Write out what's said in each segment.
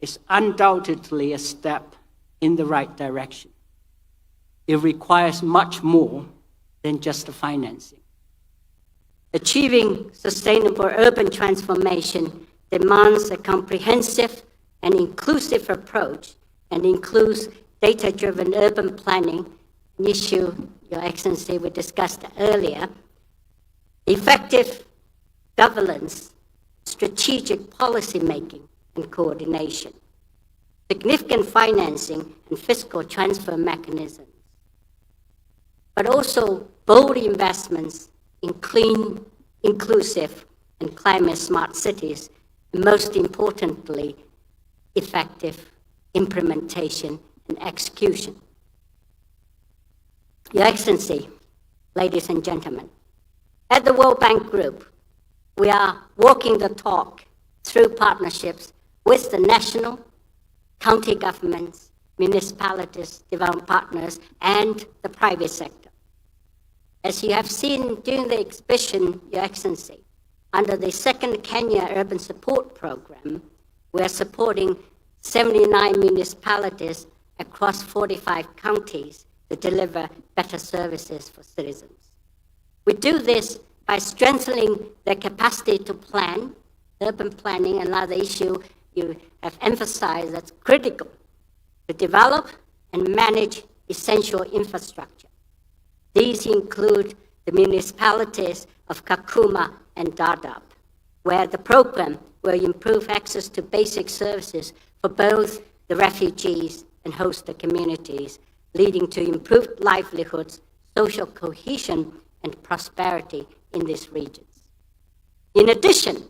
is undoubtedly a step in the right direction. It requires much more than just the financing. Achieving sustainable urban transformation demands a comprehensive and inclusive approach and includes data-driven urban planning, an issue, Your Excellency, we discussed earlier, effective governance, strategic policy making and coordination, significant financing and fiscal transfer mechanisms, but also bold investments in clean, inclusive, and climate-smart cities, and most importantly, effective implementation and execution. Your Excellency, ladies and gentlemen, at the World Bank Group, we are walking the talk through partnerships with the national, county governments, municipalities, development partners, and the private sector. As you have seen during the exhibition, Your Excellency, under the second Kenya Urban Support Program, we are supporting 79 municipalities across 45 counties to deliver better services for citizens. We do this by strengthening their capacity to plan, urban planning, another issue you have emphasized that's critical, to develop and manage essential infrastructure. These include the municipalities of Kakuma and Dadaab, where the program will improve access to basic services for both the refugees and host communities, leading to improved livelihoods, social cohesion, and prosperity in these regions. In addition,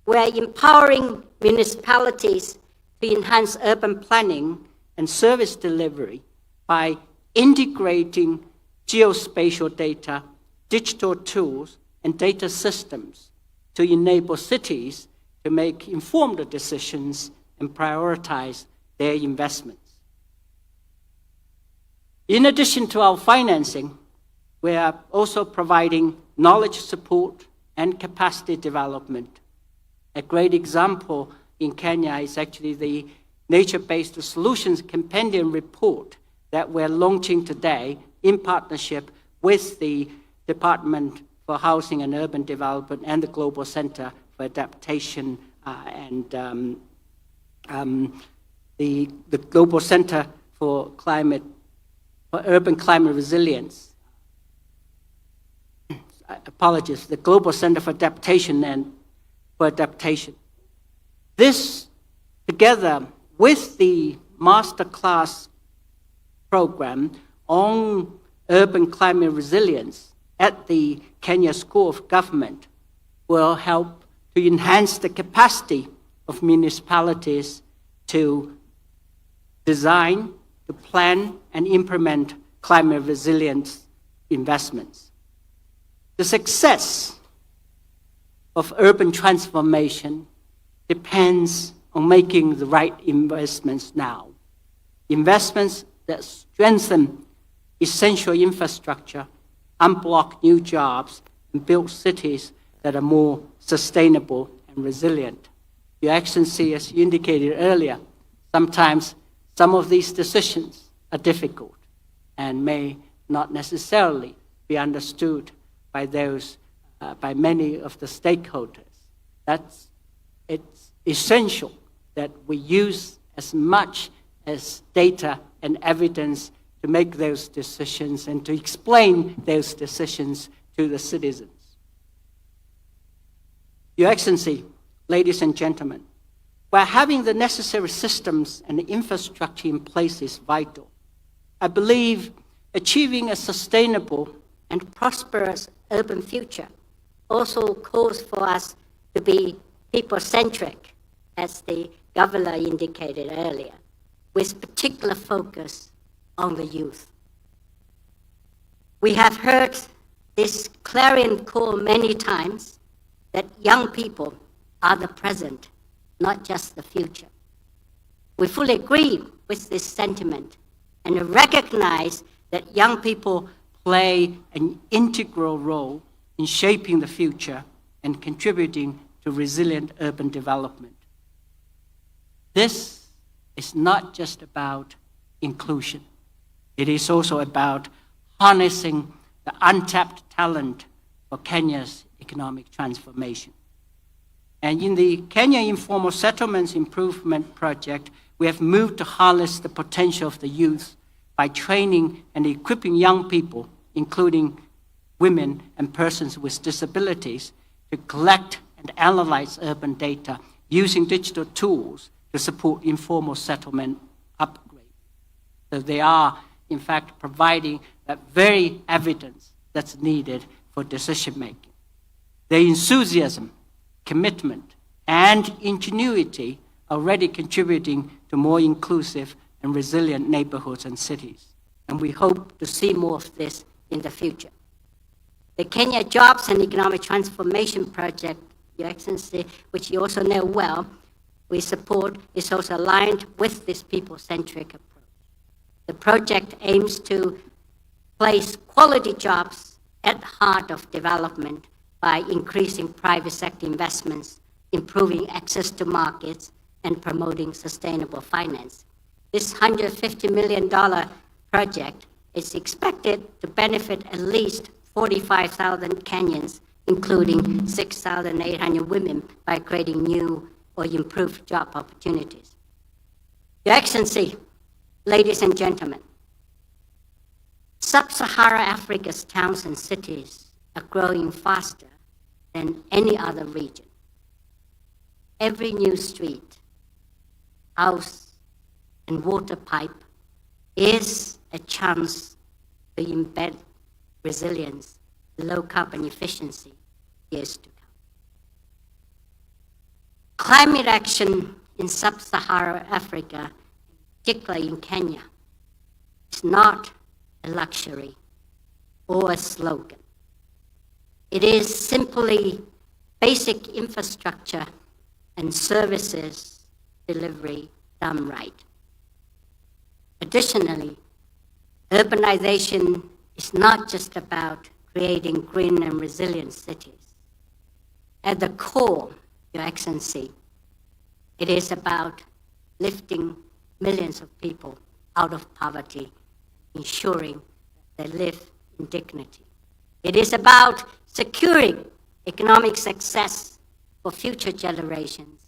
we're empowering municipalities to enhance urban planning and service delivery by integrating geospatial data, digital tools, and data systems to enable cities to make informed decisions and prioritize their investments. In addition to our financing, we are also providing knowledge support and capacity development. A great example in Kenya is actually the Nature-Based Solutions Compendium report that we're launching today in partnership with the Department for Housing and Urban Development and the Global Center for Adaptation and the Global Center for Urban Climate Resilience. Apologies, the Global Center for Adaptation and for Adaptation. This, together with the masterclass program on urban climate resilience at the Kenya School of Government, will help to enhance the capacity of municipalities to design, to plan, and implement climate resilience investments. The success of urban transformation depends on making the right investments now. Investments that strengthen essential infrastructure, unblock new jobs, and build cities that are more sustainable and resilient. Your Excellency, as you indicated earlier, sometimes some of these decisions are difficult and may not necessarily be understood by by many of the stakeholders. It's essential that we use as much as data and evidence to make those decisions and to explain those decisions to the citizens. Your Excellency, ladies and gentlemen, while having the necessary systems and infrastructure in place is vital, I believe achieving a sustainable and prosperous urban future also calls for us to be people-centric, as the Governor indicated earlier, with particular focus on the youth. We have heard this clarion call many times that young people are the present, not just the future. We fully agree with this sentiment and recognize that young people play an integral role in shaping the future and contributing to resilient urban development. This is not just about inclusion. It is also about harnessing the untapped talent for Kenya's economic transformation. And in the Kenya Informal Settlements Improvement Project, we have moved to harness the potential of the youth by training and equipping young people, including women and persons with disabilities, to collect and analyze urban data using digital tools to support informal settlement upgrade. So they are, in fact, providing that very evidence that's needed for decision-making. Their enthusiasm, commitment, and ingenuity are already contributing to more inclusive and resilient neighborhoods and cities. And we hope to see more of this in the future. The Kenya Jobs and Economic Transformation Project, Your Excellency, which you also know well, we support, is also aligned with this people-centric approach. The project aims to place quality jobs at the heart of development by increasing private sector investments, improving access to markets, and promoting sustainable finance. This $150 million project is expected to benefit at least 45,000 Kenyans, including 6,800 women, by creating new or improved job opportunities. Your Excellency, ladies and gentlemen, Sub-Saharan Africa's towns and cities are growing faster than any other region. Every new street, house, and water pipe is a chance to embed resilience, low carbon efficiency years to come. Climate action in Sub-Saharan Africa, particularly in Kenya, is not a luxury or a slogan. It is simply basic infrastructure and services delivery done right. Additionally, urbanization is not just about creating green and resilient cities. At the core, Your Excellency, it is about lifting millions of people out of poverty, ensuring they live in dignity. It is about securing economic success for future generations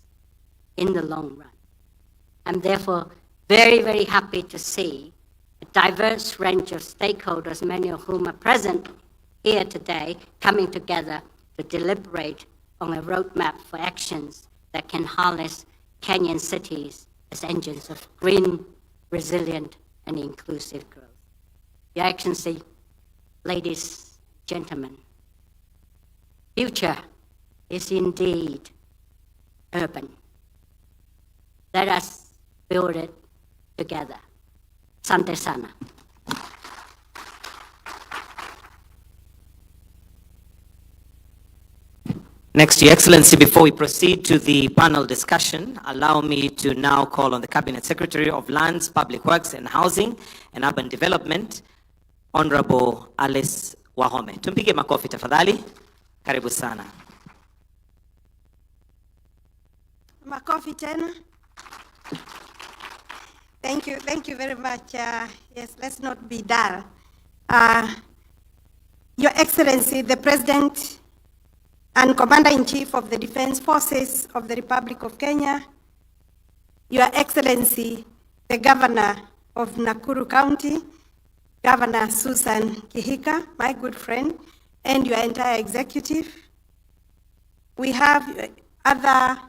in the long run. I'm therefore very, very happy to see a diverse range of stakeholders, many of whom are present here today, coming together to deliberate on a roadmap for actions that can harness Kenyan cities as engines of green, resilient, and inclusive growth. Your Excellency, ladies, gentlemen, future is indeed urban. Let us build it together. Asante sana. Next, Your Excellency, before we proceed to the panel discussion, allow me to now call on the Cabinet Secretary of Lands, Public Works and Housing and Urban Development, Honorable Alice Wahome. Tumpige makofi tafadhali. Karibu sana. Makofi tena. Thank you very much. Yes, let's not be dull. Your Excellency, the President and Commander-in-Chief of the Defense Forces of the Republic of Kenya, Your Excellency, the Governor of Nakuru County, Governor Susan Kihika, my good friend, and your entire executive. We have other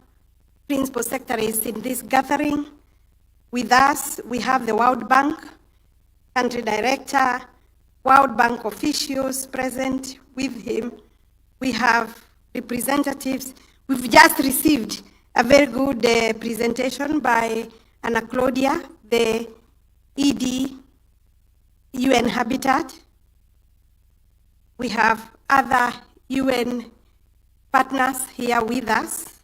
principal secretaries in this gathering. With us, we have the World Bank, Country Director, World Bank officials present with him. We have representatives. We've just received a very good presentation by Anna Claudia, the ED UN Habitat. We have other UN partners here with us,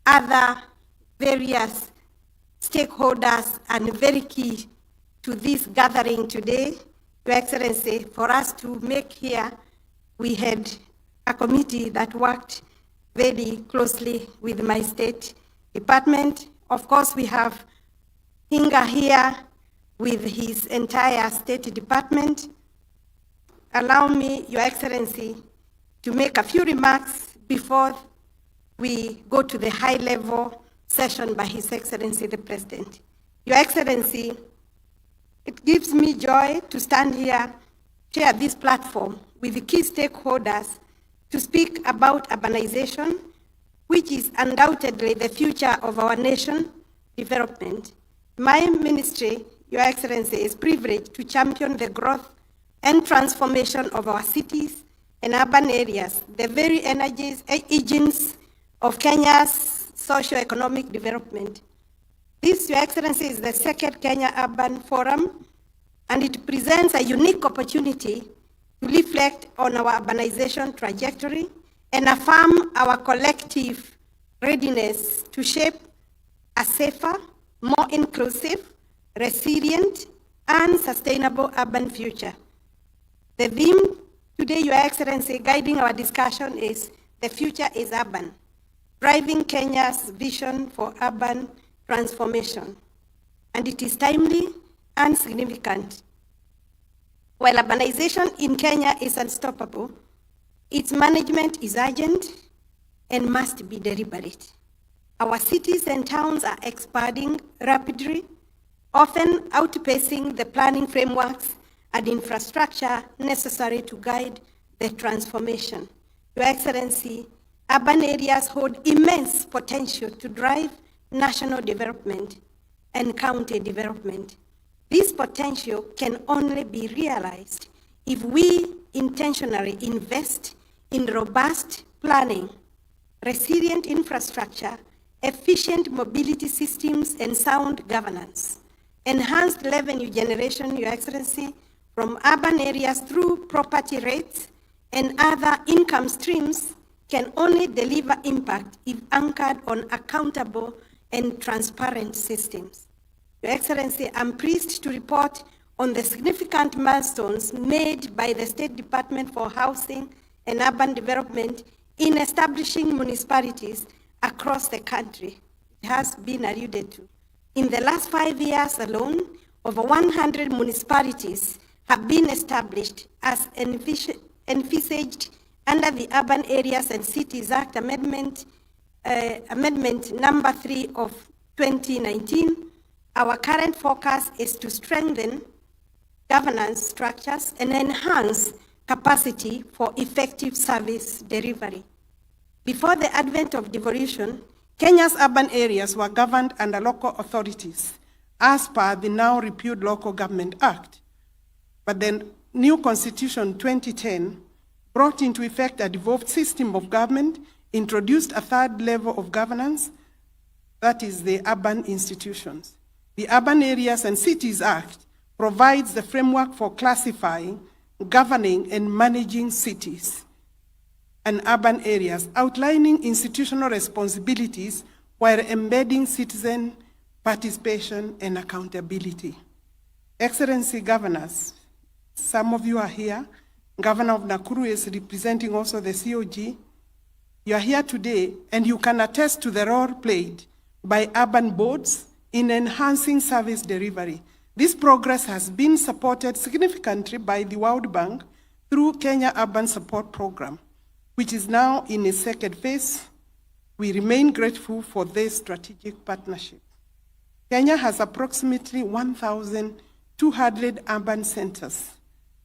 other various stakeholders, and very key to this gathering today. Your Excellency, for us to make here, we had a committee that worked very closely with my state department. Of course, we have Hinga here with his entire State Department. Allow me, Your Excellency, to make a few remarks before we go to the high-level session by His Excellency the President. Your Excellency, it gives me joy to stand here, share this platform with the key stakeholders to speak about urbanization, which is undoubtedly the future of our nation development. My ministry, Your Excellency, is privileged to champion the growth and transformation of our cities and urban areas, the very engines of Kenya's socio-economic development. This, Your Excellency, is the second Kenya Urban Forum, and it presents a unique opportunity to reflect on our urbanization trajectory and affirm our collective readiness to shape a safer, more inclusive, resilient, and sustainable urban future. The theme today, Your Excellency, guiding our discussion is "The future is urban," driving Kenya's vision for urban transformation. And it is timely and significant. While urbanization in Kenya is unstoppable, its management is urgent and must be deliberate. Our cities and towns are expanding rapidly, often outpacing the planning frameworks and infrastructure necessary to guide the transformation. Your Excellency, urban areas hold immense potential to drive national development and county development. This potential can only be realized if we intentionally invest in robust planning, resilient infrastructure, efficient mobility systems, and sound governance. Enhanced revenue generation, Your Excellency, from urban areas through property rates and other income streams can only deliver impact if anchored on accountable and transparent systems. Your Excellency, I'm pleased to report on the significant milestones made by the State Department for Housing and Urban Development in establishing municipalities across the country. It has been alluded to. In the last 5 years alone, over 100 municipalities have been established as envisaged under the Urban Areas and Cities Act Amendment number 3 of 2019. Our current focus is to strengthen governance structures and enhance capacity for effective service delivery. Before the advent of devolution, Kenya's urban areas were governed under local authorities as per the now repealed Local Government Act. But the new Constitution 2010 brought into effect a devolved system of government, introduced a third level of governance, that is the urban institutions. The Urban Areas and Cities Act provides the framework for classifying, governing, and managing cities and urban areas, outlining institutional responsibilities while embedding citizen participation and accountability. Excellency Governors, some of you are here. Governor of Nakuru is representing also the COG. You are here today, and you can attest to the role played by urban boards in enhancing service delivery. This progress has been supported significantly by the World Bank through Kenya Urban Support Program, which is now in its second phase. We remain grateful for this strategic partnership. Kenya has approximately 1,200 urban centers,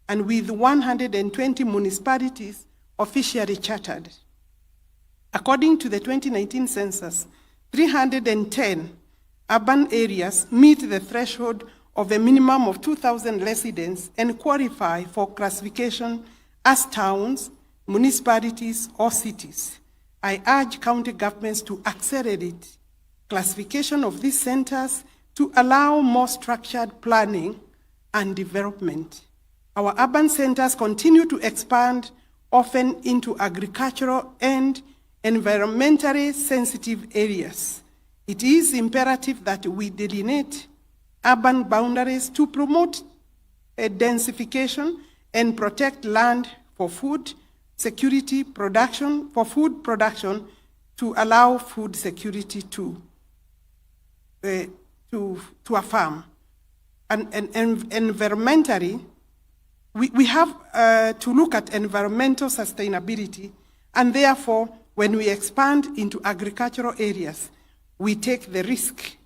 and with 120 municipalities officially chartered. According to the 2019 census, 310 urban areas meet the threshold of a minimum of 2,000 residents and qualify for classification as towns, municipalities, or cities. I urge county governments to accelerate classification of these centers to allow more structured planning and development. Our urban centers continue to expand, often into agricultural and environmentally sensitive areas. It is imperative that we delineate urban boundaries to promote densification and protect land for food security production, for food production, to allow food security to a farm. And environmentally, we have to look at environmental sustainability, and therefore, when we expand into agricultural areas, we take the risk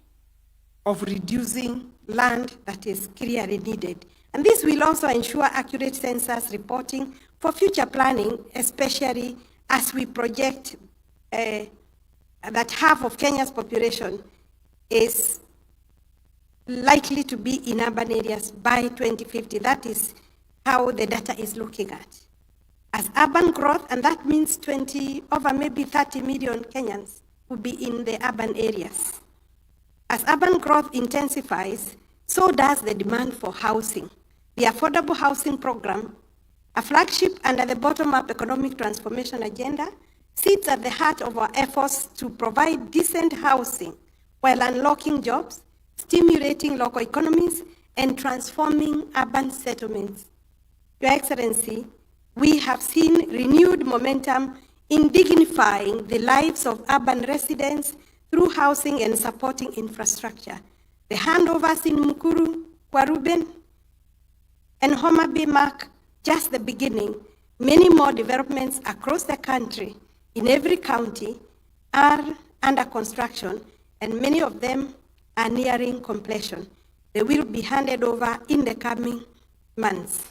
of reducing land that is clearly needed. And this will also ensure accurate census reporting for future planning, especially as we project that half of Kenya's population is likely to be in urban areas by 2050. That is how the data is looking at. As urban growth, and that means over maybe 30 million Kenyans will be in the urban areas. As urban growth intensifies, so does the demand for housing. The Affordable Housing Program, a flagship under the bottom-up economic transformation agenda, sits at the heart of our efforts to provide decent housing while unlocking jobs, stimulating local economies, and transforming urban settlements. Your Excellency, we have seen renewed momentum in dignifying the lives of urban residents through housing and supporting infrastructure. The handovers in Mukuru, Kwaruben, and Homa Bay mark just the beginning. Many more developments across the country in every county are under construction, and many of them are nearing completion. They will be handed over in the coming months.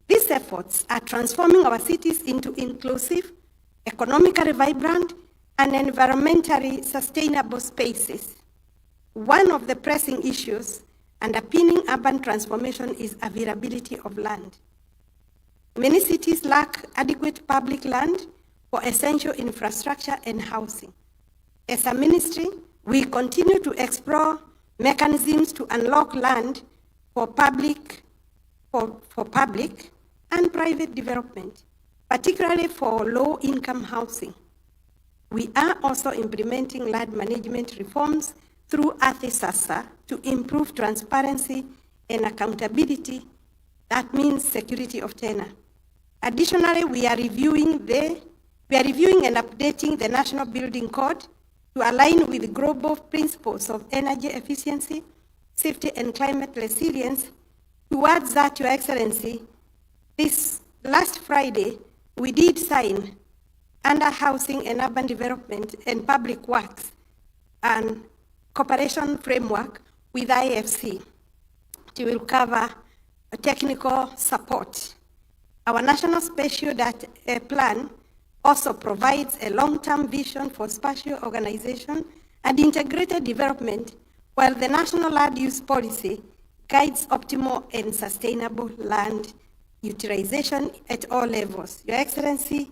These efforts are transforming our cities into inclusive, economically vibrant, and environmentally sustainable spaces. One of the pressing issues underpinning urban transformation is availability of land. Many cities lack adequate public land for essential infrastructure and housing. As a ministry, we continue to explore mechanisms to unlock land for public and private development, particularly for low-income housing. We are also implementing land management reforms through Athisasa to improve transparency and accountability. That means security of tenure. Additionally, we are reviewing and updating the National Building Code to align with global principles of energy efficiency, safety, and climate resilience. Towards that, Your Excellency, this last Friday, we did sign under Housing and Urban Development and Public Works and cooperation framework with IFC. It will cover technical support. Our National Spatial Plan also provides a long-term vision for spatial organization and integrated development, while the National Land Use Policy guides optimal and sustainable land utilization at all levels. Your Excellency,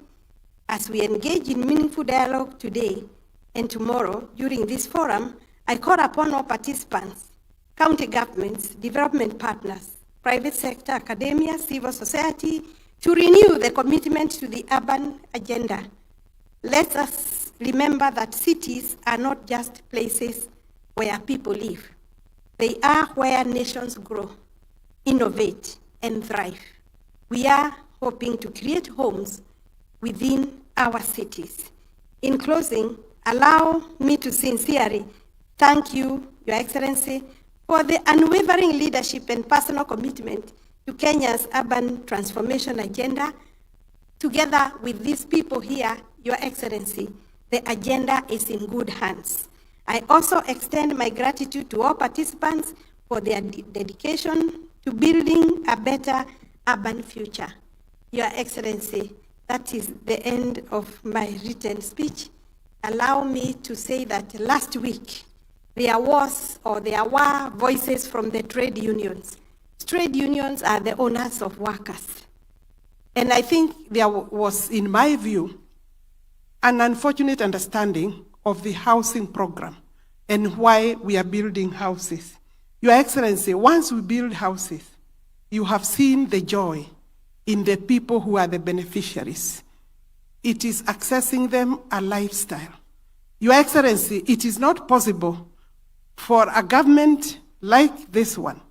as we engage in meaningful dialogue today and tomorrow during this forum, I call upon all participants, county governments, development partners, private sector, academia, civil society, to renew the commitment to the urban agenda. Let us remember that cities are not just places where people live. They are where nations grow, innovate, and thrive. We are hoping to create homes within our cities. In closing, allow me to sincerely thank you, Your Excellency, for the unwavering leadership and personal commitment to Kenya's urban transformation agenda. Together with these people here, Your Excellency, the agenda is in good hands. I also extend my gratitude to all participants for their dedication to building a better urban future. Your Excellency, that is the end of my written speech. Allow me to say that last week, there were voices from the trade unions. Trade unions are the owners of workers. And I think there was, in my view, an unfortunate understanding of the housing program and why we are building houses. Your Excellency, once we build houses, you have seen the joy in the people who are the beneficiaries. It is accessing them a lifestyle. Your Excellency, it is not possible for a government like this one,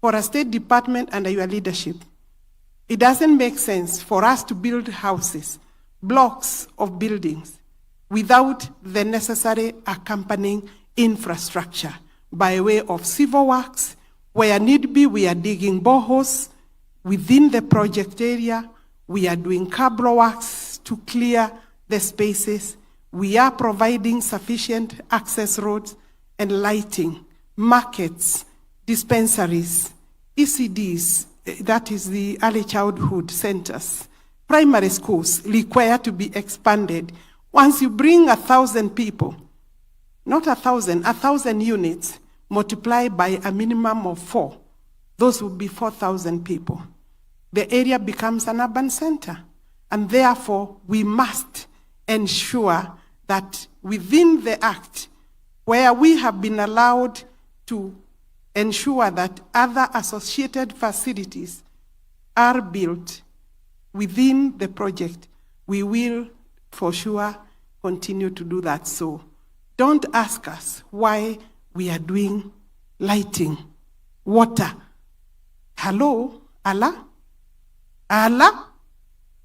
for a State Department under your leadership. It doesn't make sense for us to build houses, blocks of buildings, without the necessary accompanying infrastructure. by way of civil works. Where need be, we are digging boreholes within the project area. We are doing cabro works to clear the spaces. We are providing sufficient access roads and lighting, markets, dispensaries, ECDs, that is the early childhood centers, primary schools require to be expanded. Once you bring 1,000 people, not 1,000 units, multiply by a minimum of 4, those will be 4,000 people. The area becomes an urban center, and therefore we must ensure that within the Act, where we have been allowed to ensure that other associated facilities are built within the project, we will for sure continue to do that. So don't ask us why we are doing lighting, water. Hello, Allah? Allah?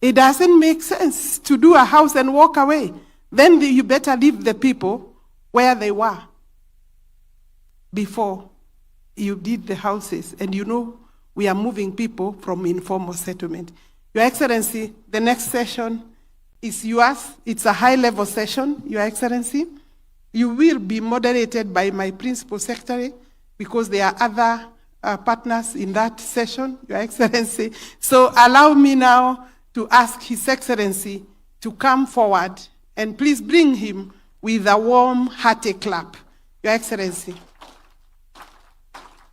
It doesn't make sense to do a house and walk away. Then you better leave the people where they were before you did the houses. And you know, we are moving people from informal settlement. Your Excellency, the next session is yours. It's a high-level session, Your Excellency. You will be moderated by my Principal Secretary because there are other partners in that session, Your Excellency. So allow me now to ask His Excellency to come forward, and please bring him with a warm, hearty clap. Your Excellency.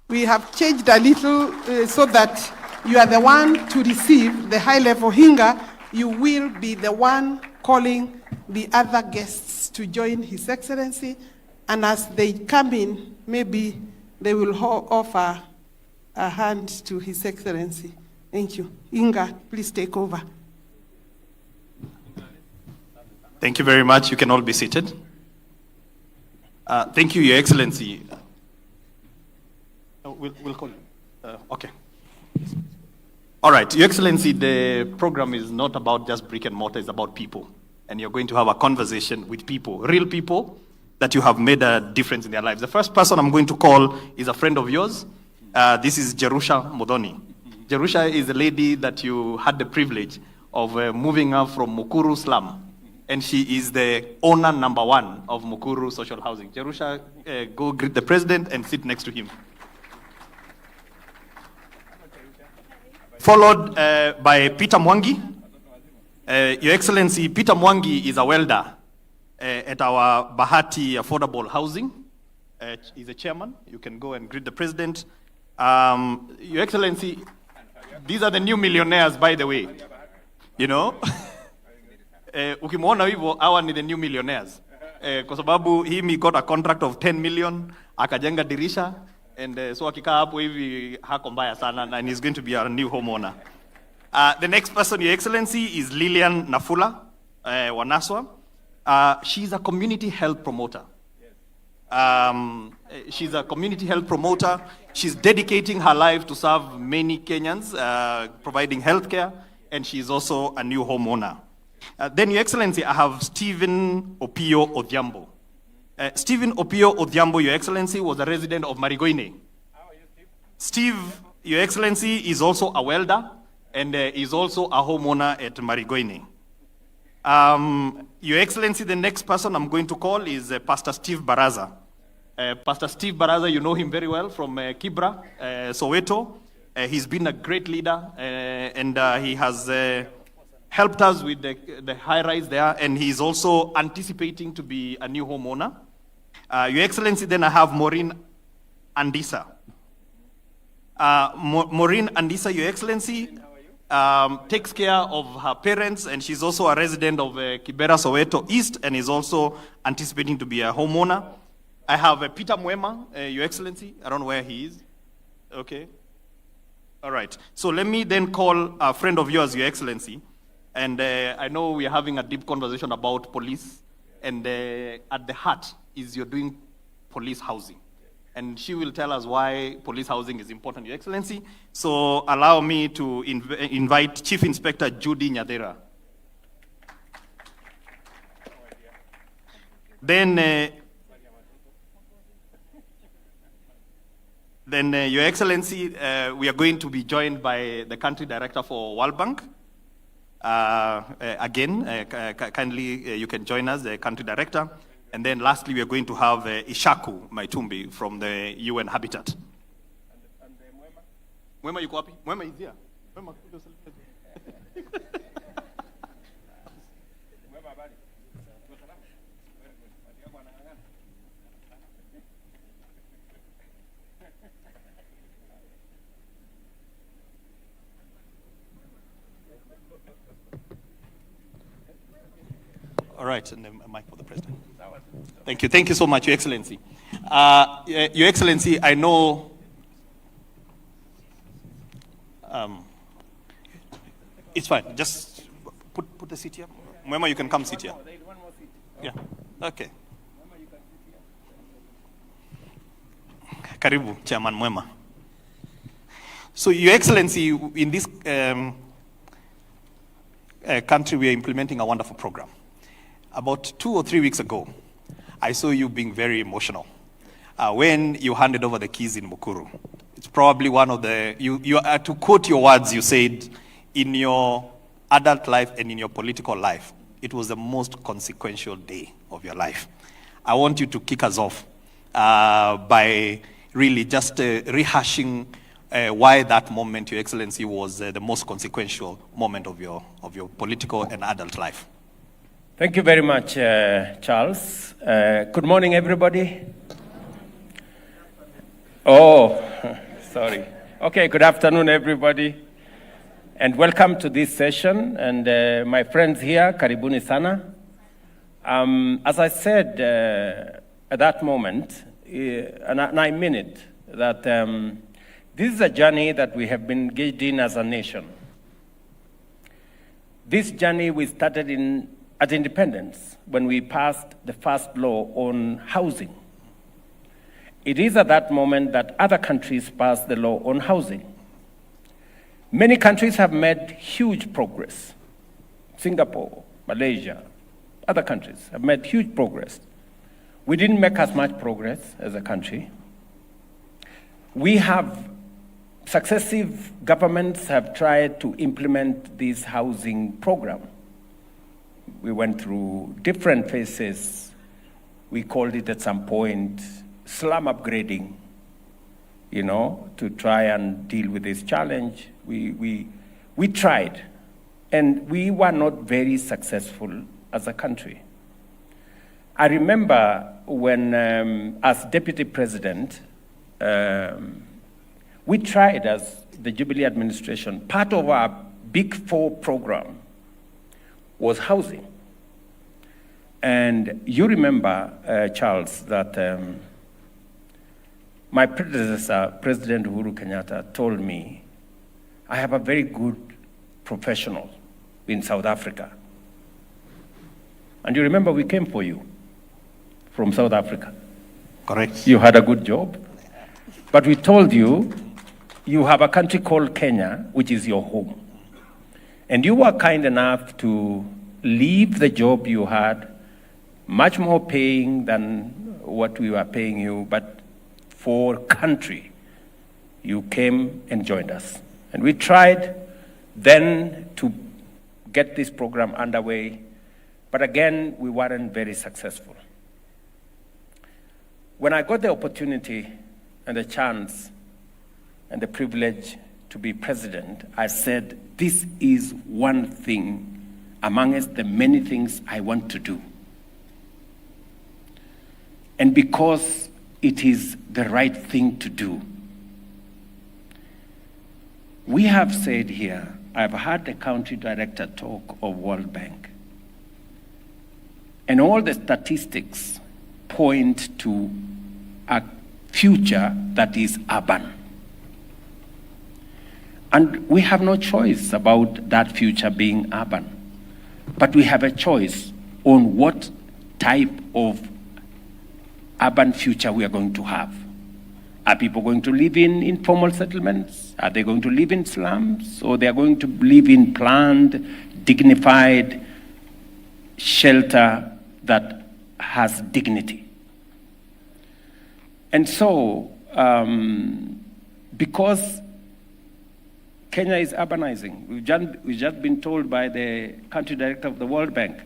We have changed a little so that you are the one to receive the high-level hinga. You will be the one calling the other guests to join His Excellency, and as they come in, maybe they will offer a hand to His Excellency. Thank you. Inga, please take over. Thank you very much. You can all be seated. Thank you, Your Excellency. We'll call you. Okay. All right, Your Excellency, the program is not about just brick and mortar, it's about people. And you're going to have a conversation with people, real people, that you have made a difference in their lives. The first person I'm going to call is a friend of yours. This is Jerusha Modoni. Jerusha is a lady that you had the privilege of moving her from Mukuru slum. And she is the owner #1 of Mukuru Social Housing. Jerusha, go greet the president and sit next to him. Followed by Peter Mwangi. Your Excellency, Peter Mwangi is a welder at our Bahati Affordable Housing. He's a chairman. You can go and greet the president. Your Excellency, these are the new millionaires, by the way. You know? Ukimwona hivyo, hawa ni the new millionaires. Kwa sababu he got a contract of 10 million, akajenga dirisha, and so akikaa hapo hivi hako mbaya sana, and he's going to be our new homeowner. The next person, Your Excellency, is Lilian Nafula Wanaswa. She's a community health promoter. She's a community health promoter. She's dedicating her life to serve many Kenyans, providing healthcare, and she's also a new homeowner. Then, Your Excellency, I have Stephen Opio Odhiambo. Stephen Opio Odhiambo, Your Excellency, was a resident of Marigoine. Steve, Your Excellency, is also a welder and is also a homeowner at Marigoine. Your Excellency, the next person I'm going to call is Pastor Steve Baraza. Pastor Steve Baraza, you know him very well from Kibra, Soweto. He's been a great leader and he has helped us with the high rise there, and he's also anticipating to be a new homeowner. Your Excellency, then I have Maureen Andisa. Maureen Andisa, Your Excellency, takes care of her parents, and she's also a resident of Kibera, Soweto East, and is also anticipating to be a homeowner. I have Peter Mwema, Your Excellency. I don't know where he is. Okay. All right. So let me then call a friend of yours, Your Excellency. And I know we are having a deep conversation about police, and at the heart is you're doing police housing. And she will tell us why police housing is important, Your Excellency. So allow me to invite Chief Inspector Judy Nyadera. Then Then, Your Excellency, we are going to be joined by the country director for World Bank. Kindly, you can join us, the country director. And then lastly, we are going to have Ishaku Maitumbi from the UN Habitat. And Mwema yuko wapi? Mwema is here. Mwema, all right, and then a mic for the president. Thank you. Thank you so much, Your Excellency. Your Excellency, I know it's fine. Just put the seat here. Mwema, you can come sit here. Yeah. Okay. Karibu, Chairman Mwema. So, Your Excellency, in this country, we are implementing a wonderful program. About 2 or 3 weeks ago, I saw you being very emotional when you handed over the keys in Mukuru. It's probably one of the, to quote your words, you said, in your adult life and in your political life, it was the most consequential day of your life. I want you to kick us off by really just rehashing why that moment, Your Excellency, was the most consequential moment of your political and adult life. Thank you very much, Charles. Good morning, everybody. Oh, sorry. Okay, good afternoon, everybody. And welcome to this session. And my friends here, karibuni sana. As I said at that moment, and I mean it, that this is a journey that we have been engaged in as a nation. This journey we started at independence, when we passed the first law on housing. It is at that moment that other countries passed the law on housing. Many countries have made huge progress. Singapore, Malaysia, other countries have made huge progress. We didn't make as much progress as a country. We have, successive governments have tried to implement this housing program. We went through different phases. We called it at some point slum upgrading, to try and deal with this challenge. We tried, and we were not very successful as a country. I remember when, as deputy president, we tried as the Jubilee administration, part of our Big Four program was housing. And you remember, Charles, that my predecessor, President Uhuru Kenyatta, told me, I have a very good professional in South Africa. And you remember we came for you from South Africa. Correct. You had a good job. But we told you, you have a country called Kenya, which is your home. And you were kind enough to leave the job you had, much more paying than what we were paying you, but for country, you came and joined us. And we tried then to get this program underway, but again, we weren't very successful. When I got the opportunity and the chance and the privilege to be president, I said, this is one thing amongst the many things I want to do. And because it is the right thing to do, we have said here, I've heard the country director talk of World Bank, and all the statistics point to a future that is urban. And we have no choice about that future being urban, but we have a choice on what type of urban future we are going to have. Are people going to live in informal settlements? Are they going to live in slums? Or they are going to live in planned, dignified shelter that has dignity? And so, because Kenya is urbanizing. We've just been told by the country director of the World Bank,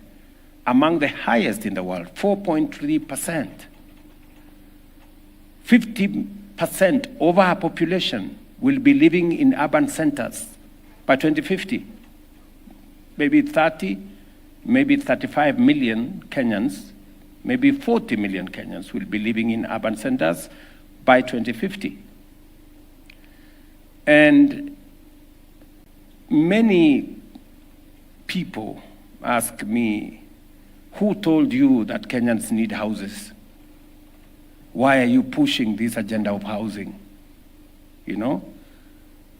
among the highest in the world, 4.3%. 50% of our population will be living in urban centers by 2050. Maybe 30, maybe 35 million Kenyans, maybe 40 million Kenyans will be living in urban centers by 2050. And many people ask me, who told you that Kenyans need houses? Why are you pushing this agenda of housing? You know,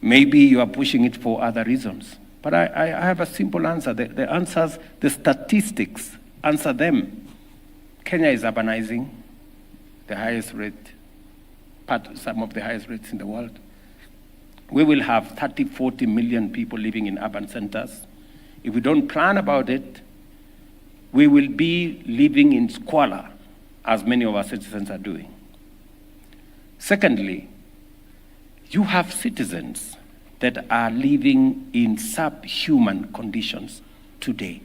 maybe you are pushing it for other reasons. But I have a simple answer. The answers, the statistics answer them. Kenya is urbanizing, the highest rate, some of the highest rates in the world. We will have 30, 40 million people living in urban centers. If we don't plan about it, we will be living in squalor, as many of our citizens are doing. Secondly, you have citizens that are living in subhuman conditions today.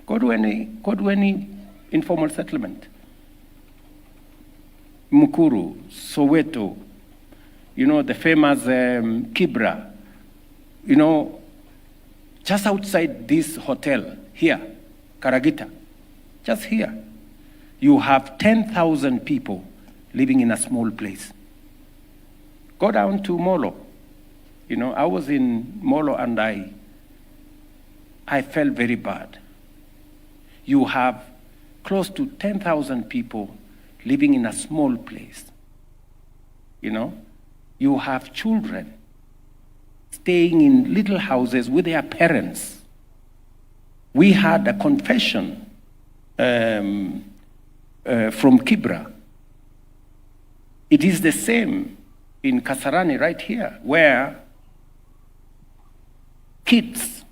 Go to any informal settlement. Mukuru, Soweto, you know, the famous Kibra, you know, just outside this hotel here, Karagita, just here, you have 10,000 people living in a small place. Go down to Molo. You know, I was in Molo and I felt very bad. You have close to 10,000 people living in a small place. You know, you have children staying in little houses with their parents. We had a confession from Kibra. It is the same in Kasarani right here, where kids,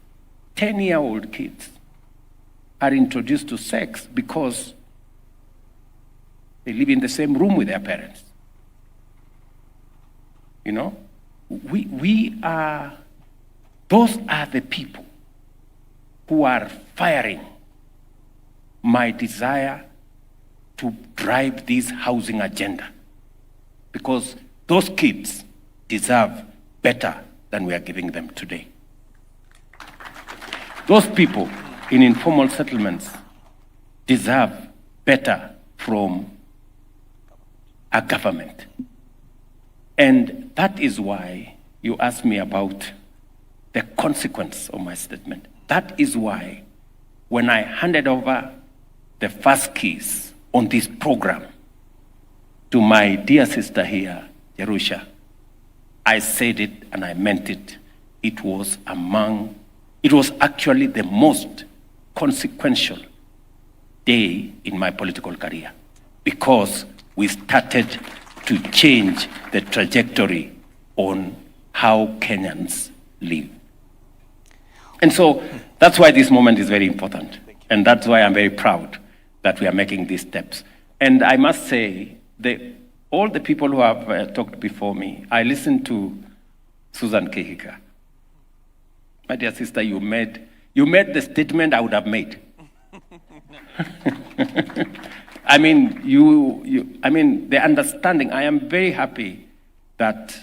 10-year-old kids, are introduced to sex because they live in the same room with their parents. You know, those are the people who are firing my desire to drive this housing agenda, because those kids deserve better than we are giving them today. Those people in informal settlements deserve better from a government. And that is why you asked me about the consequence of my statement. That is why when I handed over the first keys on this program to my dear sister here, Jerusha, I said it and I meant it. It was actually the most consequential day in my political career, because we started to change the trajectory on how Kenyans live. And so that's why this moment is very important. And that's why I'm very proud that we are making these steps. And I must say, all the people who have talked before me, I listened to Susan Kehika. My dear sister, you made the statement I would have made. I mean, the understanding, I am very happy that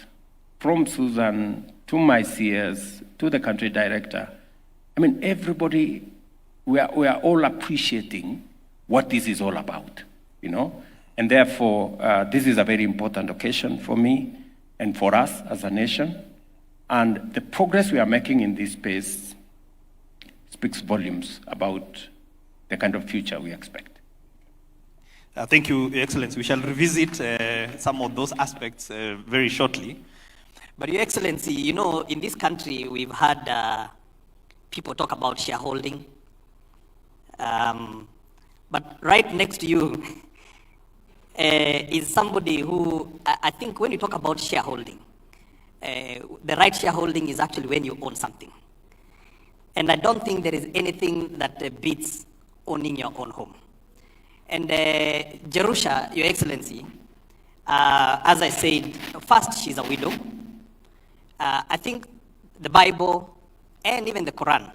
from Susan to my CS to the country director, I mean, everybody, we are all appreciating what this is all about, you know? And therefore, this is a very important occasion for me and for us as a nation. And the progress we are making in this space speaks volumes about the kind of future we expect. Thank you, Your Excellency. We shall revisit some of those aspects very shortly. But Your Excellency, you know, in this country, we've had people talk about shareholding. But right next to you is somebody who, I think when you talk about shareholding, the right shareholding is actually when you own something. And I don't think there is anything that beats owning your own home. And Jerusha, Your Excellency, As I said, first, she's a widow. I think the Bible and even the Quran,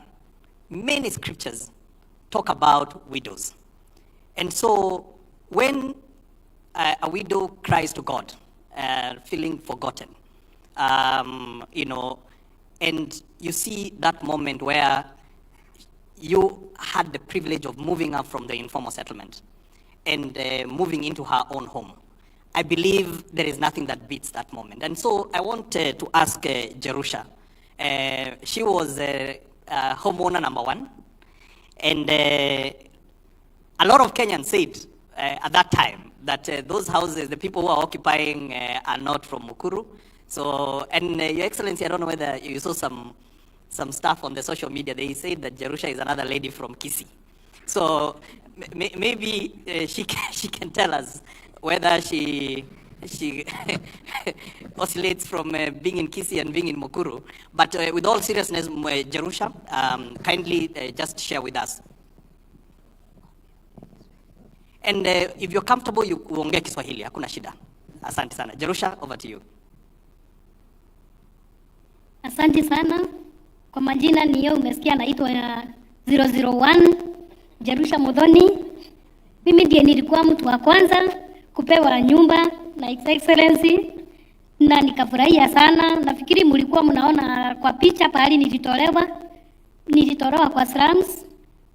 many scriptures talk about widows. And so when a widow cries to God, feeling forgotten, you know, and you see that moment where you had the privilege of moving her from the informal settlement and moving into her own home. I believe there is nothing that beats that moment. And so I want to ask Jerusha. She was homeowner number one. And a lot of Kenyans said at that time that those houses, the people who are occupying are not from Mukuru. So, and Your Excellency, I don't know whether you saw some stuff on the social media. They said that Jerusha is another lady from Kisii. So maybe she can tell us whether she oscillates from being in Kisii and being in Mukuru. But with all seriousness, Jerusha, kindly just share with us. And if you're comfortable, you uongee Kiswahili, hakuna shida. Asante sana. Jerusha, over to you. Asante sana. Kwa majina ni yeye umesikia naitwa 001 Jerusha Muthoni. Mimi ndiye nilikuwa mtu wa kwanza kupewa nyumba na His Excellency na nikafurahia sana. Nafikiri mlikuwa mnaona kwa picha pahali nilitolewa kwa slums.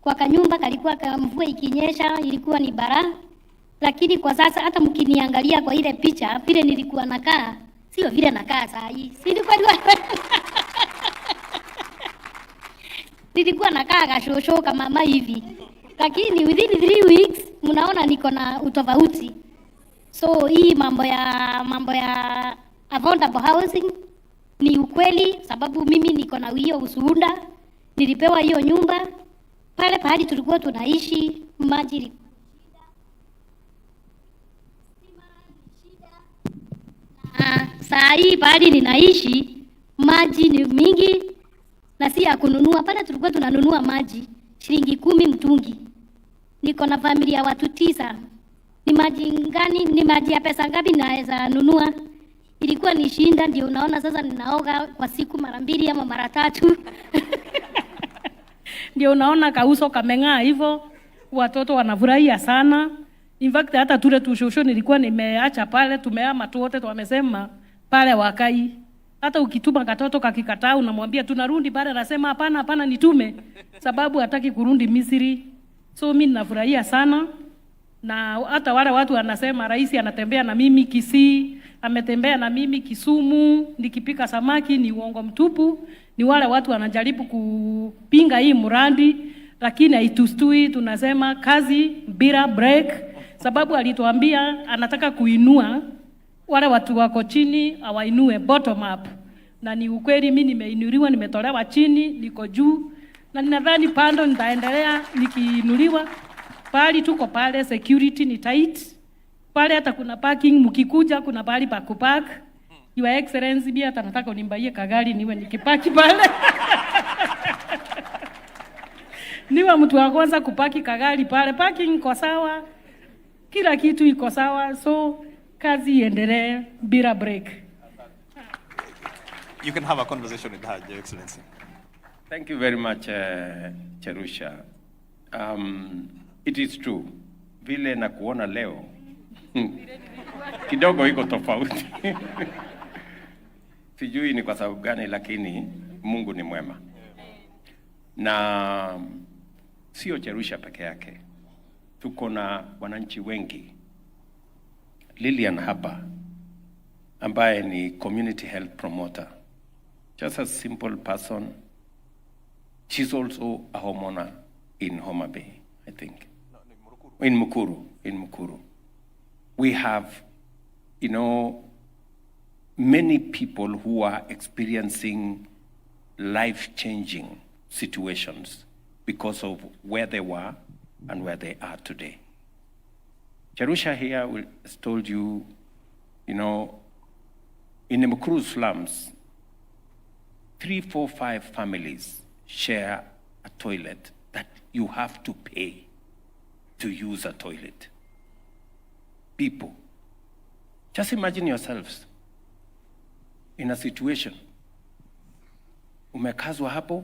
Kwa kanyumba kalikuwa mvua ikinyesha ilikuwa ni bara. Lakini kwa sasa hata mkiniangalia kwa ile picha vile nilikuwa nakaa, sio vile nakaa saa hii. Nilikuwa nakaa kashosho kama mama hivi. Lakini within 3 weeks mnaona niko na utofauti. So hii mambo ya affordable housing ni ukweli, sababu mimi niko na hiyo ushuhuda. Nilipewa hiyo nyumba pale pahali tulikuwa tunaishi, maji saa hii pahali ninaishi maji ni mingi na si ya kununua. Pale tulikuwa tunanunua maji shilingi 10 mtungi. Niko na familia ya watu 9. Ni maji ya pesa ngapi naweza nunua? Ilikuwa ni shinda, ndio unaona sasa ninaoga kwa siku mara 2 ama mara 3. Ndio unaona kauso kameng'aa hivyo, watoto wanafurahia sana. In fact hata tule tushosho nilikuwa nimeacha pale, tumehama tu wote, wamesema pale wakai. Hata ukituma katoto kakikataa unamwambia tunarudi pale, anasema hapana nitume, sababu hataki kurudi Misri. So mimi ninafurahia sana. Na hata wale watu wanasema rais anatembea na mimi Kisii, ametembea na mimi Kisumu, nikipika samaki, ni uongo mtupu. Ni wale watu wanajaribu kupinga hii mradi, lakini haitustui. Tunasema kazi bila break, sababu alituambia anataka kuinua wale watu wako chini, awainue bottom up. Na ni ukweli, mimi nimeinuliwa, nimetolewa chini, niko juu. Na ninadhani pando nitaendelea nikiinuliwa. Pali tuko pale, security ni tight. Pale hata kuna parking, mkikuja kuna pali pa kupark. Your Excellency, pia hata nataka unimbaie kagari niwe nikipaki pale. Niwe mtu wa kwanza kupaki kagari pale. Parking iko sawa, kila kitu iko sawa, so kazi iendelee bila break. You can have a conversation with her, Your Excellency. Thank you very much, Jerusha. It is true. Vile na kuona leo kidogo iko tofauti. Sijui ni kwa sababu gani, lakini Mungu ni mwema. Na sio Jerusha peke yake. Tuko na wananchi wengi. Lilian hapa ambaye ni community health promoter. Just a simple person. She's also a homeowner in Homa Bay, I think. No, in Mukuru. We have, many people who are experiencing life-changing situations because of where they were and where they are today. Jerusha here has told you, in the Mukuru slums, 3, 4, 5 families share a toilet that you have to pay to use a toilet. People, Just imagine yourselves in a situation. Umekazwa hapo,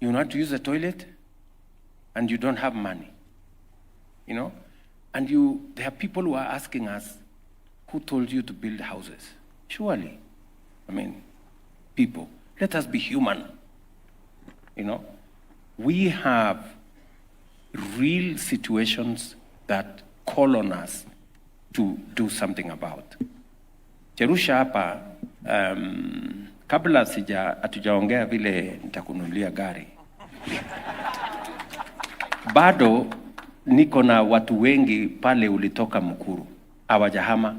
you want to use the toilet, and you don't have money, you know? And there are people who are asking us, who told you to build houses? Surely, I mean, people, let us be human, you know? We have real situations that call on us to do something about. Jerusha hapa, kabla hatujaongea vile nitakununulia gari. Bado niko na watu wengi pale ulitoka Mukuru, hawajahama.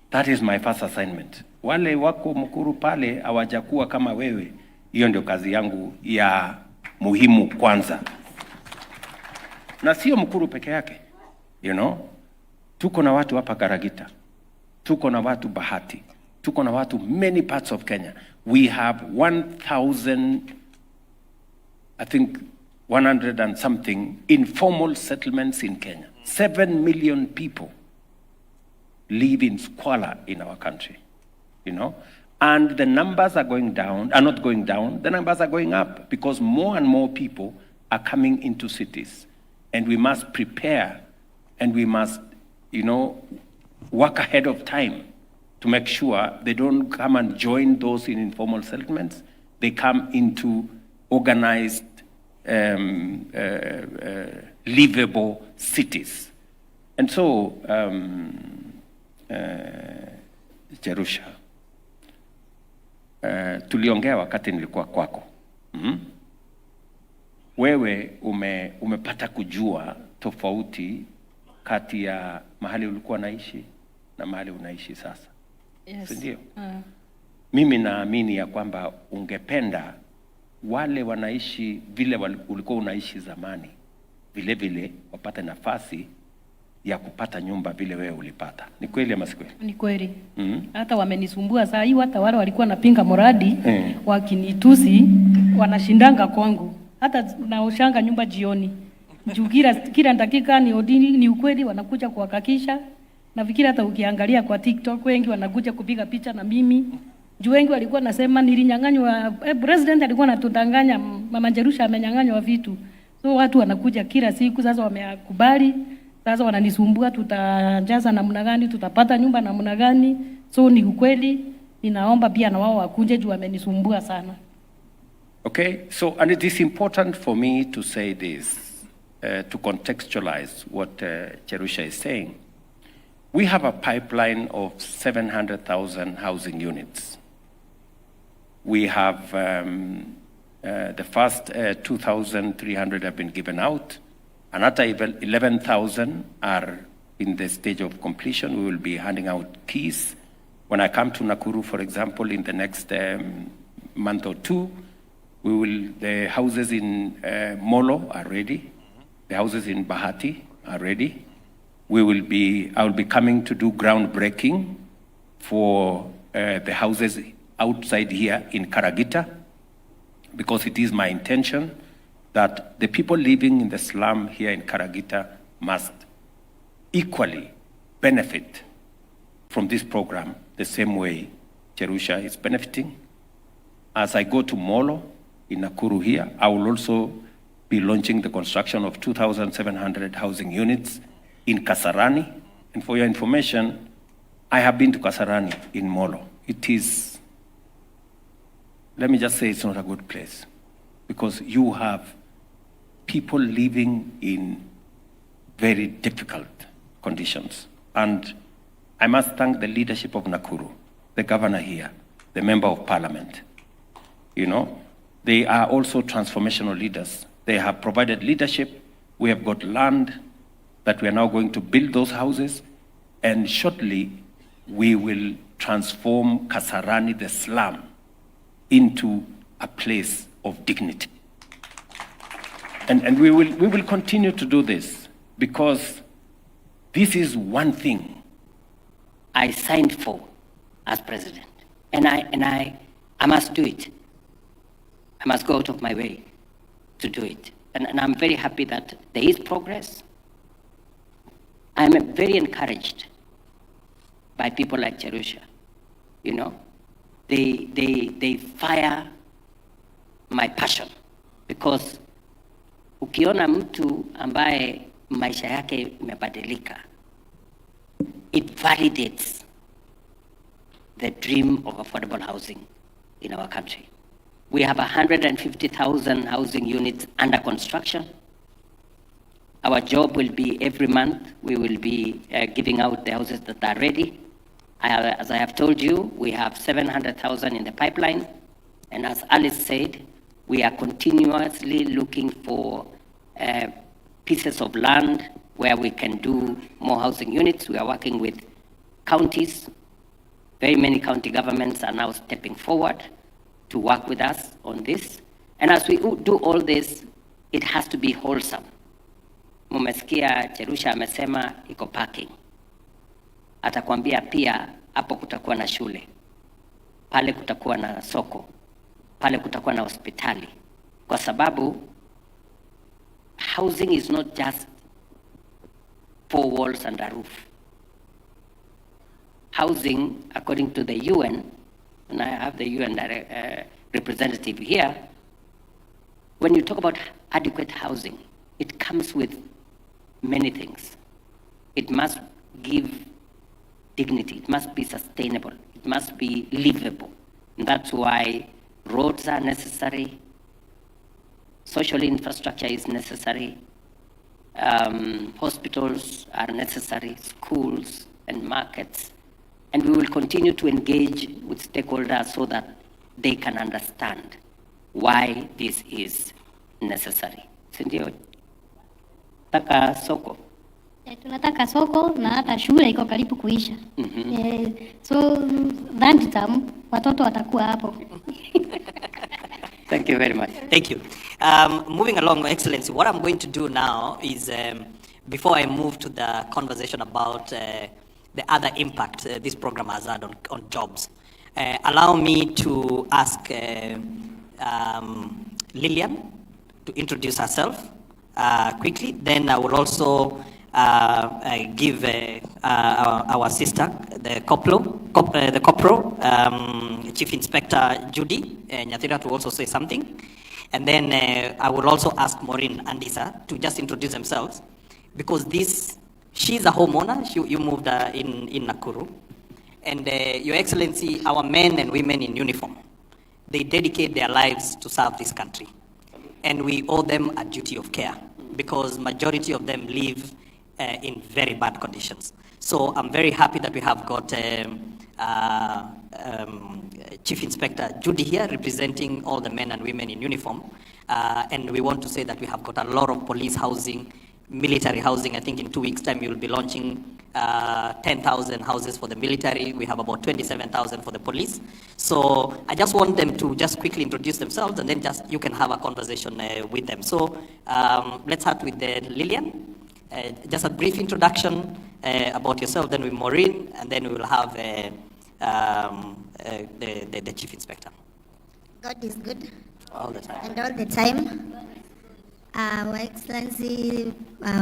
That is my first assignment. Wale wako Mukuru pale hawajakuwa kama wewe, hiyo ndio kazi yangu ya muhimu kwanza. Na sio Mukuru peke yake, you know? Tuko na watu hapa Karagita, tuko na watu Bahati, tuko na watu many parts of Kenya. We have 1,000, I think 100 and something informal settlements in Kenya. 7 million people live in squalor in our country, you know? And the numbers are not going down, the numbers are going up because more and more people are coming into cities. And we must prepare and we must, you know, work ahead of time to make sure they don't come and join those in informal settlements. They come into organized, livable cities. And so, Jerusha, tuliongea wakati nilikuwa kwako. Wewe umepata kujua tofauti kati ya mahali ulikuwa naishi na mahali unaishi sasa. Yes. Ndio? Mimi naamini ya kwamba ungependa wale wanaishi vile ulikuwa unaishi zamani, vile vile wapate nafasi ya kupata nyumba vile wewe ulipata. Ni kweli ama si kweli? Ni kweli. Hata wamenisumbua saa hii, hata wale walikuwa napinga mradi wakinitusi wanashindanga kwangu. Hata naoshanga nyumba jioni. Juu kila dakika ni ukweli wanakuja kuhakikisha. Nafikiri hata ukiangalia kwa TikTok wengi wanakuja kupiga picha na mimi. Juu wengi walikuwa nasema nilinyang'anywa, president alikuwa anatudanganya, Mama Jerusha amenyang'anywa vitu. So watu wanakuja kila siku, sasa wamekubali. Sasa wananisumbua, tutajaza namna gani, tutapata nyumba namna gani. So ni ukweli, ninaomba pia na wao wakuje juu wamenisumbua sana. Okay, so and it is important for me to say this, to contextualize what Jerusha is saying. We have a pipeline of 700,000 housing units. We have the first 2,300 have been given out. Another 11,000 are in the stage of completion. We will be handing out keys. When I come to Nakuru, for example, in the next month or two, the houses in Molo are ready. The houses in Bahati are ready. I will be coming to do groundbreaking for the houses outside here in Karagita, because it is my intention that the people living in the slum here in Karagita must equally benefit from this program the same way Jerusha is benefiting. As I go to Molo in Nakuru here, I will also be launching the construction of 2,700 housing units in Kasarani. And for your information, I have been to Kasarani in Molo. It is, let me just say, it's not a good place, because you have people living in very difficult conditions. And I must thank the leadership of Nakuru, the governor here, the member of parliament. You know, they are also transformational leaders. They have provided leadership. We have got land that we are now going to build those houses, and shortly we will transform Kasarani, the slum, into a place of dignity. And we will continue to do this, because this is one thing I signed for as president, and I must do it. I must go out of my way to do it. And I'm very happy that there is progress. I'm very encouraged by people like Cherusha. You know, they fire my passion, because ukiona mtu ambaye maisha yake imebadilika, it validates the dream of affordable housing in our country. We have 150,000 housing units under construction. Our job will be every month, we will be giving out the houses that are ready. As I have told you, we have 700,000 in the pipeline. And as Alice said, we are continuously looking for pieces of land where we can do more housing units. We are working with counties. Very many county governments are now stepping forward to work with us on this. And as we do all this, it has to be wholesome. Mumesikia Cherusha amesema iko parking. Atakwambia pia hapo kutakuwa na shule, pale kutakuwa na soko, pale kutakuwa na hospitali, kwa sababu housing is not just 4 walls and a roof. Housing, according to the UN, and I have the UN representative here, when you talk about adequate housing, it comes with many things. It must give dignity, it must be sustainable, it must be livable. And that's why roads are necessary, social infrastructure is necessary, hospitals are necessary, schools and markets. And we will continue to engage with stakeholders so that they can understand why this is necessary. Sindio? Taka soko. Tunataka soko na hata shule iko karibu kuisha. So that time watoto watakuwa hapo. Thank you very much. Thank you. Moving along, Excellency, what I'm going to do now is, before I move to the conversation about the other impact this program has had on jobs, allow me to ask Lillian to introduce herself quickly. Then I will also give our sister, the corporal, Chief Inspector Judy Nyathira, to also say something. And then I will also ask Maureen and Lisa to just introduce themselves, because she's a homeowner. You moved in Nakuru. And Your Excellency, our men and women in uniform, they dedicate their lives to serve this country. And we owe them a duty of care, because majority of them live in very bad conditions. So I'm very happy that we have got Chief Inspector Judy here representing all the men and women in uniform. And we want to say that we have got a lot of police housing, military housing. I think in 2 weeks' time we will be launching 10,000 houses for the military. We have about 27,000 for the police. So I just want them to just quickly introduce themselves, and then just you can have a conversation with them. So let's start with Lillian. Just a brief introduction about yourself, then with Maureen, and then we will have the Chief Inspector. God is good. All the time. And all the time. Our Excellency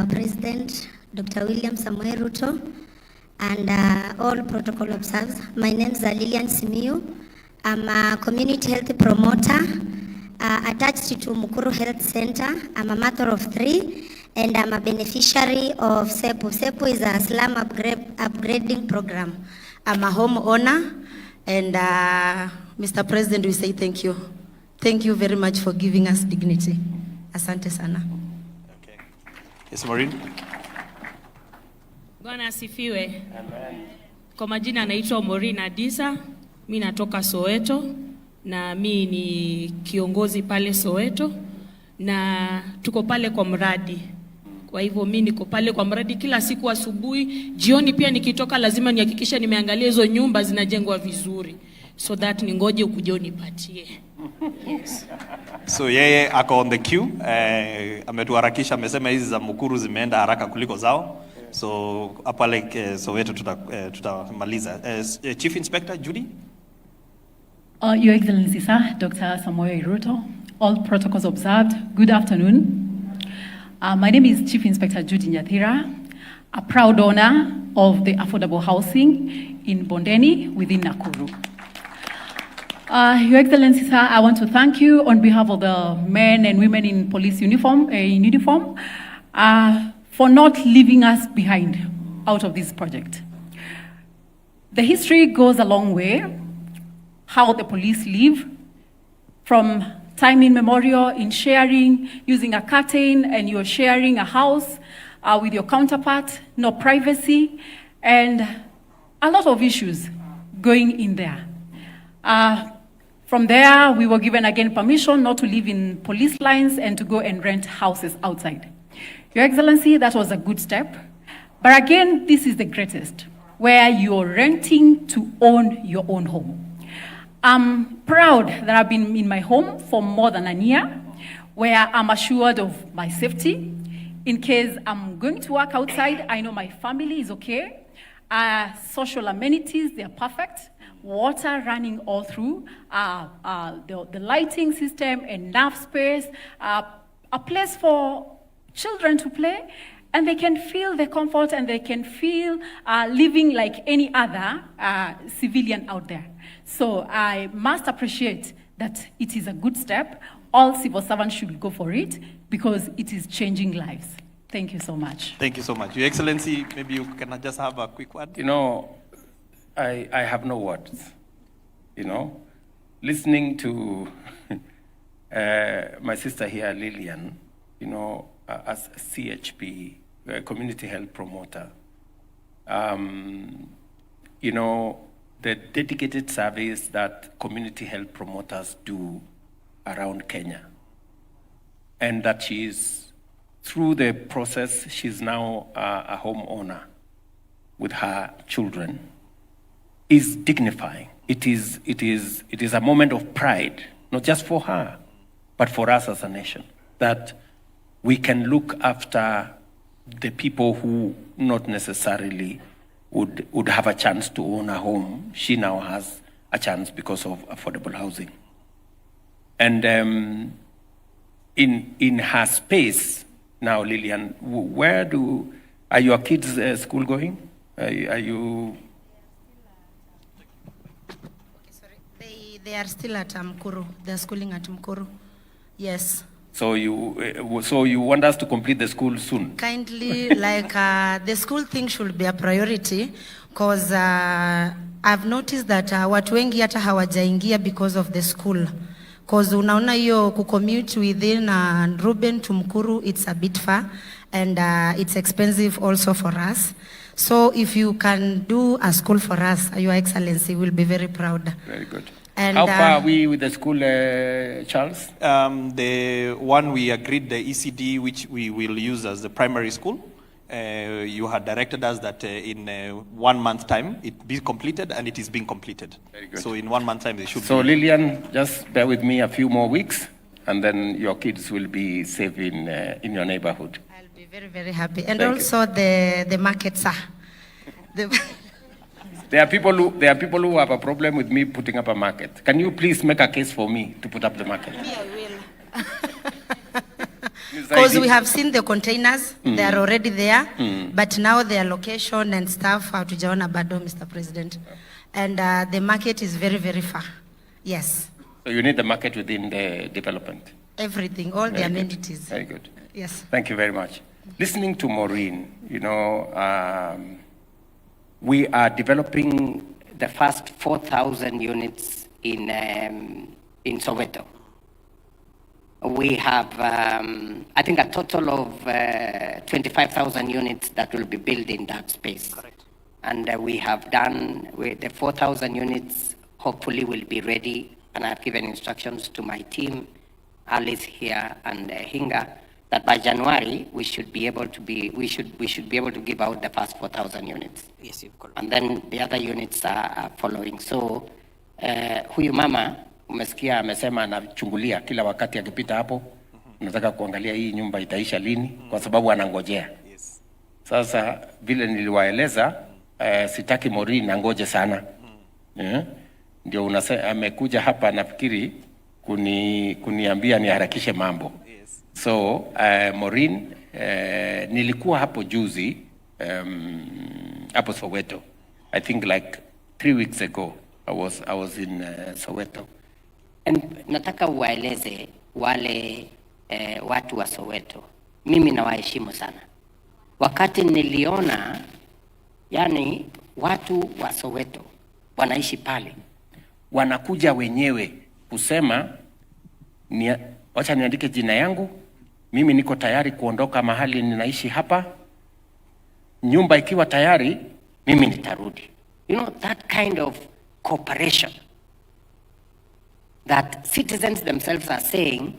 President Dr. William Samuel Ruto, and all protocol observers. My name is Lillian Simiyu. I'm a community health promoter attached to Mukuru Health Center. I'm a mother of 3, and I'm a beneficiary of SEPU. SEPU is a slum upgrading program. I'm a homeowner, and Mr. President, we say thank you. Thank you very much for giving us dignity. Asante sana. Okay. Yes, Maureen. Bwana asifiwe. Amen. Kwa majina anaitwa Maureen Adisa. Mimi natoka Soweto na mimi ni kiongozi pale Soweto na tuko pale kwa mradi. Kwa hivyo mimi niko pale kwa mradi kila siku asubuhi, jioni pia nikitoka lazima nihakikisha nimeangalia hizo nyumba zinajengwa vizuri, so that ningoje ukuje unipatie. Yes. So yeye ako on the queue, ametuharakisha, amesema hizi za Mukuru zimeenda haraka kuliko zao. So hapa like Soweto tutamaliza. Chief Inspector Judy. Your Excellency, sir, Dr. Samuel Ruto, all protocols observed. Good afternoon. My name is Chief Inspector Judy Nyathira. a proud owner of the affordable housing in Bondeni within Nakuru. Your Excellency, sir, I want to thank you on behalf of the men and women in police uniform, for not leaving us behind out of this project. The history goes a long way, how the police live, from time immemorial in sharing, using a curtain, and you're sharing a house with your counterpart, no privacy, and a lot of issues going in there. From there, we were given again permission not to live in police lines and to go and rent houses outside. Your Excellency, that was a good step. But again, this is the greatest, where you're renting to own your own home. I'm proud that I've been in my home for more than a year, where I'm assured of my safety. In case I'm going to work outside, I know my family is okay. Social amenities, they're perfect. Water running all through, the lighting system, enough space, a place for children to play, and they can feel the comfort and they can feel living like any other civilian out there. So I must appreciate that it is a good step. All civil servants should go for it because it is changing lives. Thank you so much. Thank you so much. Your Excellency, maybe you can just have a quick word. You know, I have no words. You know, listening to my sister here, Lillian, you know, as a CHP, a community health promoter, you know, the dedicated service that community health promoters do around Kenya. And that through the process, she's now a homeowner with her children, is dignifying. It is a moment of pride, not just for her, but for us as a nation, that we can look after the people who not necessarily would have a chance to own a home. She now has a chance because of affordable housing. And in her space now, Lillian, are your kids school going? Are you? They are still at Mkuru. They're schooling at Mkuru. Yes. So you want us to complete the school soon? Kindly, like the school thing should be a priority, because I've noticed that watu wengi hata hawajaingia because of the school. Because unaona hiyo kucommute within Ruben to Mkuru, it's a bit far, and it's expensive also for us. So if you can do a school for us, Your Excellency, we'll be very proud. Very good. And how far are we with the school, Charles? The one we agreed, the ECD, which we will use as the primary school, you had directed us that in 1 month time, it be completed, and it is being completed. Very good. So in 1 month time, they should So be. Lillian, just bear with me a few more weeks, and then your kids will be safe in your neighborhood. I'll be very, very happy. And Thank also the market, sir. There are people who have a problem with me putting up a market. Can you please make a case for me to put up the market? Me, I will. Because we have seen the containers, they are already there, but now their location and stuff, hatujaona bado, Mr. President. And the market is very, very far. Yes. So you need the market within the development. Everything, all the Very good. amenities. Very good. Yes. Thank you very much. Listening to Maureen, you know, we are developing the first 4,000 units in Soweto. We have, I think, a total of 25,000 units that will be built in that space. Correct. And we have done, the 4,000 units hopefully will be ready, and I've given instructions to my team, Alice here and Hinga, that by January we should be able to give out the first 4,000 units. Yes, you've got it. And then the other units are following. So huyu mama umesikia amesema anachungulia kila wakati akipita hapo, nataka kuangalia hii nyumba itaisha lini, kwa sababu anangojea. Yes. Sasa vile niliwaeleza, sitaki Maureen angoje sana. Ndio amekuja hapa nafikiri kuniambia niharakishe mambo. Yes. So Maureen, nilikuwa hapo juzi hapo Soweto. I think like 3 weeks ago, I was in Soweto. And nataka uwaeleze wale watu wa Soweto, mimi nawaheshimu sana. Wakati niliona yani watu wa Soweto wanaishi pale, wanakuja wenyewe kusema wacha niandike jina yangu, mimi niko tayari kuondoka mahali ninaishi hapa, nyumba ikiwa tayari mimi nitarudi. You know, that kind of cooperation that citizens themselves are saying,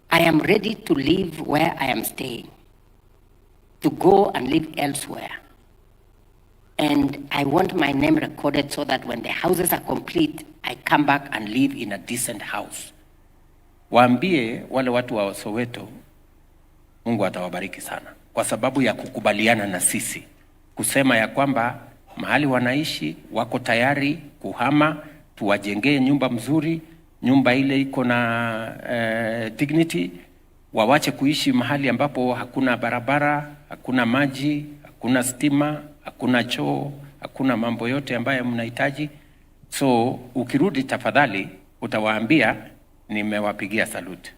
I am ready to live where I am staying, to go and live elsewhere. And I want my name recorded so that when the houses are complete, I come back and live in a decent house. Waambie wale watu wa Soweto, Mungu atawabariki sana kwa sababu ya kukubaliana na sisi kusema ya kwamba mahali wanaishi wako tayari kuhama, tuwajengee nyumba mzuri, nyumba ile iko na dignity, wawache kuishi mahali ambapo hakuna barabara, hakuna maji, hakuna stima, hakuna choo, hakuna mambo yote ambayo mnahitaji. So ukirudi tafadhali utawaambia nimewapigia salute.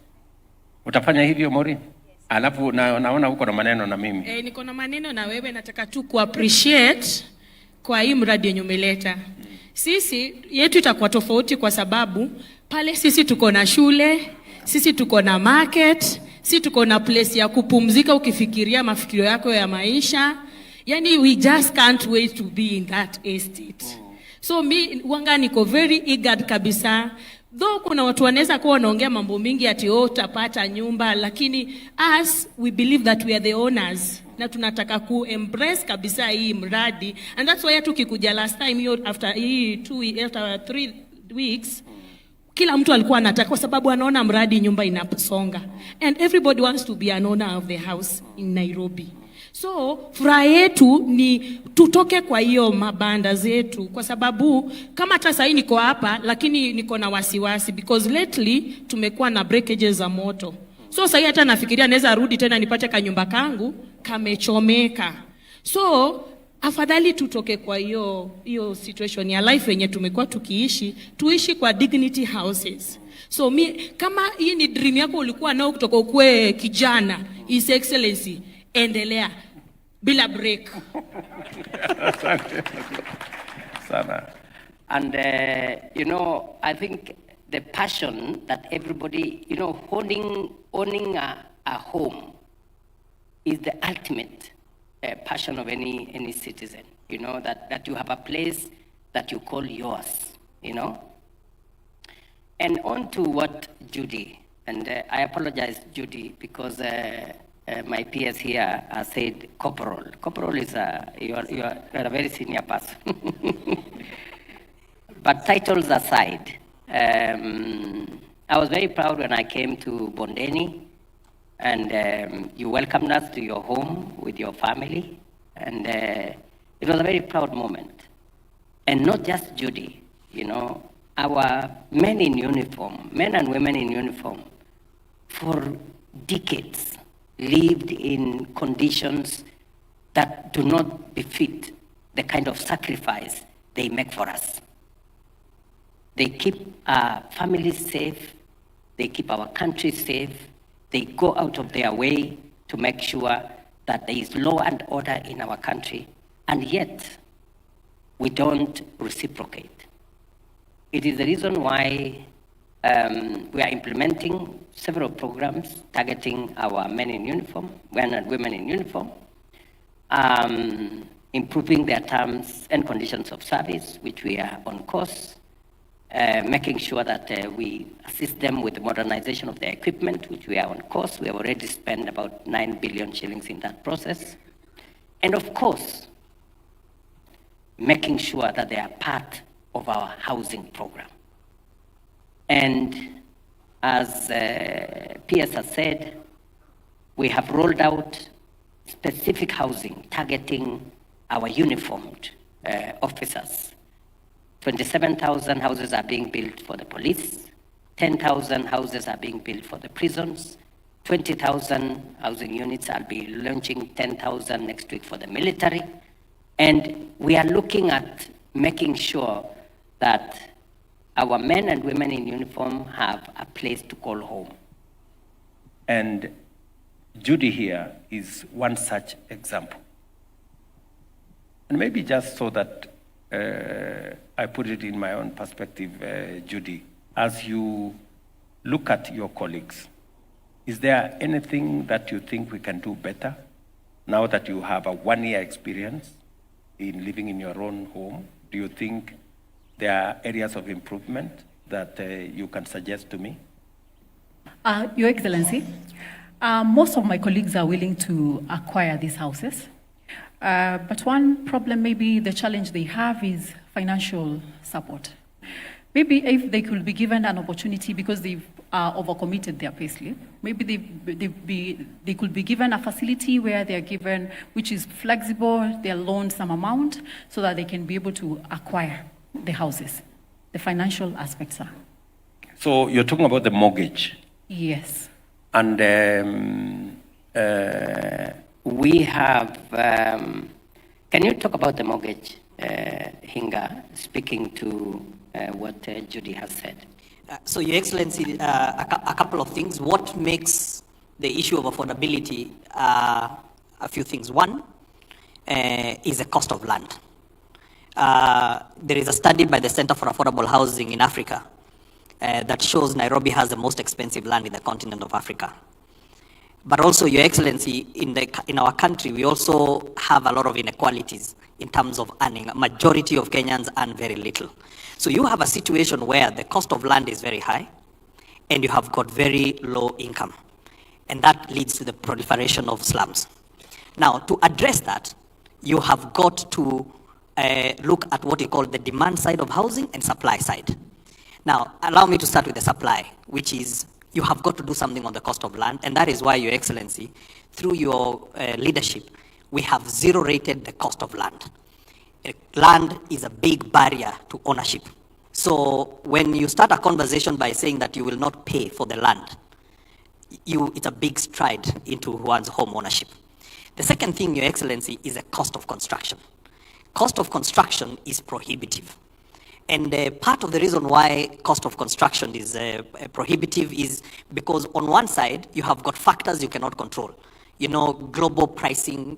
Utafanya hivyo Maureen? Alafu naona uko na maneno na mimi. Niko na maneno na wewe, nataka tu kuappreciate kwa hii mradi yenye umeleta. Sisi yetu itakuwa tofauti kwa sababu pale sisi tuko na shule, sisi tuko na market, sisi tuko na place ya kupumzika ukifikiria mafikirio yako ya maisha. Yani we just can't wait to be in that estate. So mi wanga niko very eager kabisa. Though kuna watu wanaweza kuwa wanaongea mambo mingi ati utapata nyumba, lakini us we believe that we are the owners na tunataka ku embrace kabisa hii mradi. And that's why tukikuja last time after 3 weeks kila mtu alikuwa anataka kwa sababu anaona mradi nyumba inasonga. And everybody wants to be an owner of the house in Nairobi. So furaha yetu ni tutoke kwa hiyo mabanda zetu kwa sababu kama hata sasa niko hapa lakini niko na wasiwasi because lately tumekuwa na breakages za moto. So sasa hata nafikiria naweza rudi tena nipate kanyumba kangu kamechomeka. So afadhali tutoke kwa hiyo situation ya life yenye tumekuwa tukiishi, tuishi kwa dignity houses. So kama hii ni dream yako ulikuwa nao kutoka ukue kijana, His Excellency, endelea bila break. And you know, I think the passion that everybody, you know, owning a home is the ultimate passion of any citizen. You know, that you have a place that you call yours, you know. And on to what Judy, and I apologize Judy because my peers here said corporal. Corporal is you are a very senior person. But titles aside, I was very proud when I came to Bondeni and you welcomed us to your home with your family. And it was a very proud moment. And not just Judy, you know, our men in uniform, men and women in uniform, for decades lived in conditions that do not befit the kind of sacrifice they make for us. They keep our families safe, they keep our country safe, they go out of their way to make sure that there is law and order in our country, and yet we don't reciprocate. It is the reason why we are implementing several programs targeting our men in uniform, men and women in uniform, improving their terms and conditions of service, which we are on course, making sure that we assist them with the modernization of their equipment, which we are on course. We have already spent about 9 billion shillings in that process. And of course, making sure that they are part of our housing program. And as PS has said, we have rolled out specific housing targeting our uniformed officers. 27,000 houses are being built for the police, 10,000 houses are being built for the prisons, 20,000 housing units. I'll be launching 10,000 next week for the military. And we are looking at making sure that our men and women in uniform have a place to call home. And Judy here is one such example. And maybe just so that I put it in my own perspective, Judy, as you look at your colleagues, is there anything that you think we can do better now that you have a 1-year experience in living in your own home? Do you think there are areas of improvement that you can suggest to me? Your Excellency, most of my colleagues are willing to acquire these houses. But one problem, maybe the challenge they have is financial support. Maybe if they could be given an opportunity because they've overcommitted their payslip, maybe they could be given a facility where they're given, which is flexible, they're loaned some amount so that they can be able to acquire the houses. The financial aspects are. So you're talking about the mortgage? Yes. And we have, can you talk about the mortgage, Hinga, speaking to what Judy has said? So, Your Excellency, a couple of things. What makes the issue of affordability a few things. One is the cost of land. There is a study by the Center for Affordable Housing in Africa that shows Nairobi has the most expensive land in the continent of Africa. But also, Your Excellency, in our country, we also have a lot of inequalities in terms of earning. A majority of Kenyans earn very little. So you have a situation where the cost of land is very high, and you have got very low income. And that leads to the proliferation of slums. Now, to address that, you have got to look at what you call the demand side of housing and supply side. Now, allow me to start with the supply, which is you have got to do something on the cost of land, and that is why, Your Excellency, through your leadership, we have zero-rated the cost of land. Land is a big barrier to ownership. So when you start a conversation by saying that you will not pay for the land, it's a big stride into one's home ownership. The second thing, Your Excellency, is the cost of construction. Cost of construction is prohibitive. And part of the reason why cost of construction is prohibitive is because on one side, you have got factors you cannot control. You know, global pricing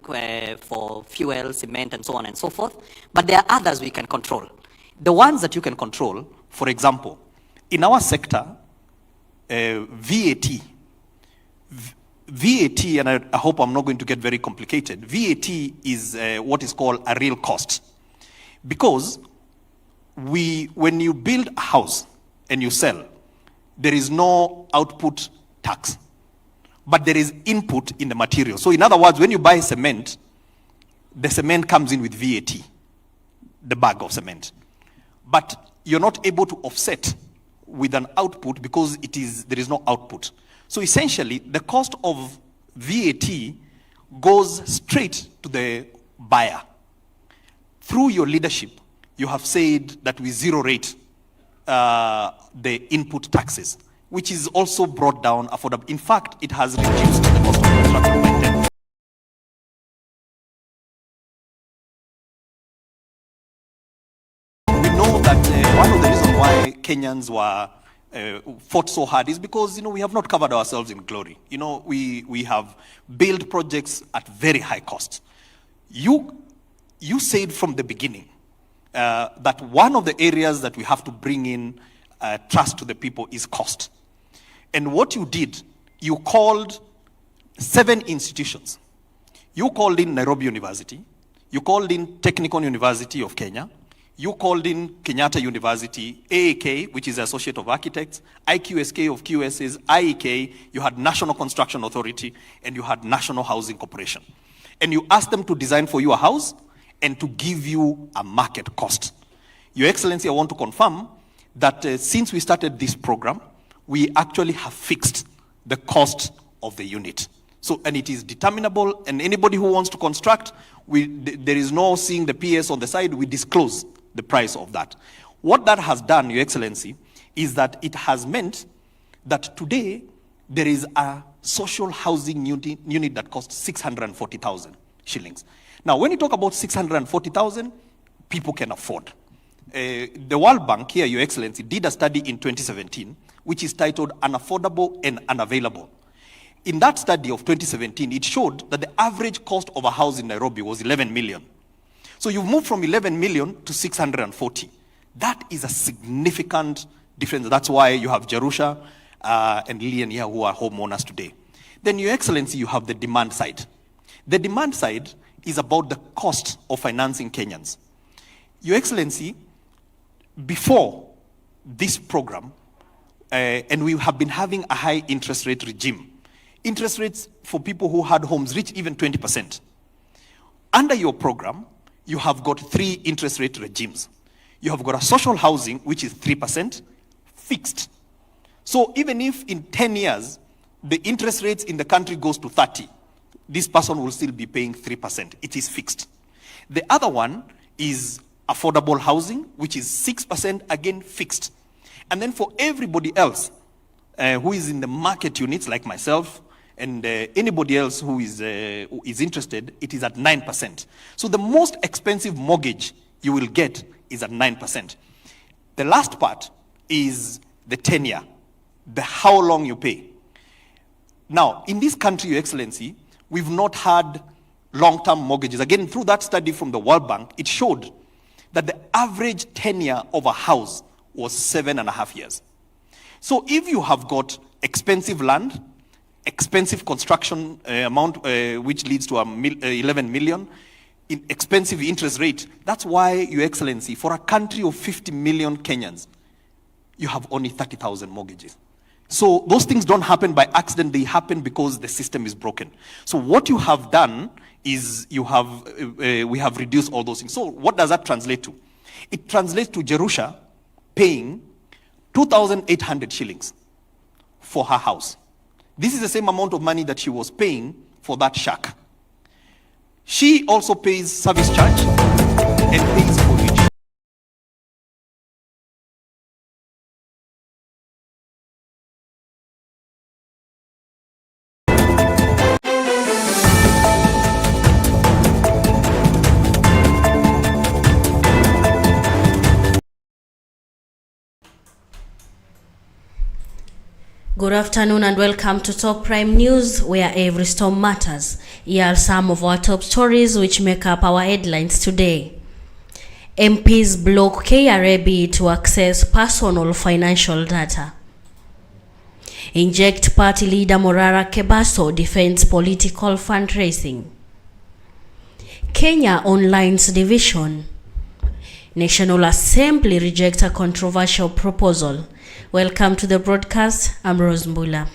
for fuel, cement, and so on and so forth. But there are others we can control. The ones that you can control, for example, in our sector, VAT, and I hope I'm not going to get very complicated, VAT is what is called a real cost. Because when you build a house and you sell, there is no output tax, but there is input in the material. So in other words, when you buy cement, the cement comes in with VAT, the bag of cement. But you're not able to offset with an output because there is no output. So essentially, the cost of VAT goes straight to the buyer. Through your leadership, you have said that we zero rate the input taxes, which is also brought down affordable. In fact, it has reduced the cost of construction by 10%. We know that one of the reasons why Kenyans were fought so hard is because, we have not covered ourselves in glory. We have built projects at very high cost. You said from the beginning that one of the areas that we have to bring in trust to the people is cost. And what you did, you called 7 institutions. You called in Nairobi University, you called in Technical University of Kenya, you called in Kenyatta University, AAK, which is the Associate of Architects, IQSK of QSs, IEK, you had National Construction Authority, and you had National Housing Corporation. And you asked them to design for you a house and to give you a market cost. Your Excellency, I want to confirm that since we started this program, we actually have fixed the cost of the unit. So, and it is determinable, and anybody who wants to construct, there is no seeing the PS on the side, we disclose the price of that. What that has done, Your Excellency, is that it has meant that today there is a social housing unit that costs 640,000 shillings. Now, when you talk about 640,000, people can afford. The World Bank, here, Your Excellency, did a study in 2017, which is titled Unaffordable and Unavailable. In that study of 2017, it showed that the average cost of a house in Nairobi was 11 million. So you've moved from 11 million to 640. That is a significant difference. That's why you have Jerusha and Lillian here who are homeowners today. Then, Your Excellency, you have the demand side. The demand side is about the cost of financing Kenyans. Your Excellency, before this program, and we have been having a high interest rate regime, interest rates for people who had homes reach even 20%. Under your program, you have got 3 interest rate regimes. You have got a social housing, which is 3%, fixed. So even if in 10 years, the interest rates in the country goes to 30, this person will still be paying 3%. It is fixed. The other one is affordable housing, which is 6%, again fixed. And then for everybody else who is in the market units, like myself, and anybody else who is interested, it is at 9%. So the most expensive mortgage you will get is at 9%. The last part is the tenure, the how long you pay. Now, in this country, Your Excellency, we've not had long-term mortgages. Again, through that study from the World Bank, it showed that the average tenure of a house was 7.5 years. So if you have got expensive land, expensive construction amount, which leads to 11 million, in expensive interest rate, that's why, Your Excellency, for a country of 50 million Kenyans, you have only 30,000 mortgages. So those things don't happen by accident, they happen because the system is broken. So what you have done is we have reduced all those things. So what does that translate to? It translates to Jerusha paying 2,800 shillings for her house. This is the same amount of money that she was paying for that shack. She also pays service charge and pays for it. Good afternoon and welcome to Top Prime News, where every storm matters. Here are some of our top stories which make up our headlines today. MPs block KRA bid to access personal financial data. Inject party leader Morara Kebaso defends political fundraising. Kenya Online's division. National Assembly rejects a controversial proposal. Welcome to the broadcast. I'm Rose Mbula.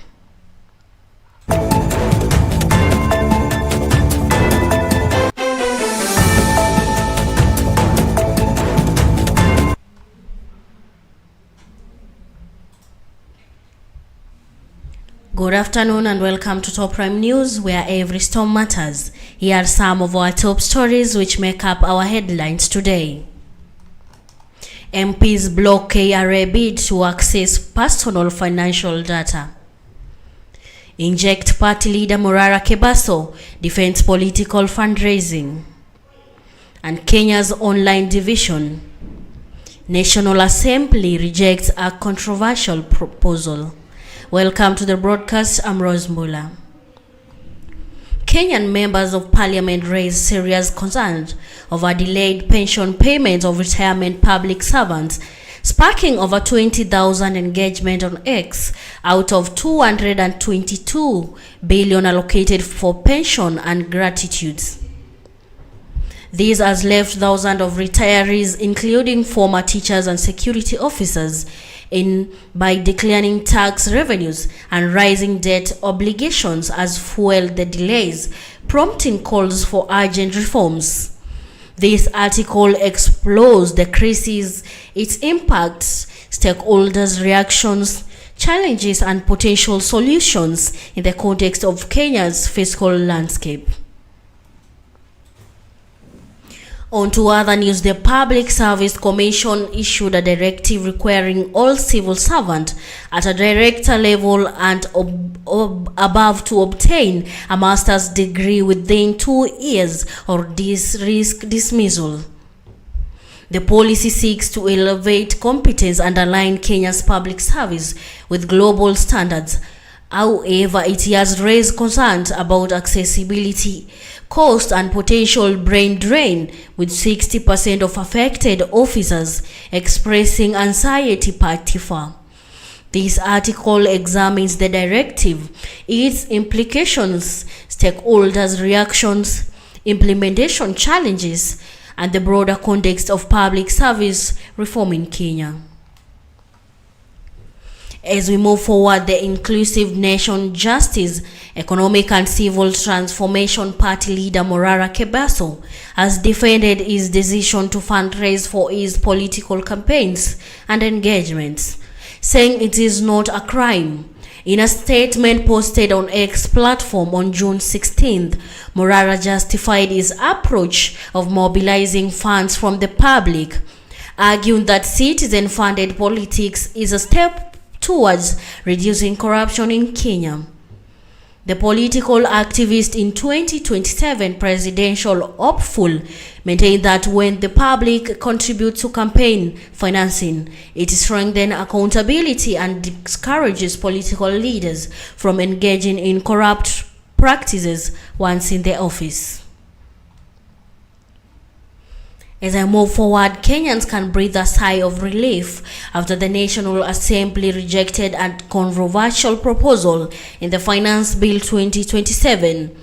Good afternoon and welcome to Top Prime News, where every storm matters. Here are some of our top stories which make up our headlines today. MPs block KRA bid to access personal financial data. Inject party leader Morara Kebaso defends political fundraising. And Kenya's online division. National Assembly rejects a controversial proposal. Welcome to the broadcast. I'm Rose Mbula. Kenyan members of parliament raised serious concerns over delayed pension payments of retirement public servants, sparking over 20,000 engagement on X out of 222 billion allocated for pension and gratuities. This has left thousands of retirees, including former teachers and security officers, by declining tax revenues and rising debt obligations as fueled the delays, prompting calls for urgent reforms. This article explores the crisis, its impacts, stakeholders' reactions, challenges and potential solutions in the context of Kenya's fiscal landscape. On to other news, the Public Service Commission issued a directive requiring all civil servants at a director level and above to obtain a master's degree within 2 years or risk dismissal. The policy seeks to elevate competence and align Kenya's public service with global standards. However, it has raised concerns about accessibility, cost, and potential brain drain, with 60% of affected officers expressing anxiety per TIFA. This article examines the directive, its implications, stakeholders' reactions, implementation challenges, and the broader context of public service reform in Kenya. As we move forward, the Inclusive Nation Justice, Economic and Civil Transformation Party leader Morara Kebaso has defended his decision to fundraise for his political campaigns and engagements, saying it is not a crime. In a statement posted on X platform on June 16th, Morara justified his approach of mobilizing funds from the public, arguing that citizen-funded politics is a step towards reducing corruption in Kenya. The political activist in 2027 presidential hopeful maintained that when the public contributes to campaign financing, it strengthens accountability and discourages political leaders from engaging in corrupt practices once in the office. As I move forward, Kenyans can breathe a sigh of relief after the National Assembly rejected a controversial proposal in the Finance Bill 2027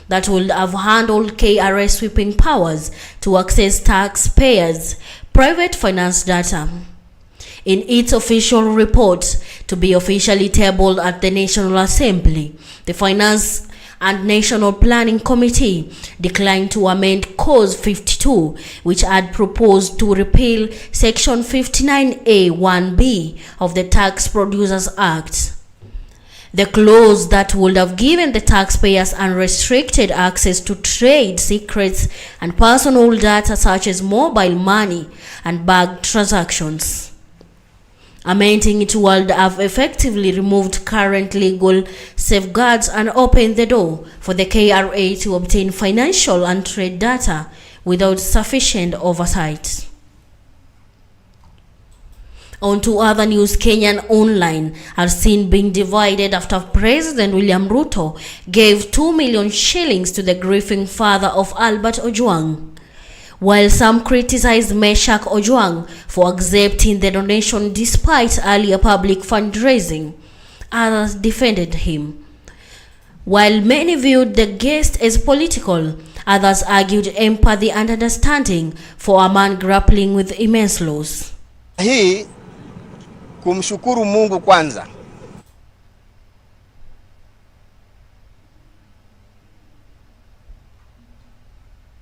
that would have handled KRA sweeping powers to access taxpayers' private finance data. In its official report to be officially tabled at the National Assembly, the Finance and National Planning Committee declined to amend Clause 52, which had proposed to repeal Section 59A(1)(b) of the Tax Producers Act. The clause that would have given the taxpayers unrestricted access to trade secrets and personal data such as mobile money and bank transactions. Amending it would have effectively removed current legal safeguards and opened the door for the KRA to obtain financial and trade data without sufficient oversight. On to other news, Kenyan Online are seen being divided after President William Ruto gave 2 million shillings to the grieving father of Albert Ojwang. While some criticized Meshach Ojwang for accepting the donation despite earlier public fundraising, others defended him. While many viewed the guest as political, others argued empathy and understanding for a man grappling with immense loss. Hii kumshukuru Mungu kwanza.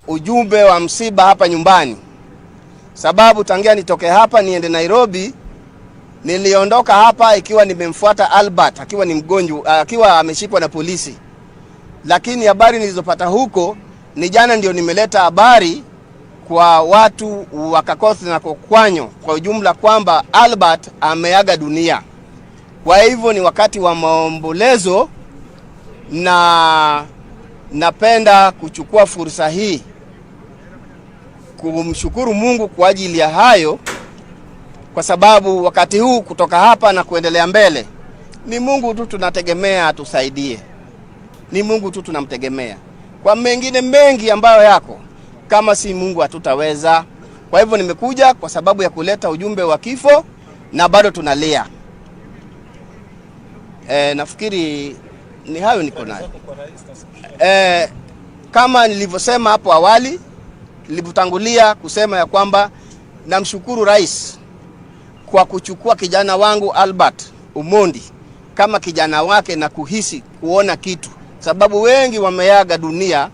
Ujumbe wa msiba hapa nyumbani, sababu tangia nitoke hapa niende Nairobi, niliondoka hapa ikiwa nimemfuata Albert akiwa ni mgonjwa, akiwa ameshikwa na polisi. Lakini habari nilizopata huko ni jana ndio nimeleta habari kwa watu wa Kakothi na Kokwanyo kwa ujumla kwamba Albert ameaga dunia. Kwa hivyo ni wakati wa maombolezo, na napenda kuchukua fursa hii kumshukuru Mungu kwa ajili ya hayo, kwa sababu wakati huu kutoka hapa na kuendelea mbele ni Mungu tu tunategemea atusaidie. Ni Mungu tu tunamtegemea. Kwa mengine mengi ambayo yako, kama si Mungu hatutaweza. Kwa hivyo nimekuja kwa sababu ya kuleta ujumbe wa kifo, na bado tunalia. Nafikiri ni hayo niko nayo. Kama nilivyosema hapo awali, nilipotangulia kusema ya kwamba namshukuru rais kwa kuchukua kijana wangu Albert Omondi kama kijana wake na kuhisi kuona kitu, sababu wengi wameaga dunia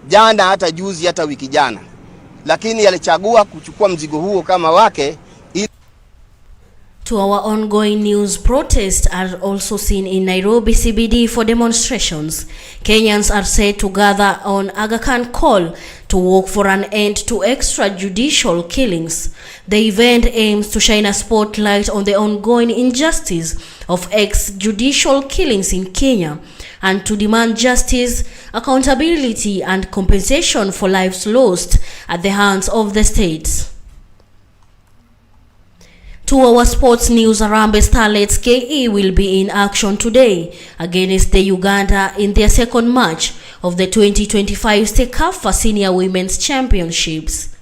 jana, hata juzi, hata wiki jana, lakini alichagua kuchukua mzigo huo kama wake. To our ongoing news, protests are also seen in Nairobi CBD for demonstrations. Kenyans are said to gather on Aga Khan call to work for an end to extrajudicial killings. The event aims to shine a spotlight on the ongoing injustice of extrajudicial killings in Kenya and to demand justice, accountability, and compensation for lives lost at the hands of the state. To our sports news, Harambee Starlets KE will be in action today against the Uganda in their second match of the 2025 CECAFA Senior Women's Championships.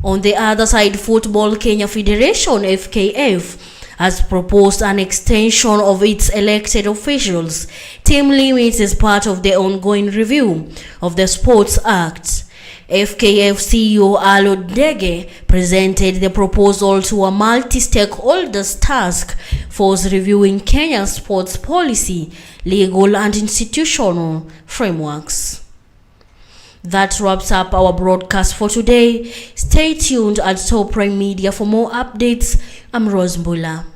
On the other side, Football Kenya Federation FKF has proposed an extension of its elected officials' term limits as part of the ongoing review of the Sports Act. FKF CEO Alo Dege presented the proposal to a multi-stakeholders task force reviewing Kenya's sports policy, legal and institutional frameworks. That wraps up our broadcast for today. Stay tuned at Top Prime Media for more updates. I'm Rose Mbula.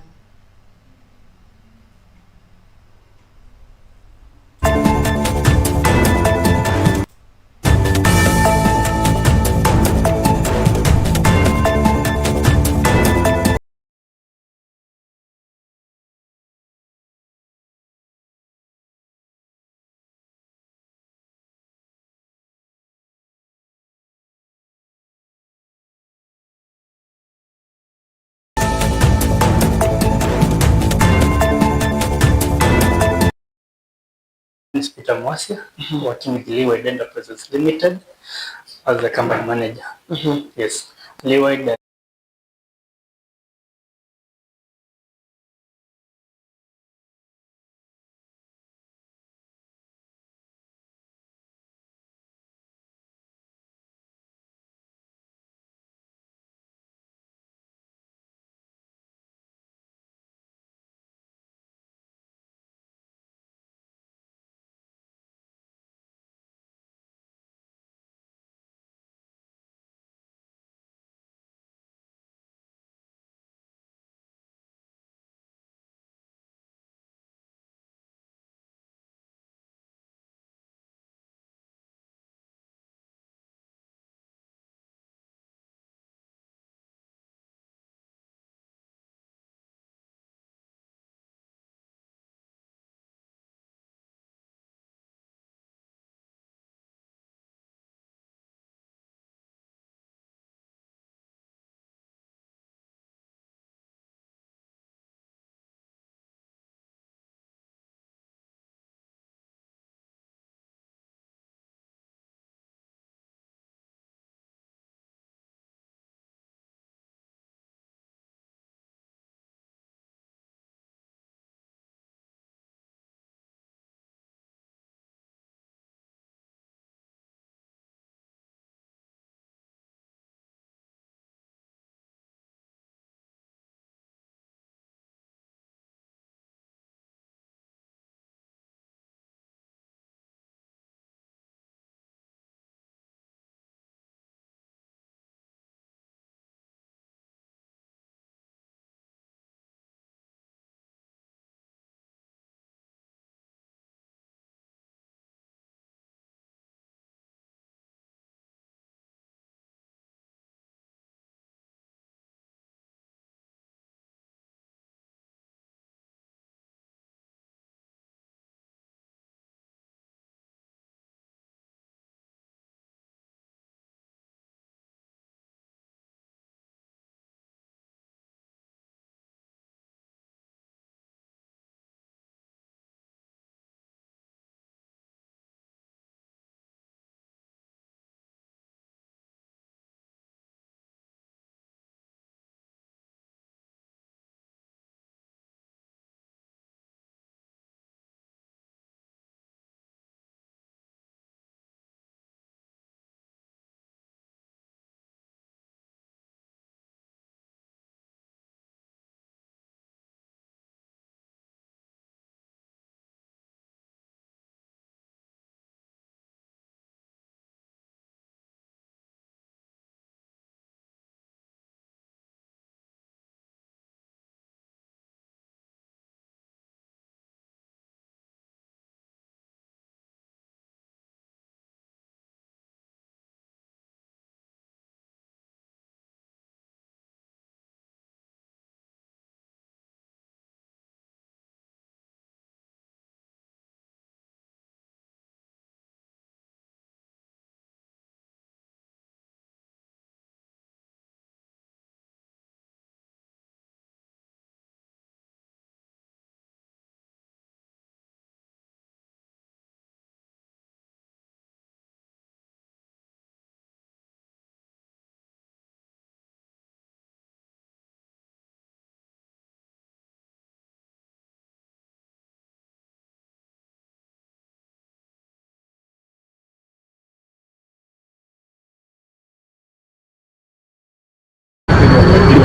Peter Mwasia, working with Leewide Enterprises Limited as the company manager. Yes, Leewide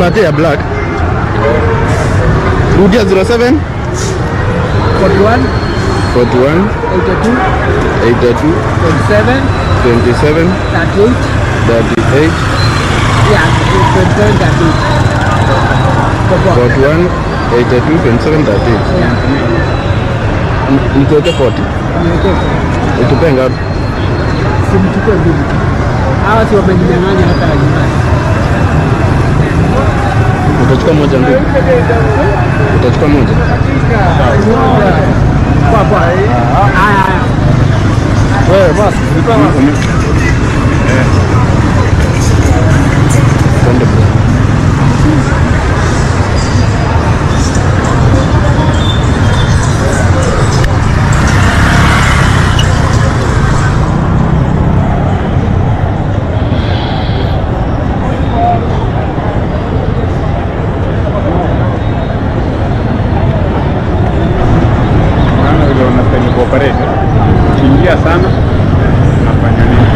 Nipatie ya black. Rudia 07 41 41 82 27 38 yeah 27 41 82 27 38 yeah nitoke 40 utupe ngapi? Simchukue bibi hawa si wamenyang'anya hata nyumbani. Utachukua moja ndio. Utachukua moja. Kwa. Haya. Wewe basi, Twende bro. Kiingia sana nafanya nini?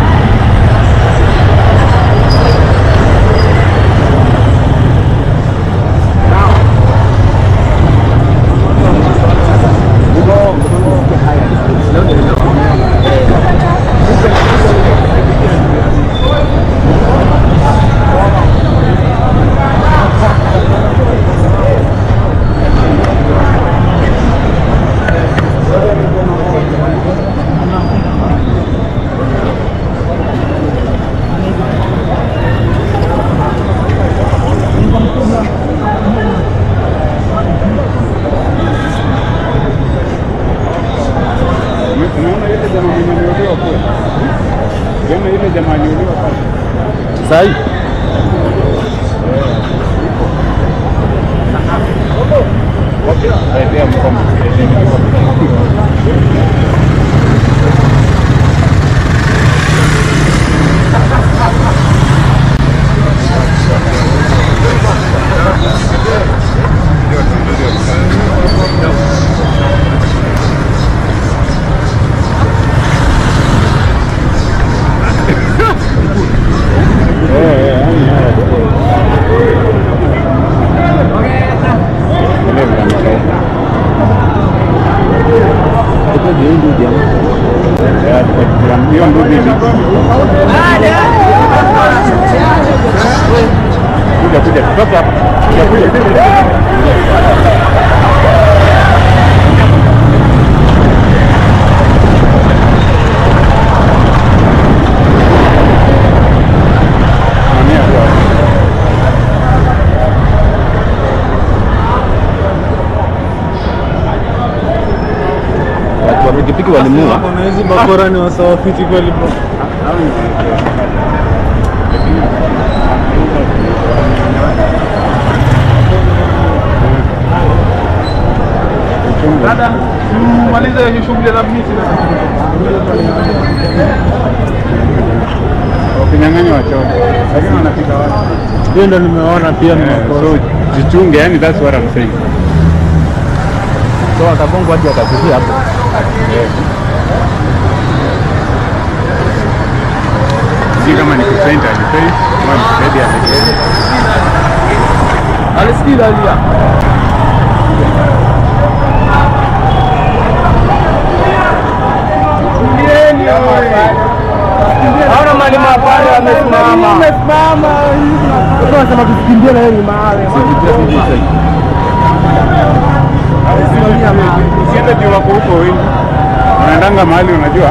Sai. Pikipiki walimua. Hizi bakora ni wasawafiti kweli bro. Dada, maliza hiyo shughuli za miti na wakinyang'anya wachote. Lakini wanafika wapi? Hiyo ndio nimeona pia ni makosa. So jichunge, yani that's what I'm saying. So atagongo hadi akakufia hapo. Si kama ni kusenta ni pay, kama ni ready ame. Alisikia alia. Haona mali mapale amesimama. Amesimama. Sasa nasema tukimbia na yeye ni mawe. Usiende juu wako huko wengi. Unaendanga mahali unajua.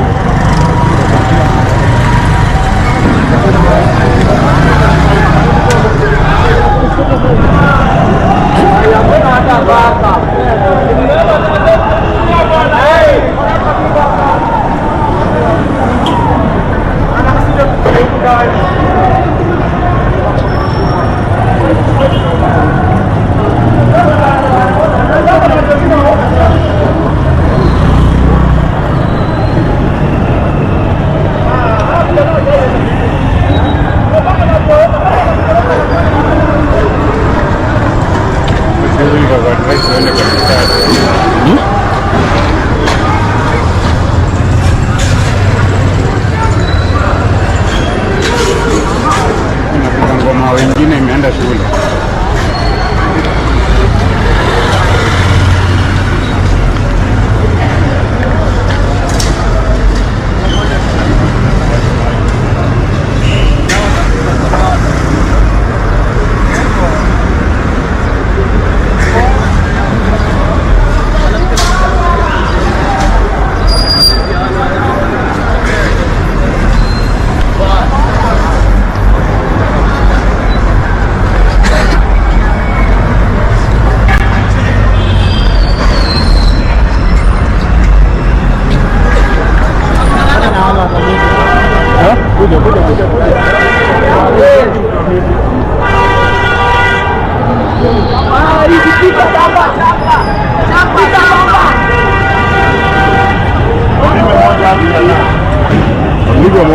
Ngoma wengine imeenda shule.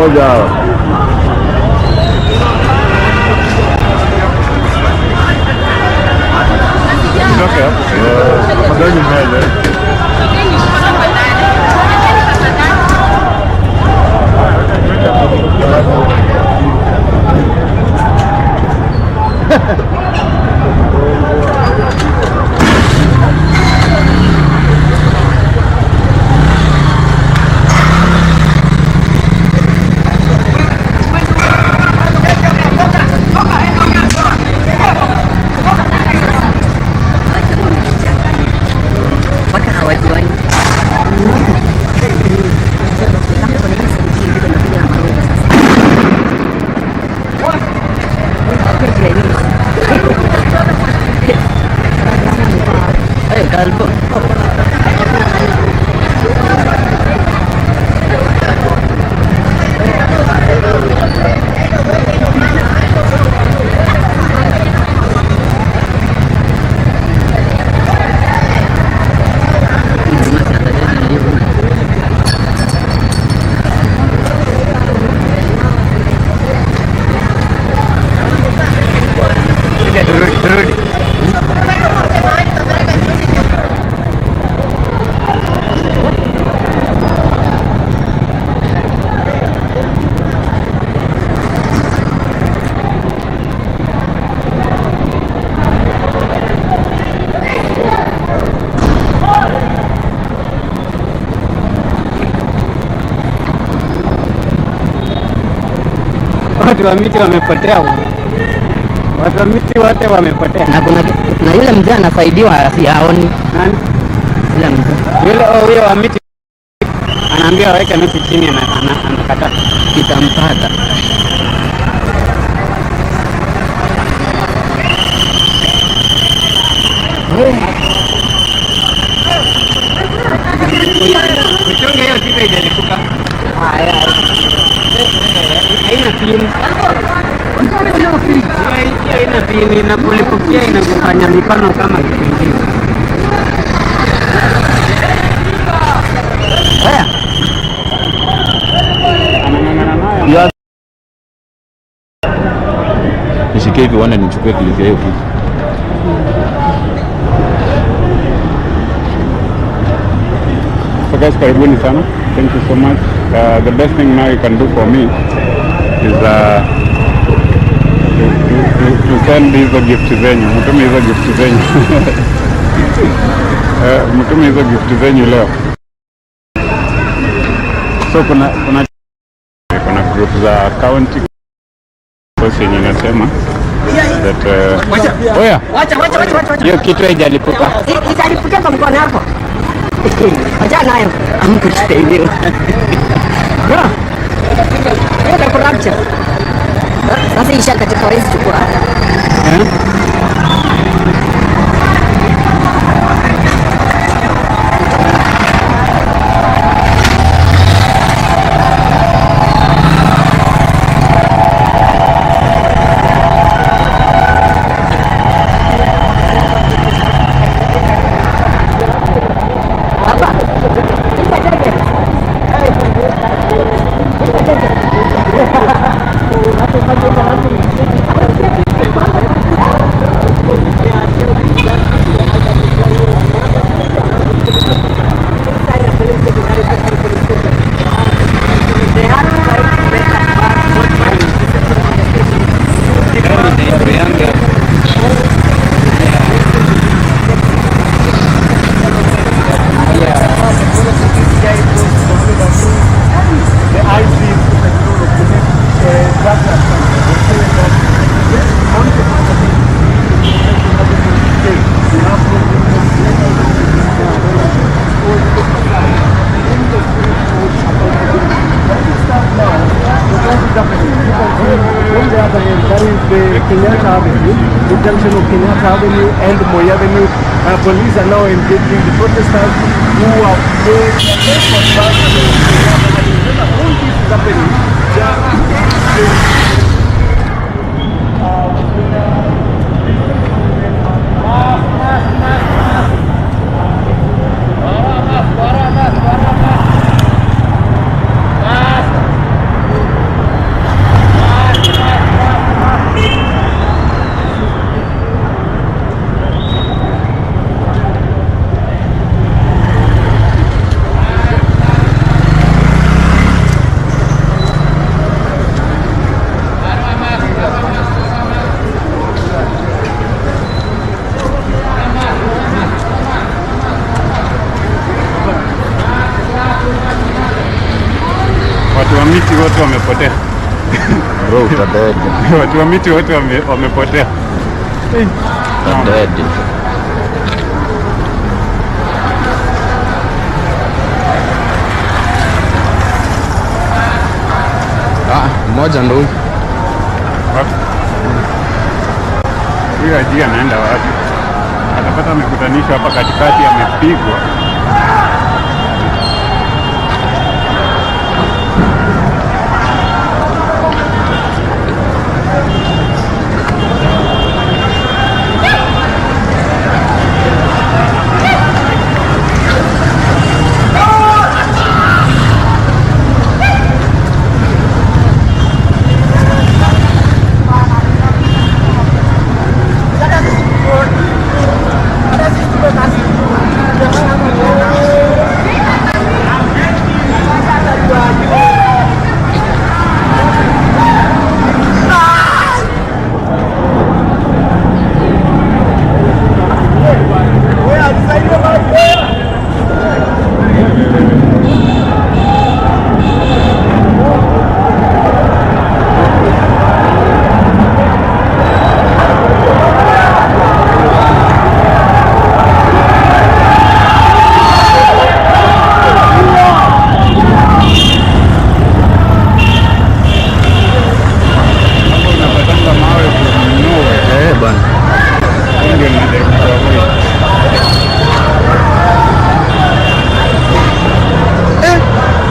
moja hawa. Okay. Magari mbele. Watu wa miti wamepotea. Watu wa miti wote wamepotea. Na yule mzee anasaidiwa siaoni. Nani? Yule mzee. Yule huyo wa miti anaambia aweke miti chini, anakataa. Kitampata. Kuchonga hiyo tika ijalipuka. Haina pini. Haina pini, inapolipukia inakufanya mikono kama kipingili. Haya. Nishike hivi uone nichukue clip ya hiyo kitu. So guys, karibuni sana. Thank you so much. The best thing now you can do for me is to send hizo gift zenyu. Mtume hizo gift zenyu. Mtume hizo gift zenyu leo. So kuna group za county force yenye inasema that oya, hiyo kitu haijalipuka. Italipuka kwa mkono hapo. Acha nayo. Amkusaidia. Bro. Ndio corruption. Sasa isha katika hizi chukua. Kenyatta Avenue, the junction of Kenyatta Avenue and Moi Avenue. Police are now engaging the protesters who have made all this is happening. miti wote wamepotea. Bro, utadedi. Watu wa miti wote wamepotea. Utadedi. Mmoja ndo huyu. Huyu ajia anaenda wapi? Atapata amekutanishwa hapa katikati, amepigwa.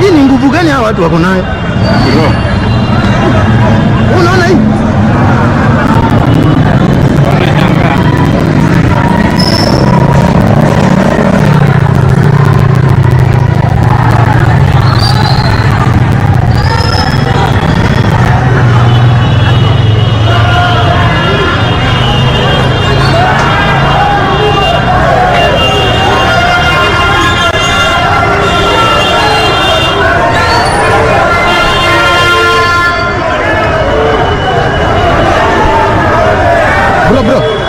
Hii ni nguvu gani hawa watu wako nayo? Unaona hii? Bro.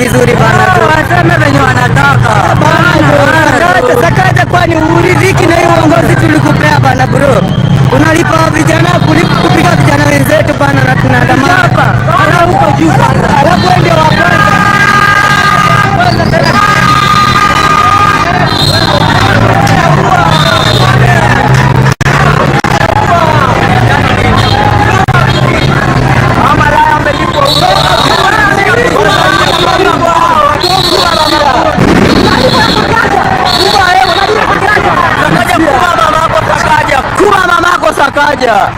vizuri bana, waseme venye wanataka bana. Sakaja kwani uridhiki na hiyo uongozi tulikupea bana bro? Unalipa vijana kupiga vijana wenzetu bana, na tunaandamana hapa ana huko juu bana, alafu ndio wa kwanza Sakaja.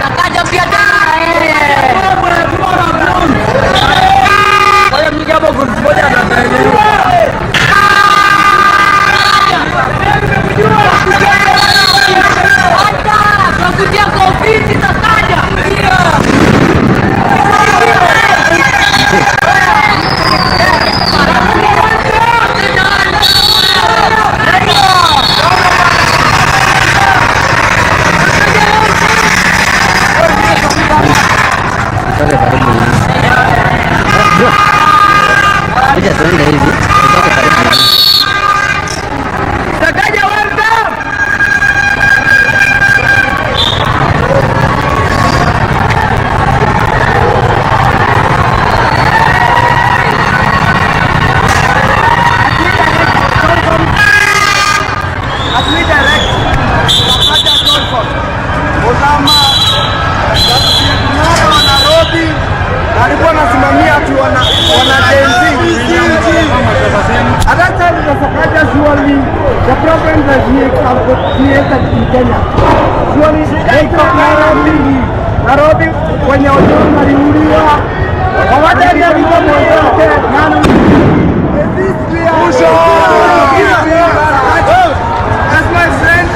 Sakaja pia tena na yeye. Wale mjambo kutumoja na mbele. Tunakutia ofisi Sakaja. Kuja tuende hivi. Sakaja welcome. alikuwa anasimamia ati wana At that time, the Sakaja surely the problem that he created in Kenya. Surely they took Nairobi kwenye Ojon waliuliwa. Hawajalia mikono yote nani? As my friend,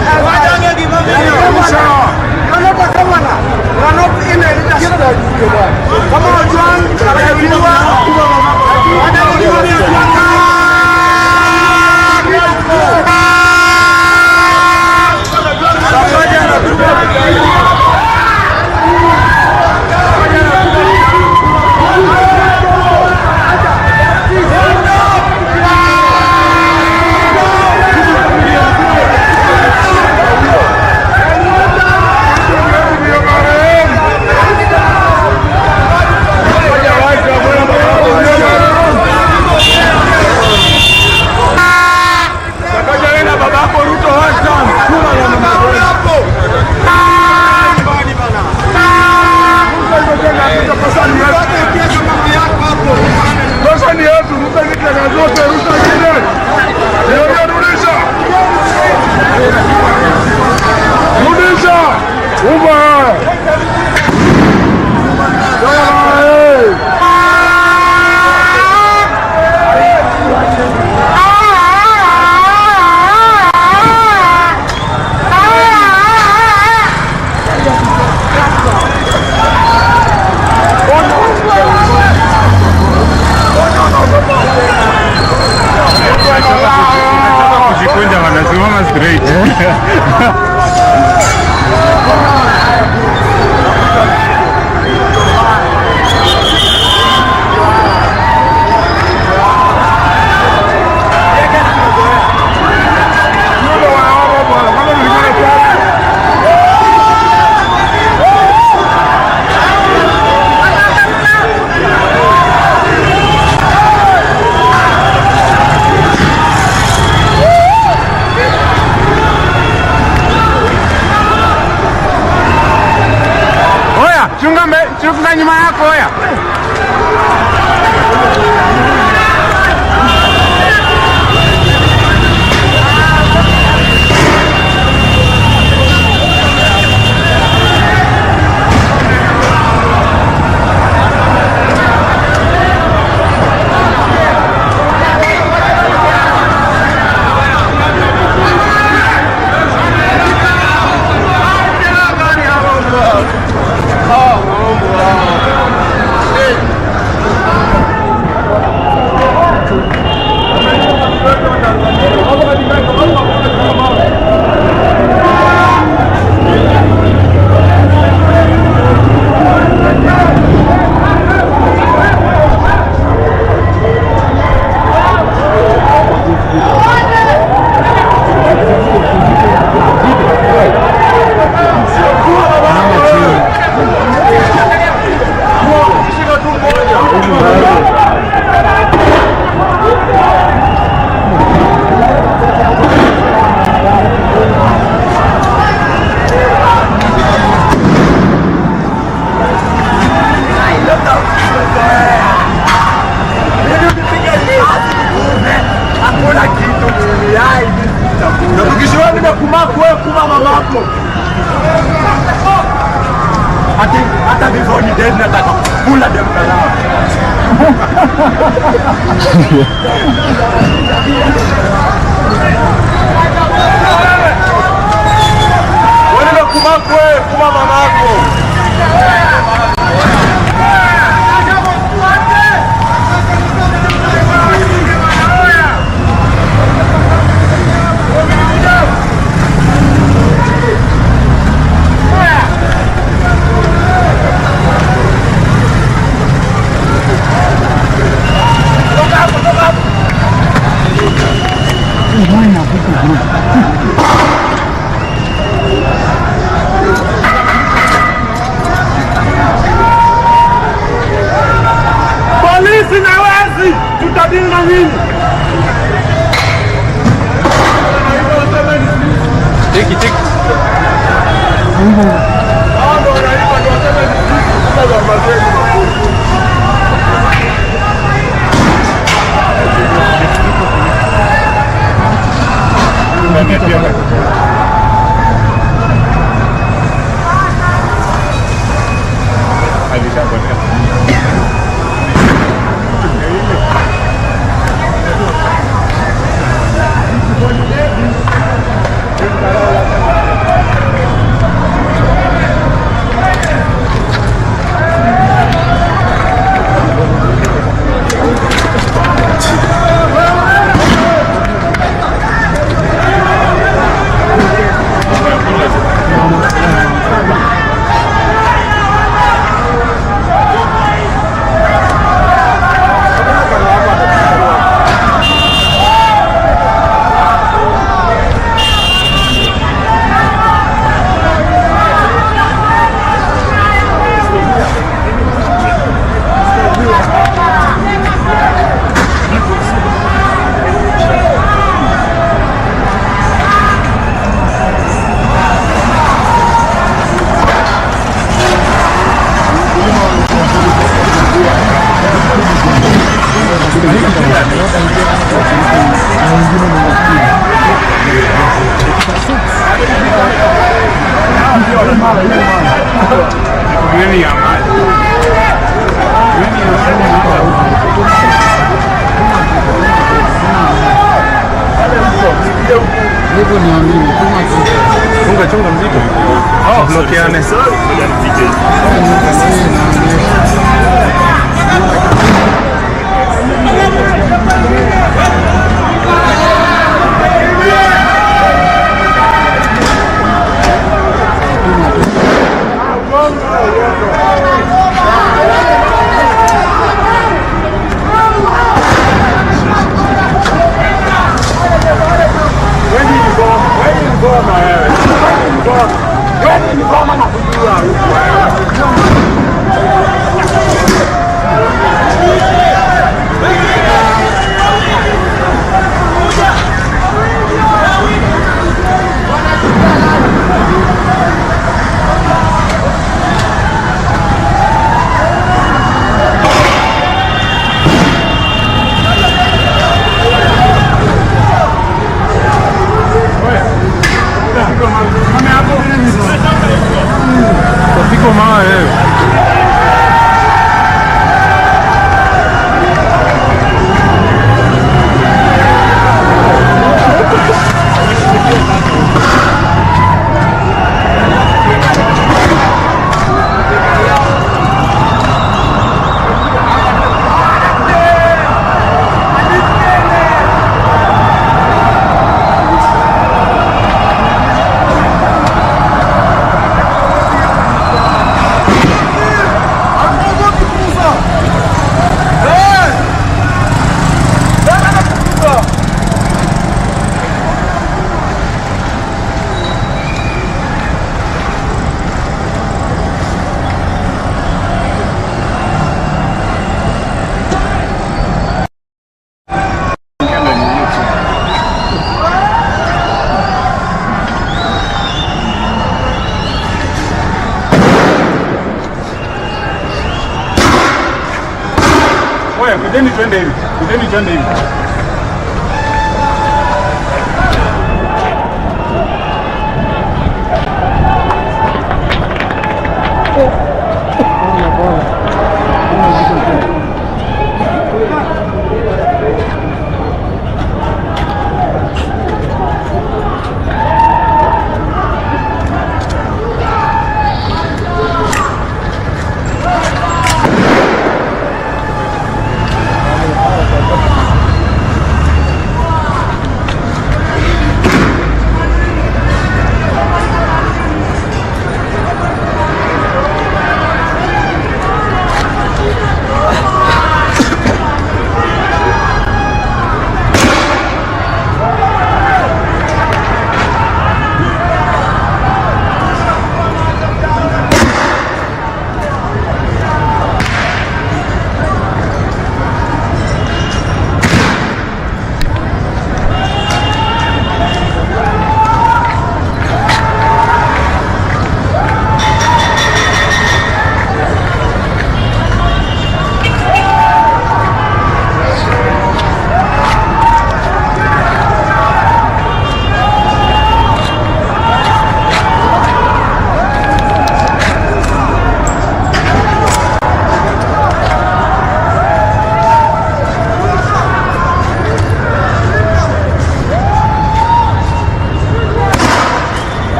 chunga nyuma yako ya. hata before ni dead nataka kula dem kalao. Wewe kuma mamako. Polisi na wezi tutadili na nini? Tiki tiki. Chunga mzigo. Oh, blokeane. Kujeni twende hivi. Kujeni twende hivi.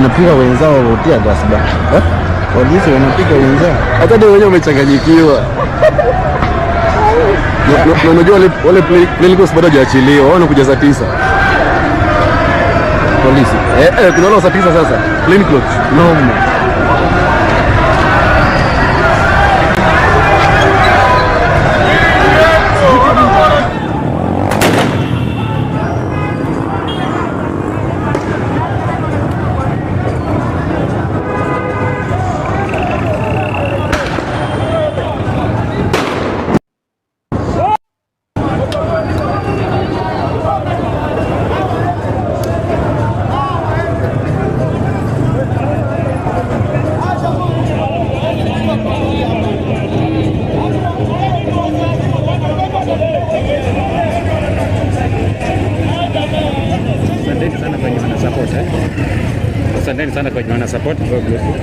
wanapiga wenzao tear gas bana. Polisi wanapiga wenzao. Hata ndio wenyewe wamechanganyikiwa. Unajua wale playlist bado hajaachiliwa, wanakuja saa 9. Polisi. Kuna wale saa 9 sasa. Plain clothes. No. Asanteni sana kwa wana support. God bless you.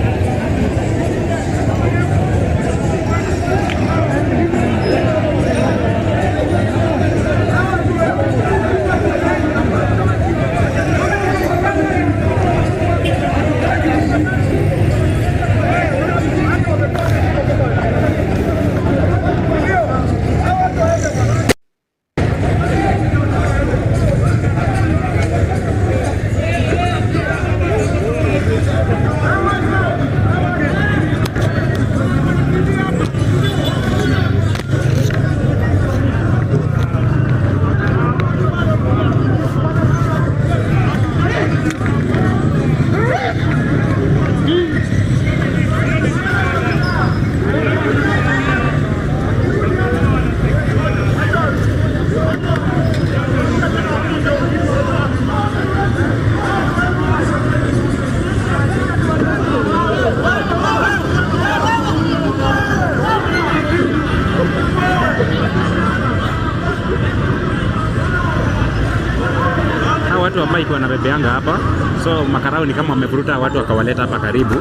Watu wa bike wanabebeanga hapa, so makarao ni kama wamevuruta watu wakawaleta hapa karibu,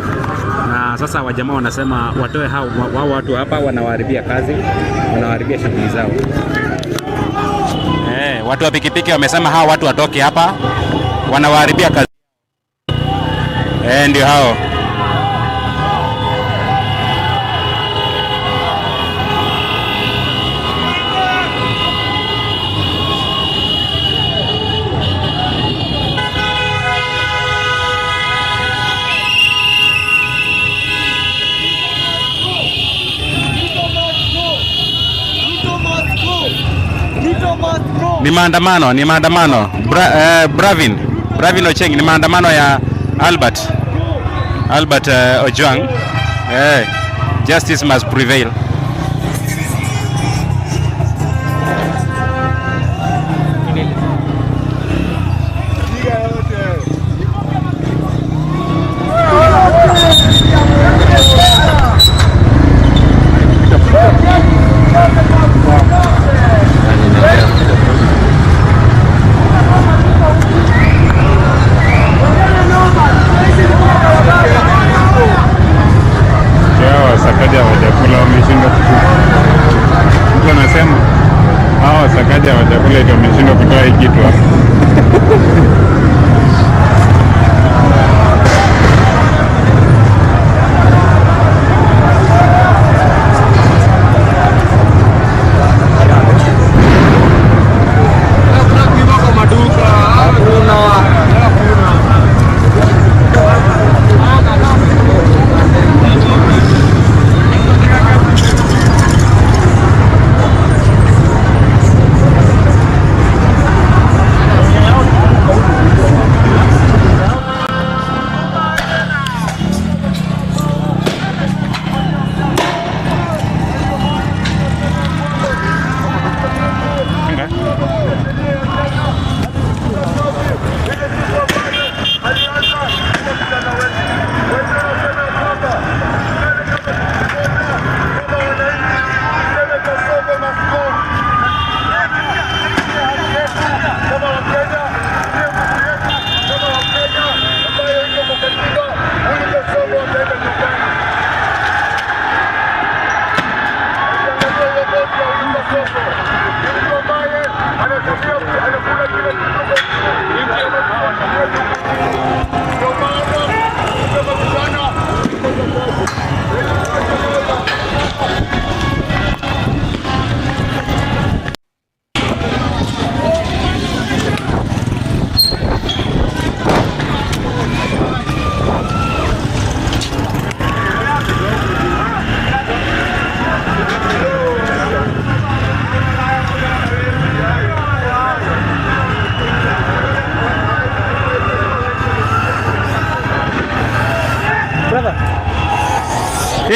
na sasa wajamaa wanasema watoe hao watu hapa, wanawaharibia kazi, wanawaharibia shughuli zao. Watu wa pikipiki wamesema hao watu watoke hapa, wanawaharibia kazi. Ndio hao. Ni maandamano. Bravin Ocheng, ni maandamano ya Albert Ojwang. Justice must prevail. Sakaja wajakula wameshindwa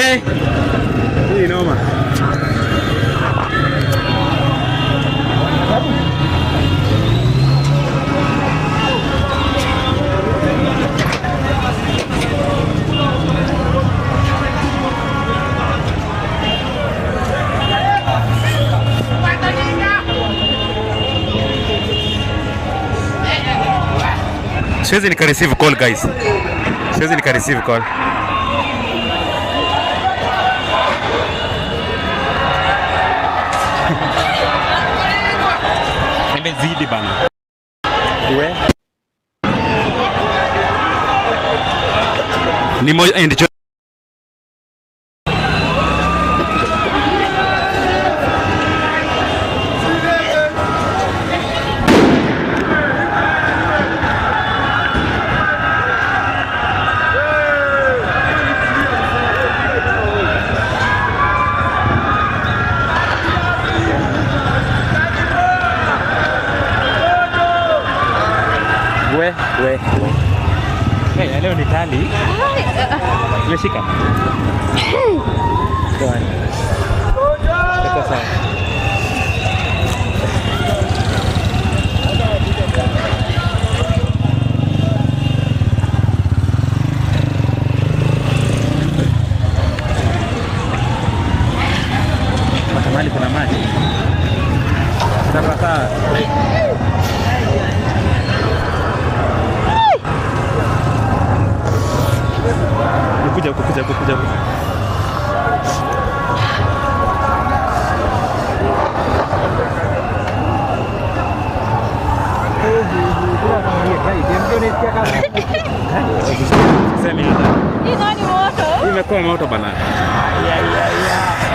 We. Hii noma. Siwezi nika receive call guys. Siwezi nika receive call. Imezidi bana. We. Ni moja ndicho. We. Hey, leo ni tali. Umeshika? Sawa. Sawa. Matamali kuna maji. Sasa kuja. Sema hata. Hii nani moto? Imekuwa moto bana.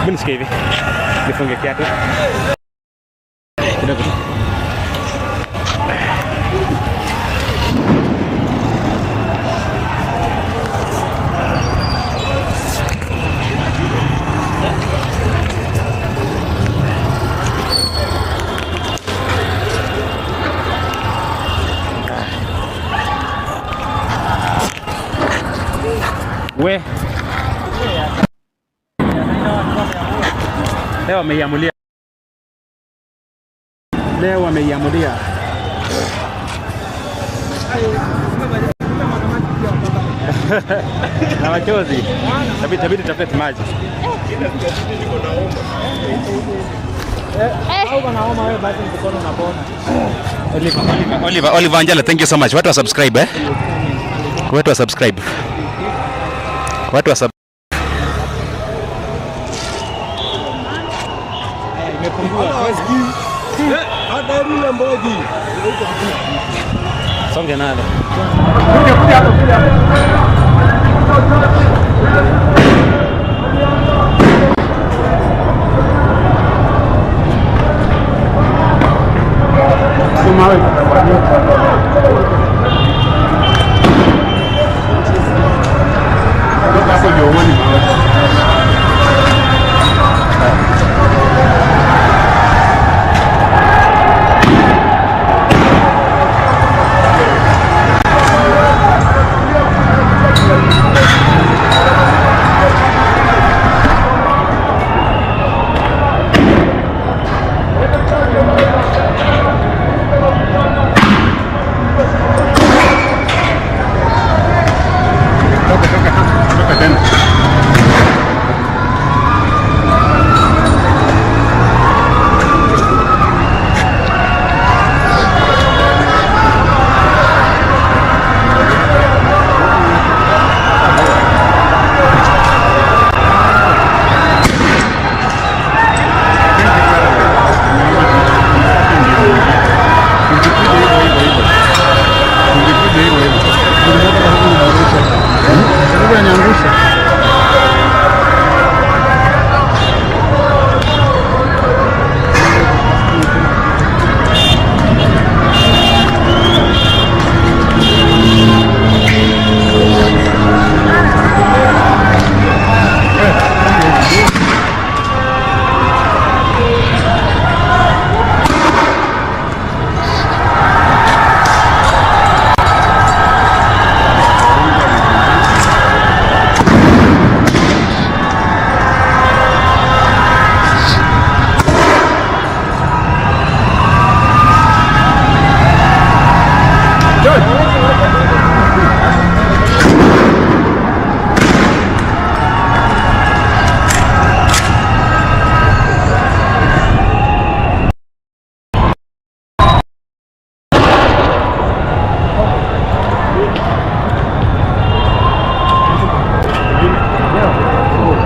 Mimi nisikie hivi. Nifunge kiatu. Kidogo. We. Leo wameiamulia. Na wachozi. Tabidi tafute maji. Oliver Angela, thank you so much. Watu wa subscribe Watu wa subscribe. Imepungua. Hata ile mboji. Songe nalo. Kuja.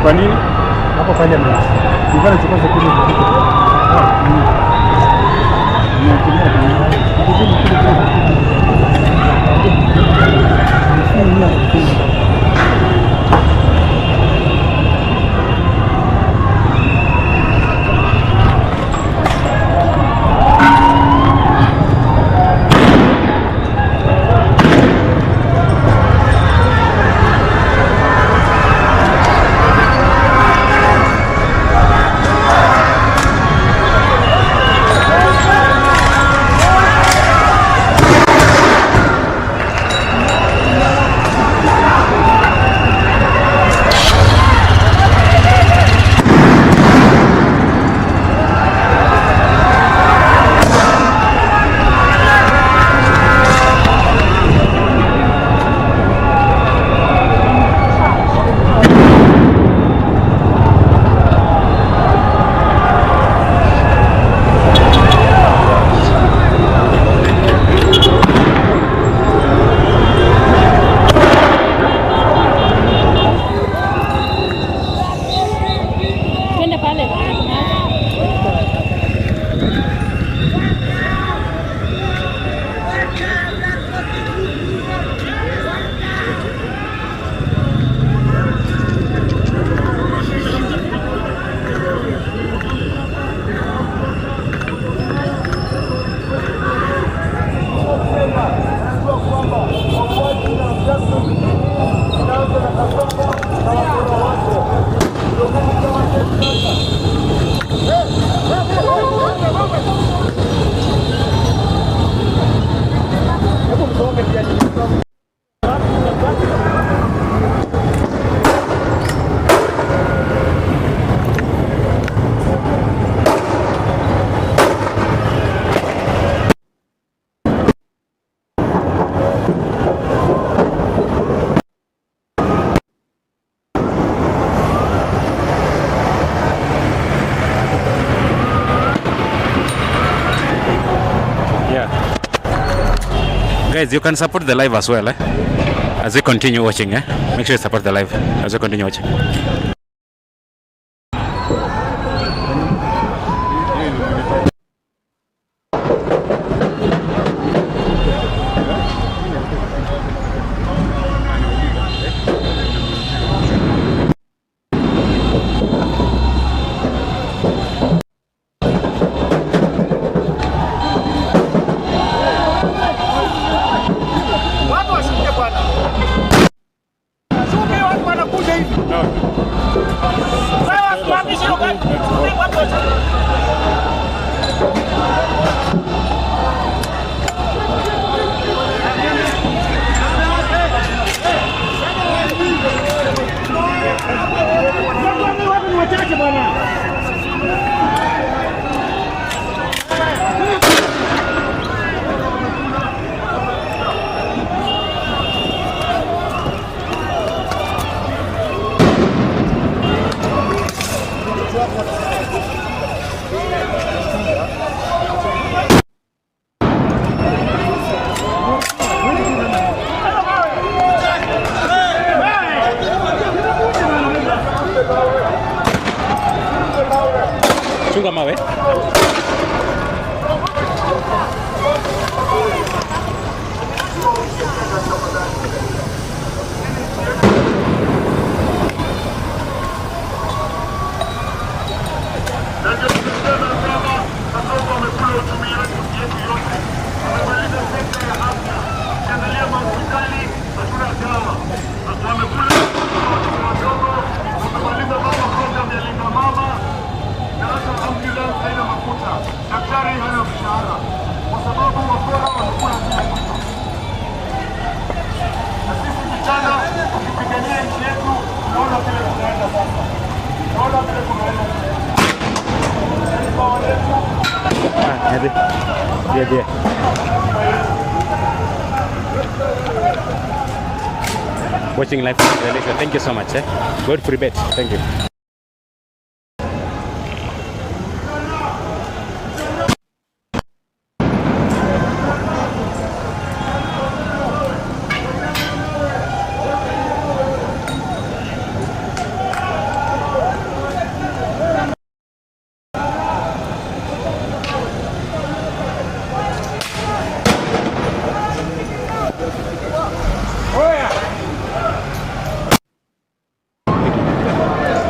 Kwa nini? Hapo parliament. Nilikuwa nachukua security. Guys, you can support the live as well, as we continue watching. Make sure you support the live as we continue watching. Chunga mawe. Yeah. Watching live relation. Thank you so much. Good free bet. Thank you.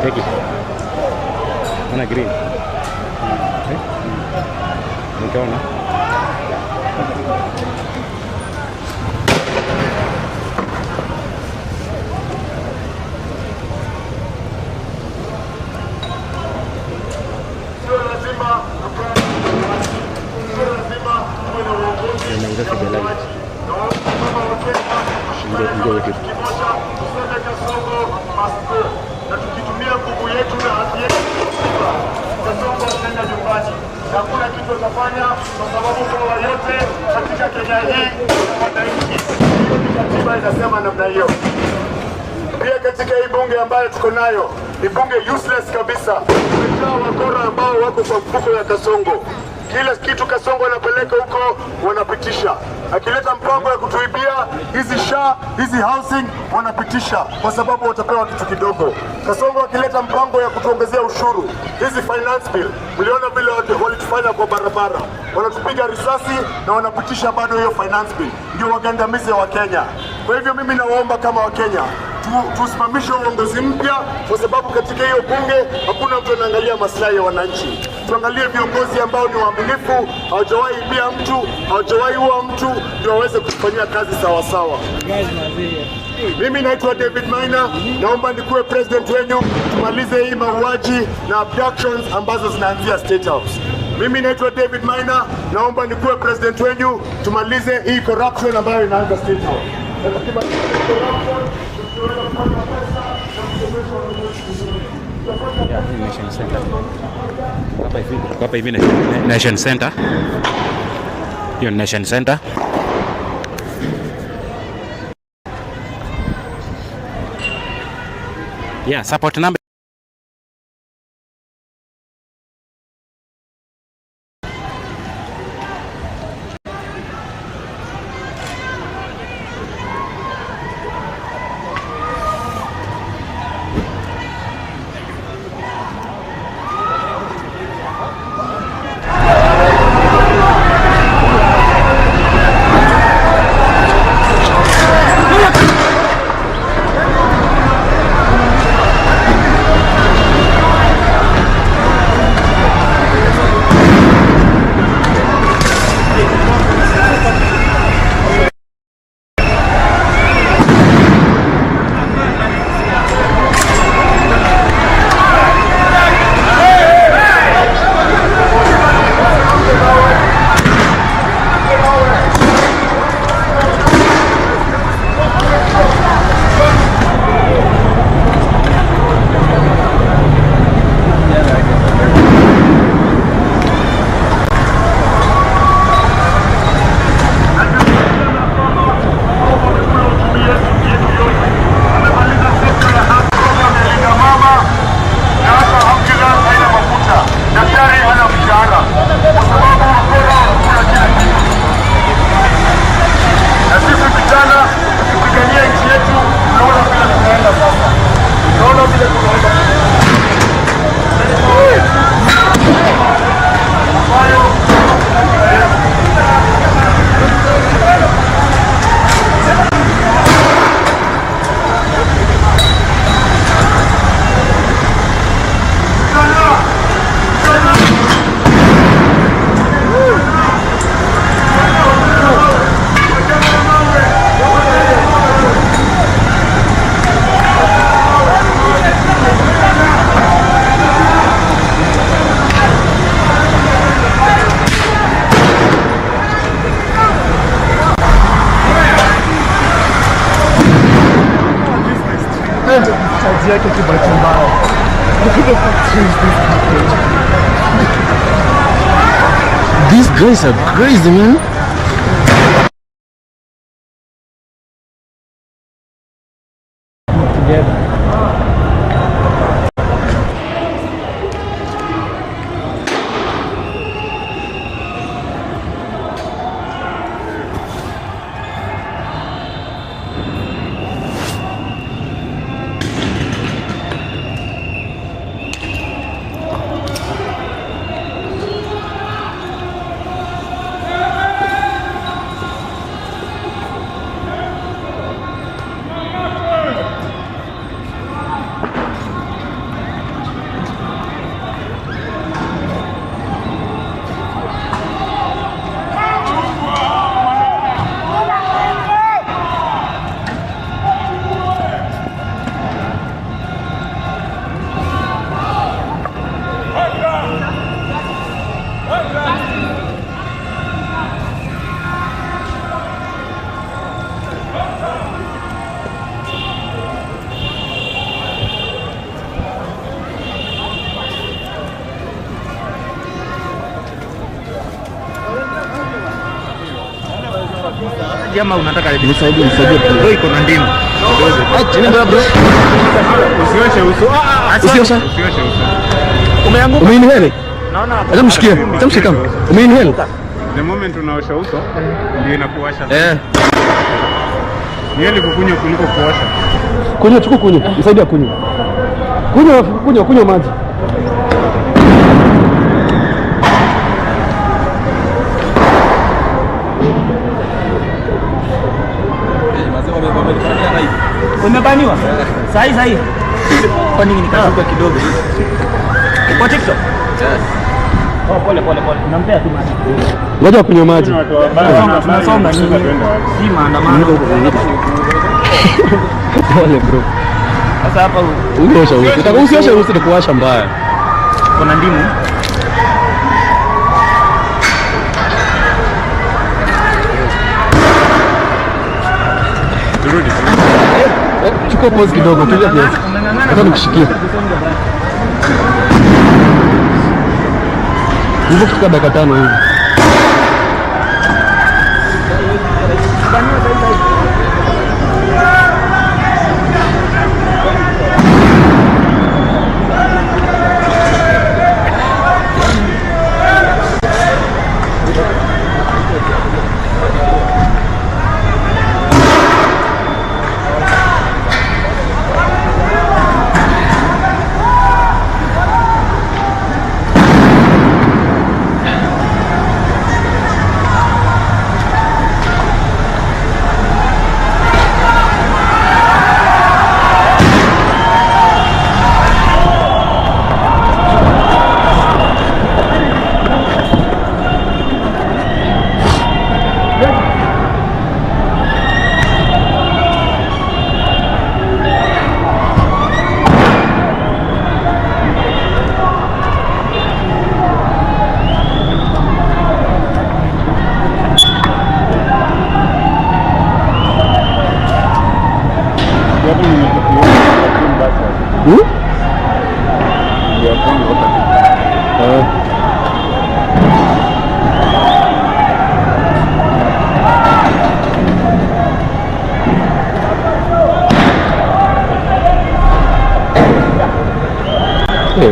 Cheki. Ana green. Unaona? na tukitumia nguvu yetu na haki yetu Kasongo ataenda nyumbani. Hakuna kitu atafanya kwa sababu kwa yote katika Kenya hii wananchi. Hiyo ni katiba inasema namna hiyo. Pia katika hii bunge ambayo tuko nayo ni bunge useless kabisa. Kumejaa wakora ambao wako kwa mfuko ya Kasongo. Kila kitu Kasongo anapeleka huko wanapitisha. Akileta mpango ya kutuibia hizi hizi housing wanapitisha kwa sababu watapewa kitu kidogo. Kasongo akileta mpango ya kutuongezea ushuru, hizi finance bill, mliona vile walitufanya kwa barabara. Wanatupiga risasi na wanapitisha bado hiyo finance bill. Ndio wagandamizi wa Kenya. Kwa hivyo mimi nawaomba kama Wakenya tusimamishe uongozi mpya, kwa sababu katika hiyo bunge hakuna mtu anaangalia maslahi ya wananchi. Tuangalie viongozi ambao ni waaminifu, hawajawahi ibia mtu, hawajawahi ua mtu, ndio waweze kufanyia kazi sawa sawa. Mimi naitwa David Maina, naomba nikuwe president wenu, tumalize hii mauaji na abductions ambazo zinaanzia State House. Mimi naitwa David Maina, naomba nikuwe president wenu, tumalize hii corruption ambayo inaanza State House. Nation Center. Hapa hivi Nation Center. Hiyo Nation Center. Yeah, support number. yake kibaki mbaya. These guys are crazy, man. maji ama unataka ready? Nisaidie. Bro iko na ndimu. Chini bro. Usioshe uso. Usioshe. Umeanguka. Umeinhale? Naona hapo. Acha mshikie. Umeinhale? The moment unaosha uso ndio inakuwasha. Ni heli kukunywa kuliko kuosha. Kunywa. Nisaidie kunywa. Kunywa maji. Umebaniwa? Sahi. Kwa nini nikashuka kidogo? Kwa TikTok? Yes. Oh, pole. Nampea tu maji. Ngoja kunywa maji. Tunasonga nini? Si maandamano. Pole bro. Sasa hapa usioshe uso ni kuwasha mbaya. Kuna ndimu. Turudi. Chukua pause kidogo, tulia kiasi. Hata nikushikia. Hivyo kutoka dakika 5 hivi.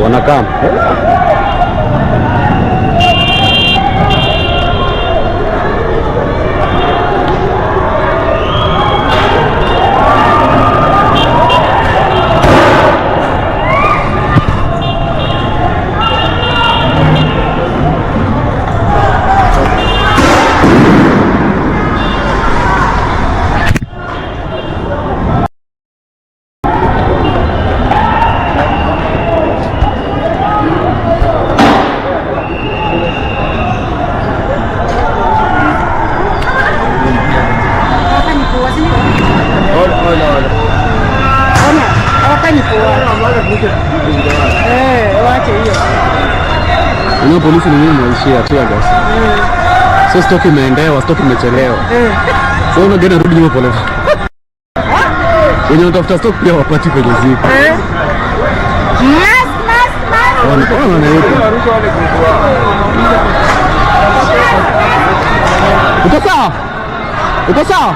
Wanakaa Unyo polisi ni nini mwaishia tear gas. So stock imeendewa, stock imechelewa. So unagenda rudi nyuma pole. Wenye wanatafuta stock pia wapati kwenye ziko. Wana na yuko. Uko sawa?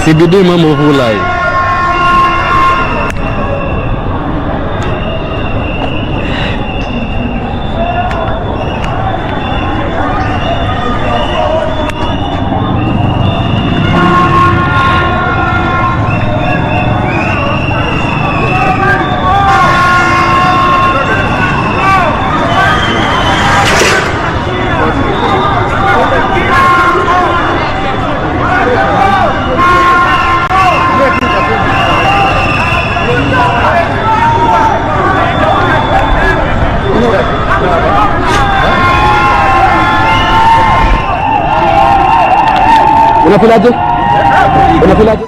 CBD mambo vulai. Unafilaje? Unafilaje?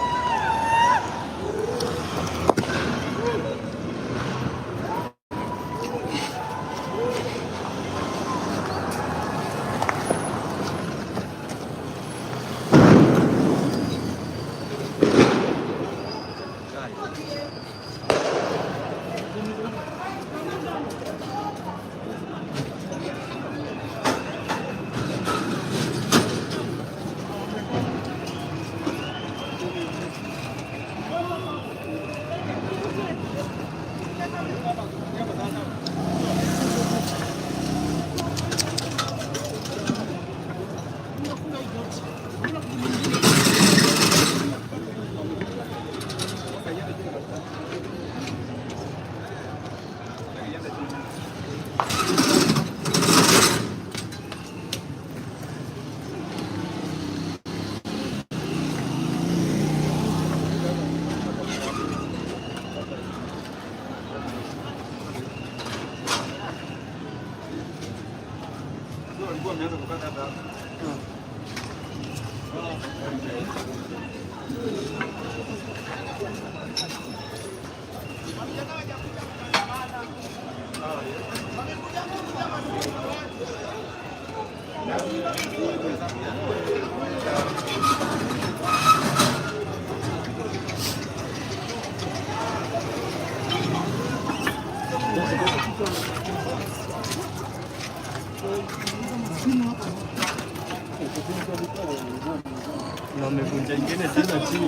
Na umevunja ingine tena chini.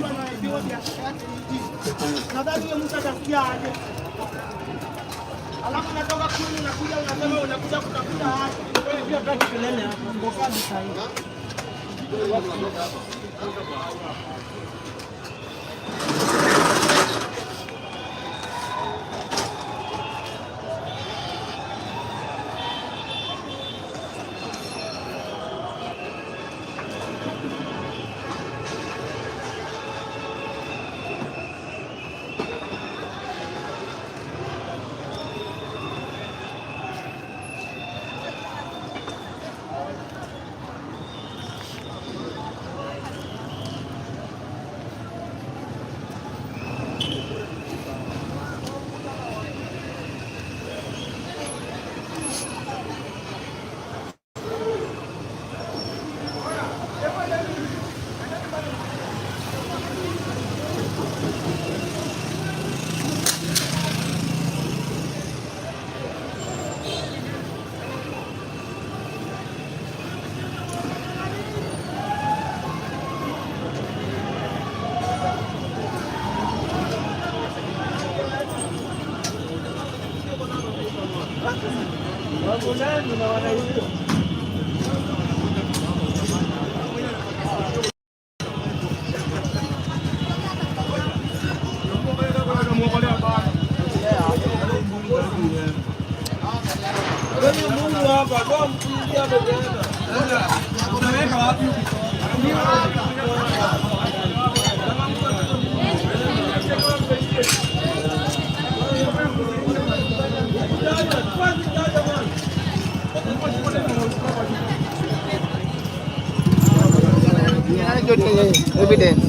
Nadhani hiyo mtu atafikia aje. Alafu natoka kuni unakuja unasema unakuja kutafuta haki. Wewe pia kati kelele hapo. Mboka ni sahihi. Evidence.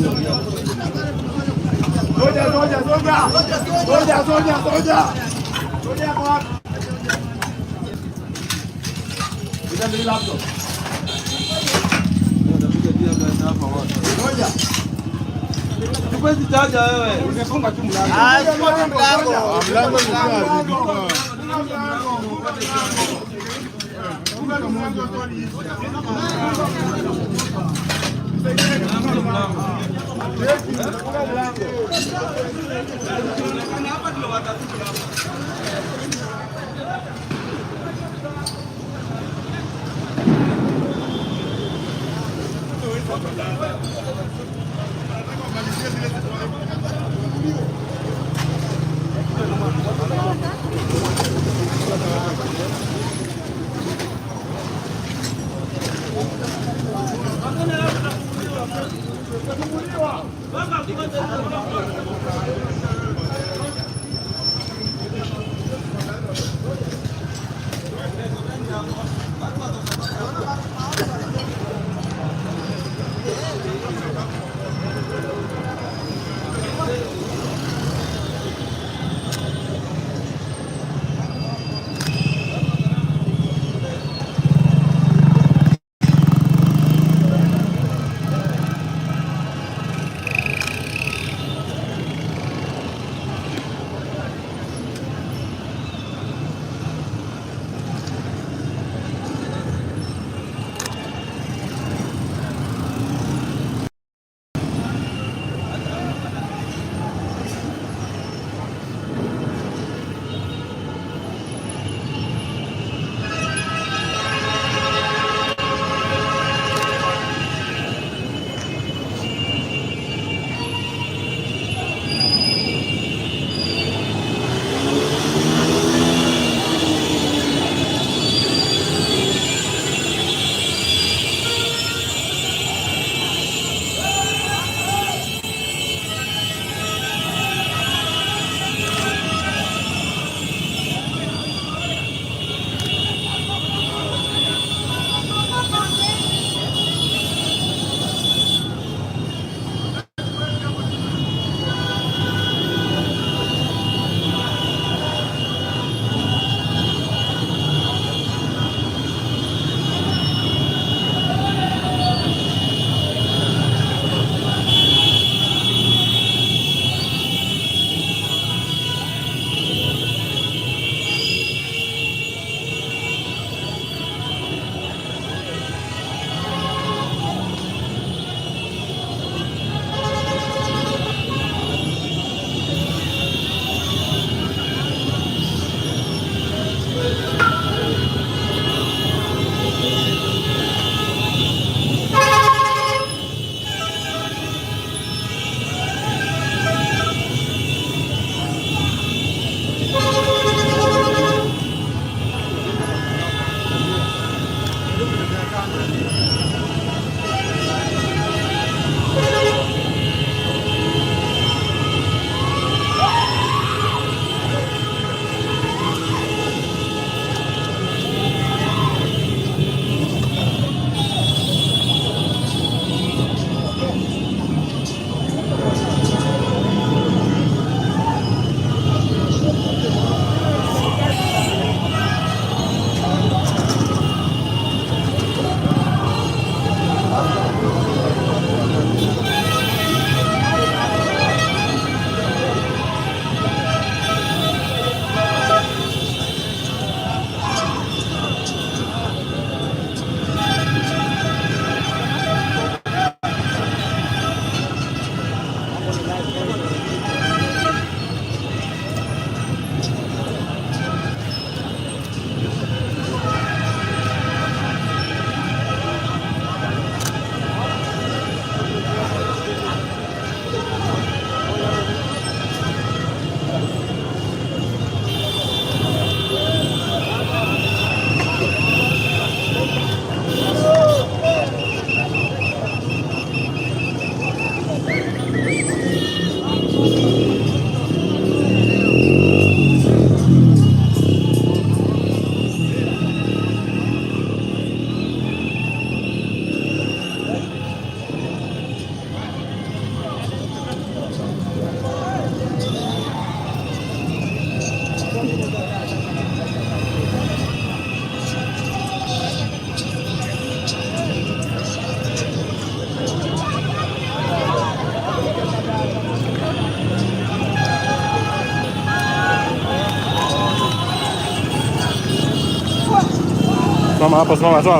Simama hapo, simama tu.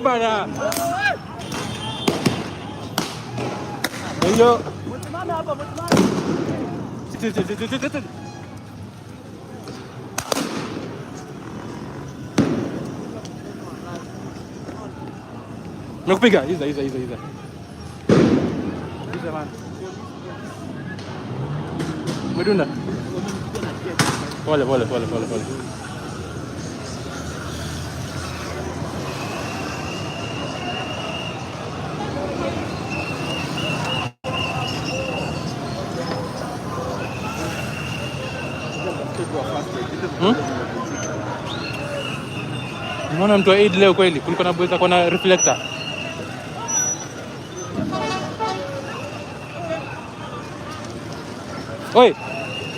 Bana. Ndio. Msimame hapo, msimame. Nakupiga, iza. Iza man. Medunda. Pole. Unaona mtu wa Eid leo kweli kulikuwa na bweza kwa reflector. Oi.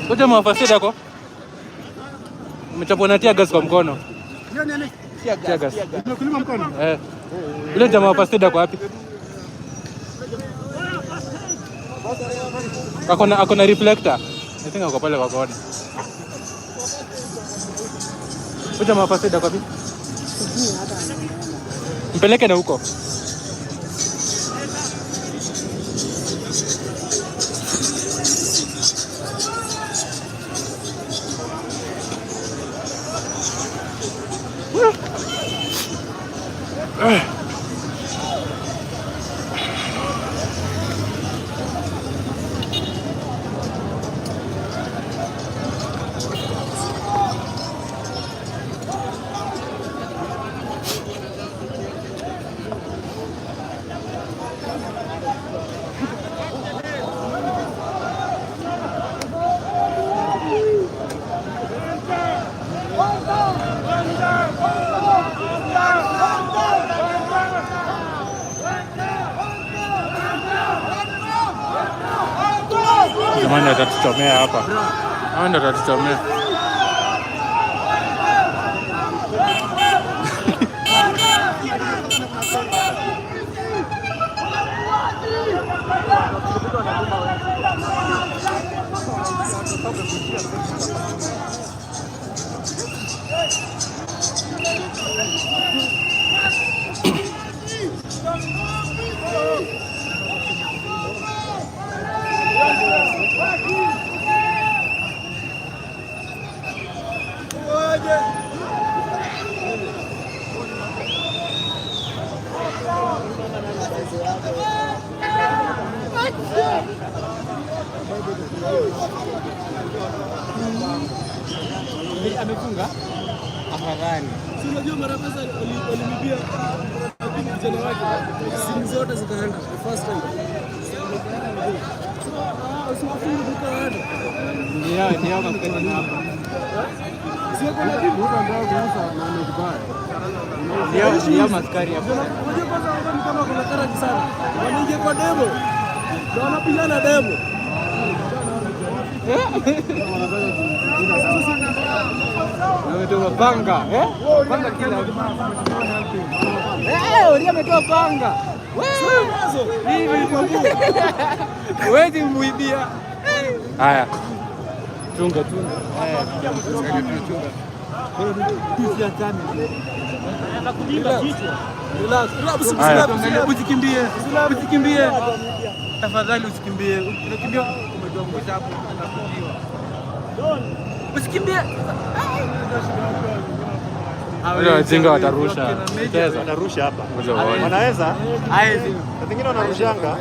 Ngoja mwafasida yako. Umechapwa na tear gas kwa mkono. Nini? Tear gas. Umekulima mkono? Yule jamaa wa fasida kwa wapi? Akona reflector. I think ako pale kwa kona. Yule jamaa wa fasida kwa wapi? Mpeleke na huko. Jamani atatuchomea hapa. Anda atatuchomea. Amefunga afadhali. Si unajua mara pesa walimibia vijana wake. Simu zote zikaenda the first time. Usiwafunge duka wale. Ndio kakutana hapa. Sio kuna bibi duka ndio kuuza na amekubali. Ndio maskari hapa. Unajua kwanza wao ni kama kuna karati sana. Wanaingia kwa demo. Ndio wanapigana demo. Ametoa panga, panga kila wewe ametoa panga. Wewe hivi huwezi muibia. Haya. Chunga. Usikimbie. Tafadhali usikimbie. Unakimbia umetuangusha hapo unakujiwa. Usikimbie. Wale wajinga watarusha. Watarusha hapa. Wanaweza. Wanaweza? Haezi. Na vingine wanarushanga.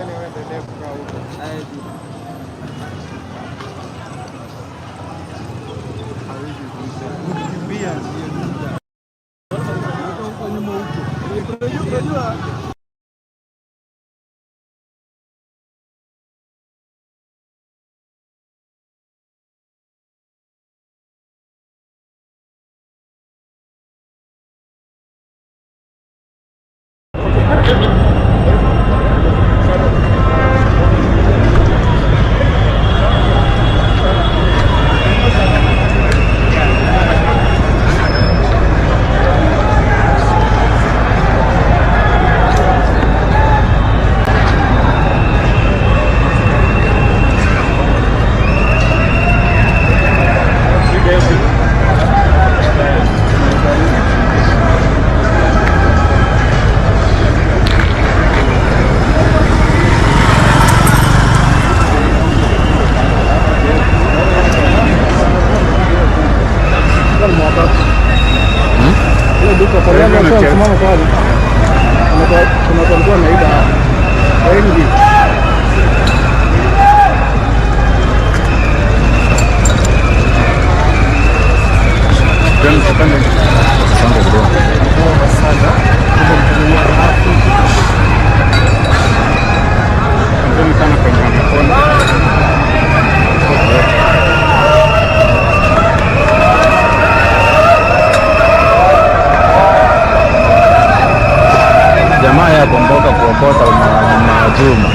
Jamaa ya bomboka kuokota unajuma.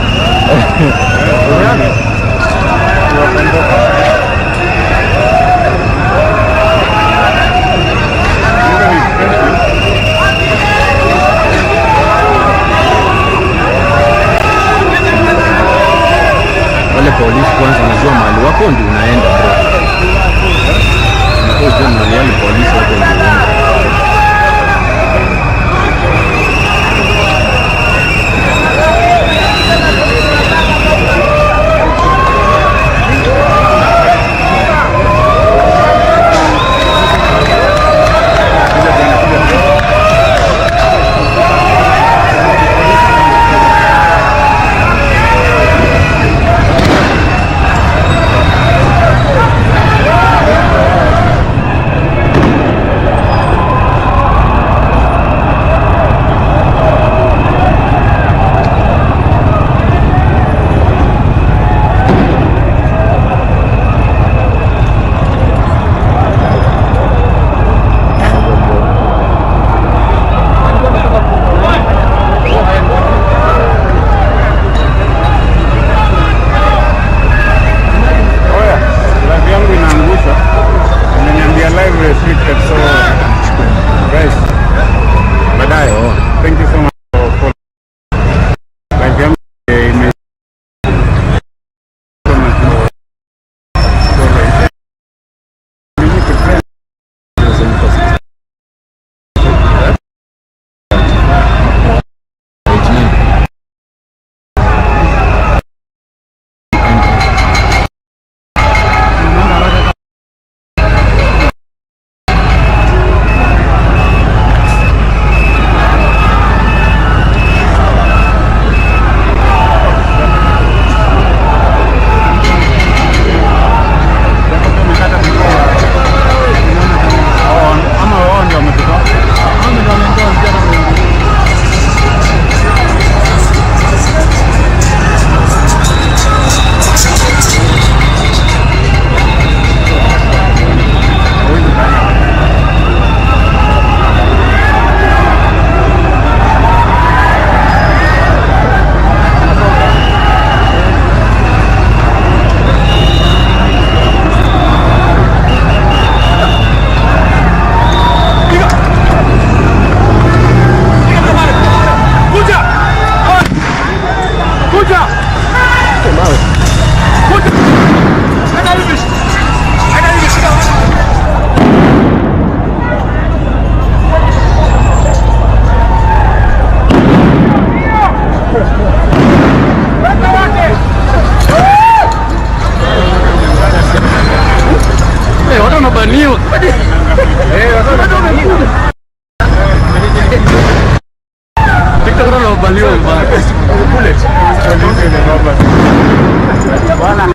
Wale polisi kwanza unajua mahali wako ndio unaenda bro. Unajua mahali polisi wako ndio unaenda. umebaniwa. TikTok ndio umebaniwa mbaya. Bwana.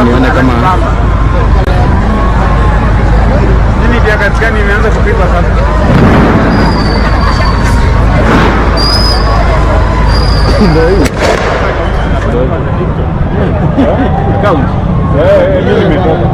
Nione kama nini dia katika nimeanza kupigwa sasa. Ndio hiyo. Account. Mimi nimetoka.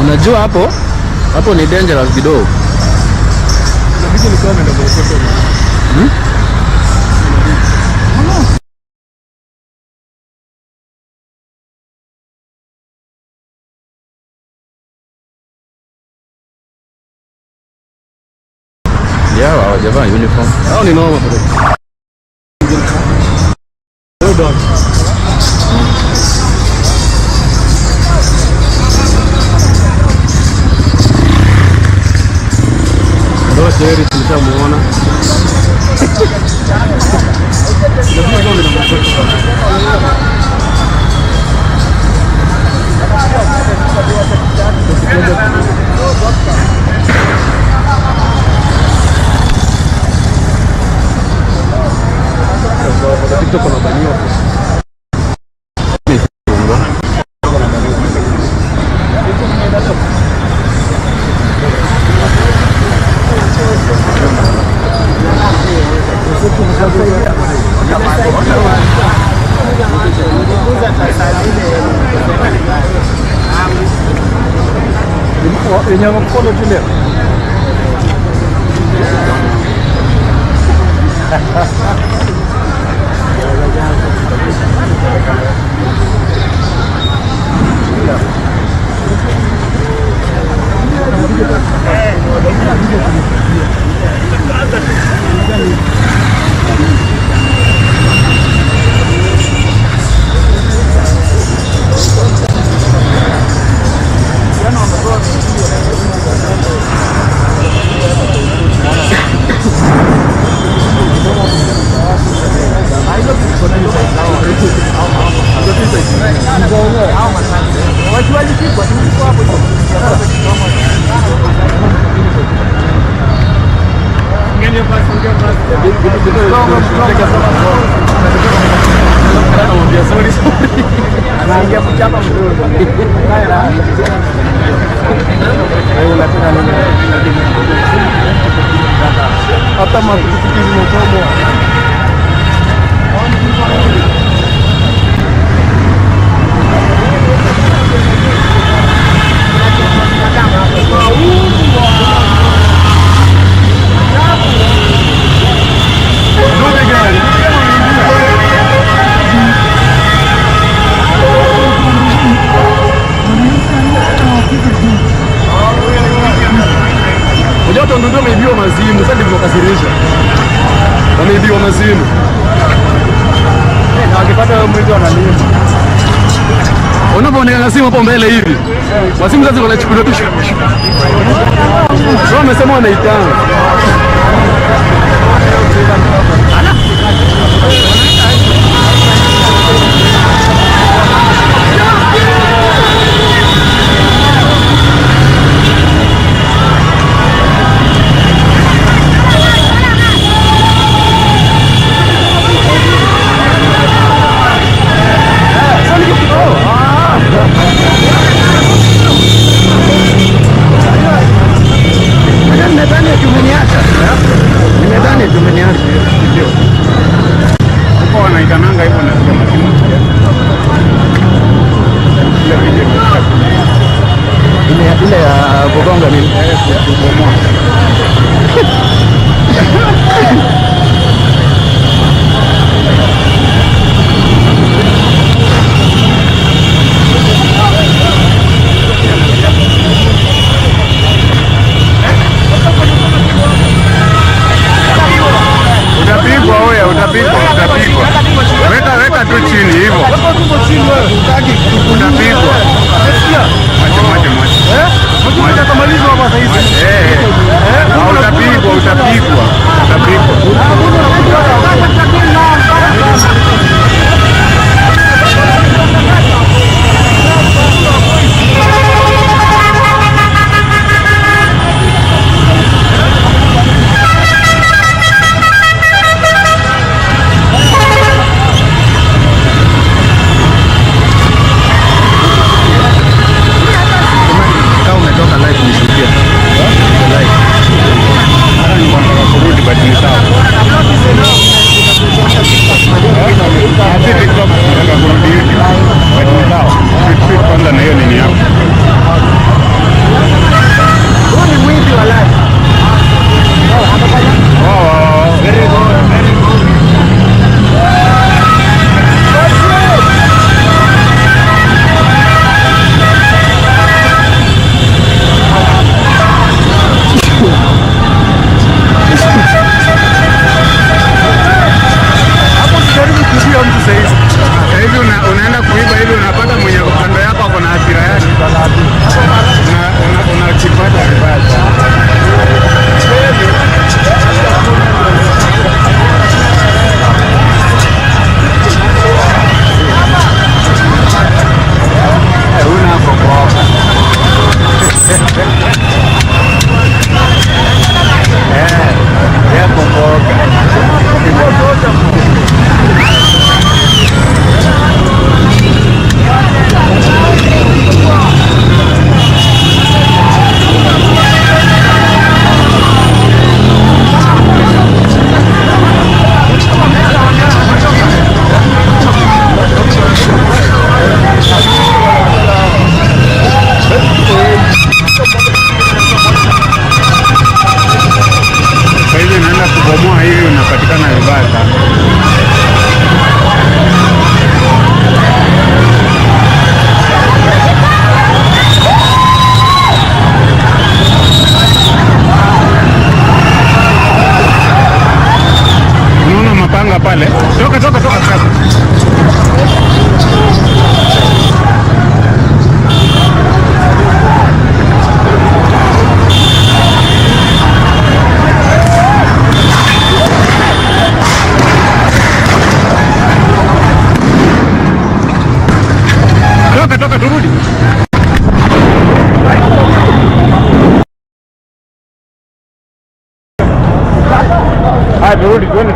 Unajua hapo ni dangerous kidogo. Inabidi nikawa nenda kwa Yeah, hawajavaa uniform. Hao ni noma bro. Hold on. Ndio seri tulishamuona. TikTok wanabaniwa. Yenye mkono tu leo. Hata mapikipiki zimechomwa. Unajua watu ndio wameibiwa mazimu, sasa ndivyo kasirisha. Wameibiwa mazimu. Na wakipata mwezi wanalima. Unapoonekana simu hapo mbele hivi. Wasimu sasa wanachukuliwa tu. Wao wamesema wanaitana. Nadhani ya jumuiya turudi, twende.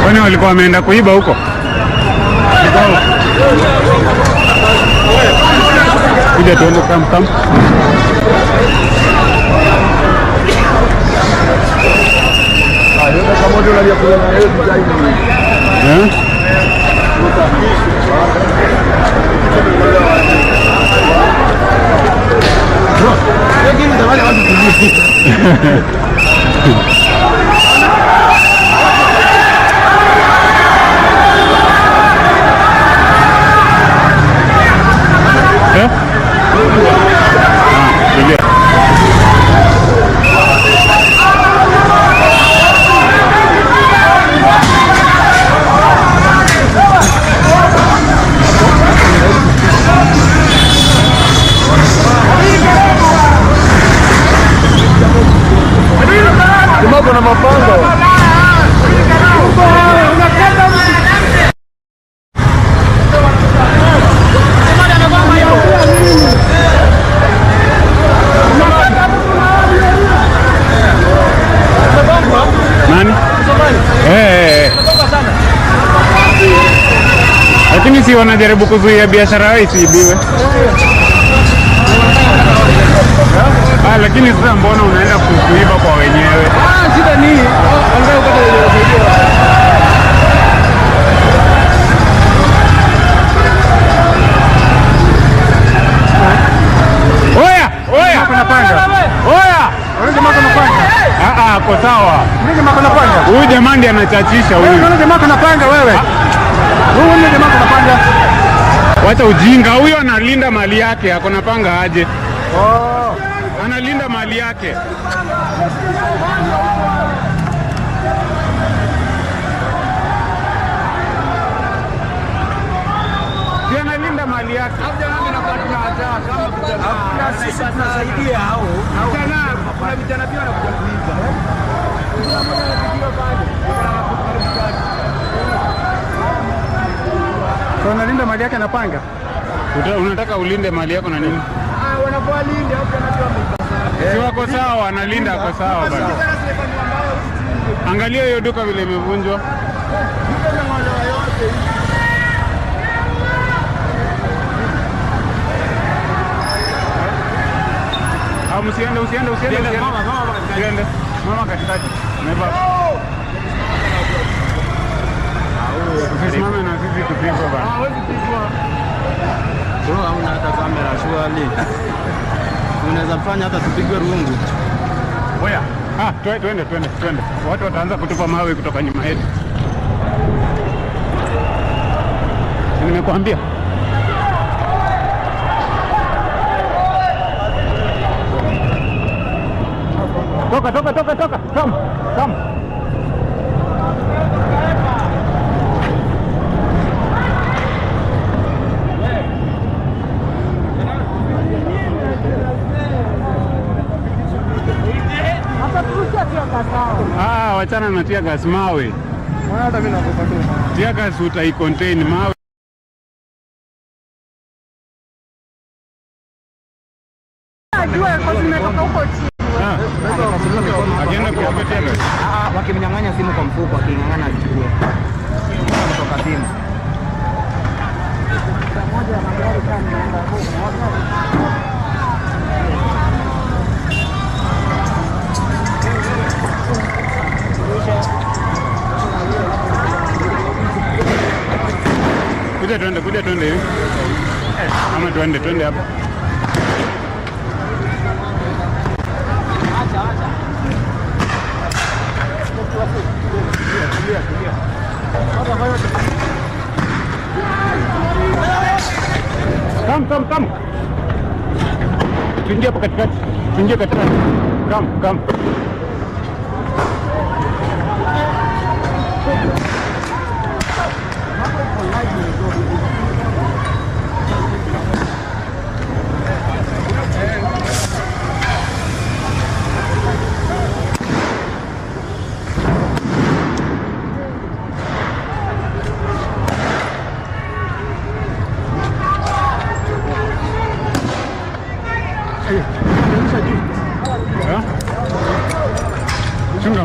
Kwani walikuwa wameenda kuiba huko? Kuja tuende kam. Kuna mapanga. Nani? Lakini si wanajaribu kuzuia biashara yao isiibiwe. Lakini sasa mbona unaenda kuiba kwa wenyewe? Shida ni angalau kama unasaidia. Oya, kuna panga. Wewe jamaa kuna panga. Kwa sawa. Mimi jamaa kuna panga. Huyu jamaa ndiye anachachisha huyu. Wewe jamaa kuna panga wewe. Wewe jamaa kuna panga. Wacha ujinga, huyo analinda mali yake, akona panga aje. Analinda mali yake. Si analinda mali yake. Sisi tunasaidia hao. Kuna vijana pia wanakuja kuiba. Kuna mmoja anapigiwa pale. So analinda mali yake na panga? Unataka ulinde mali yako na nini? Wanapoalinda hapo anajua. Si wako sawa, analinda kwa sawa bana. Angalia hiyo duka vile imevunjwa. Usiende. Mama katikati. Usisimame na sisi tupigwe bana. Hawezi pigwa. Bro, hauna hata kamera shwali. Unaweza fanya hata tupigwe rungu. Oya. Twende. Watu wataanza kutupa mawe kutoka nyuma yetu. Nimekuambia. Toka. Come. Wachana na tear gas mawe. Hata mimi nakupa tu. Tear gas utaicontain mawe. Wakimnyang'anya simu kwa mfuko, aking'ang'ana achukue. Kutoka simu. Moja na gari kani naenda huko. Kuja twende hivi. Ama twende hapa. Come. Tuingie hapa katikati. Come.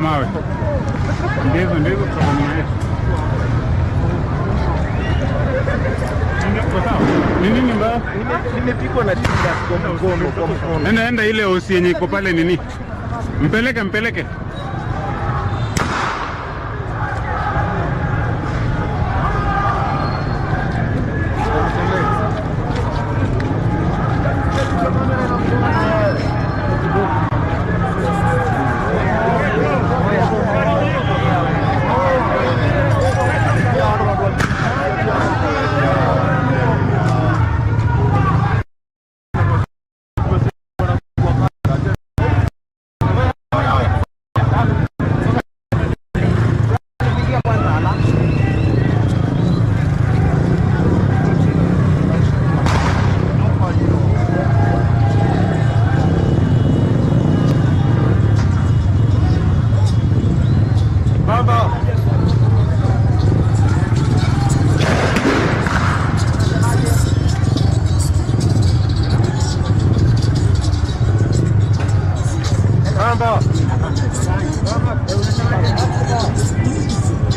mawe. Ndivyo kutoka yetu. Nini mbaya? Nimepikwa na shida kwa mkono. Enda ile usi yenye iko pale nini? Mpeleke.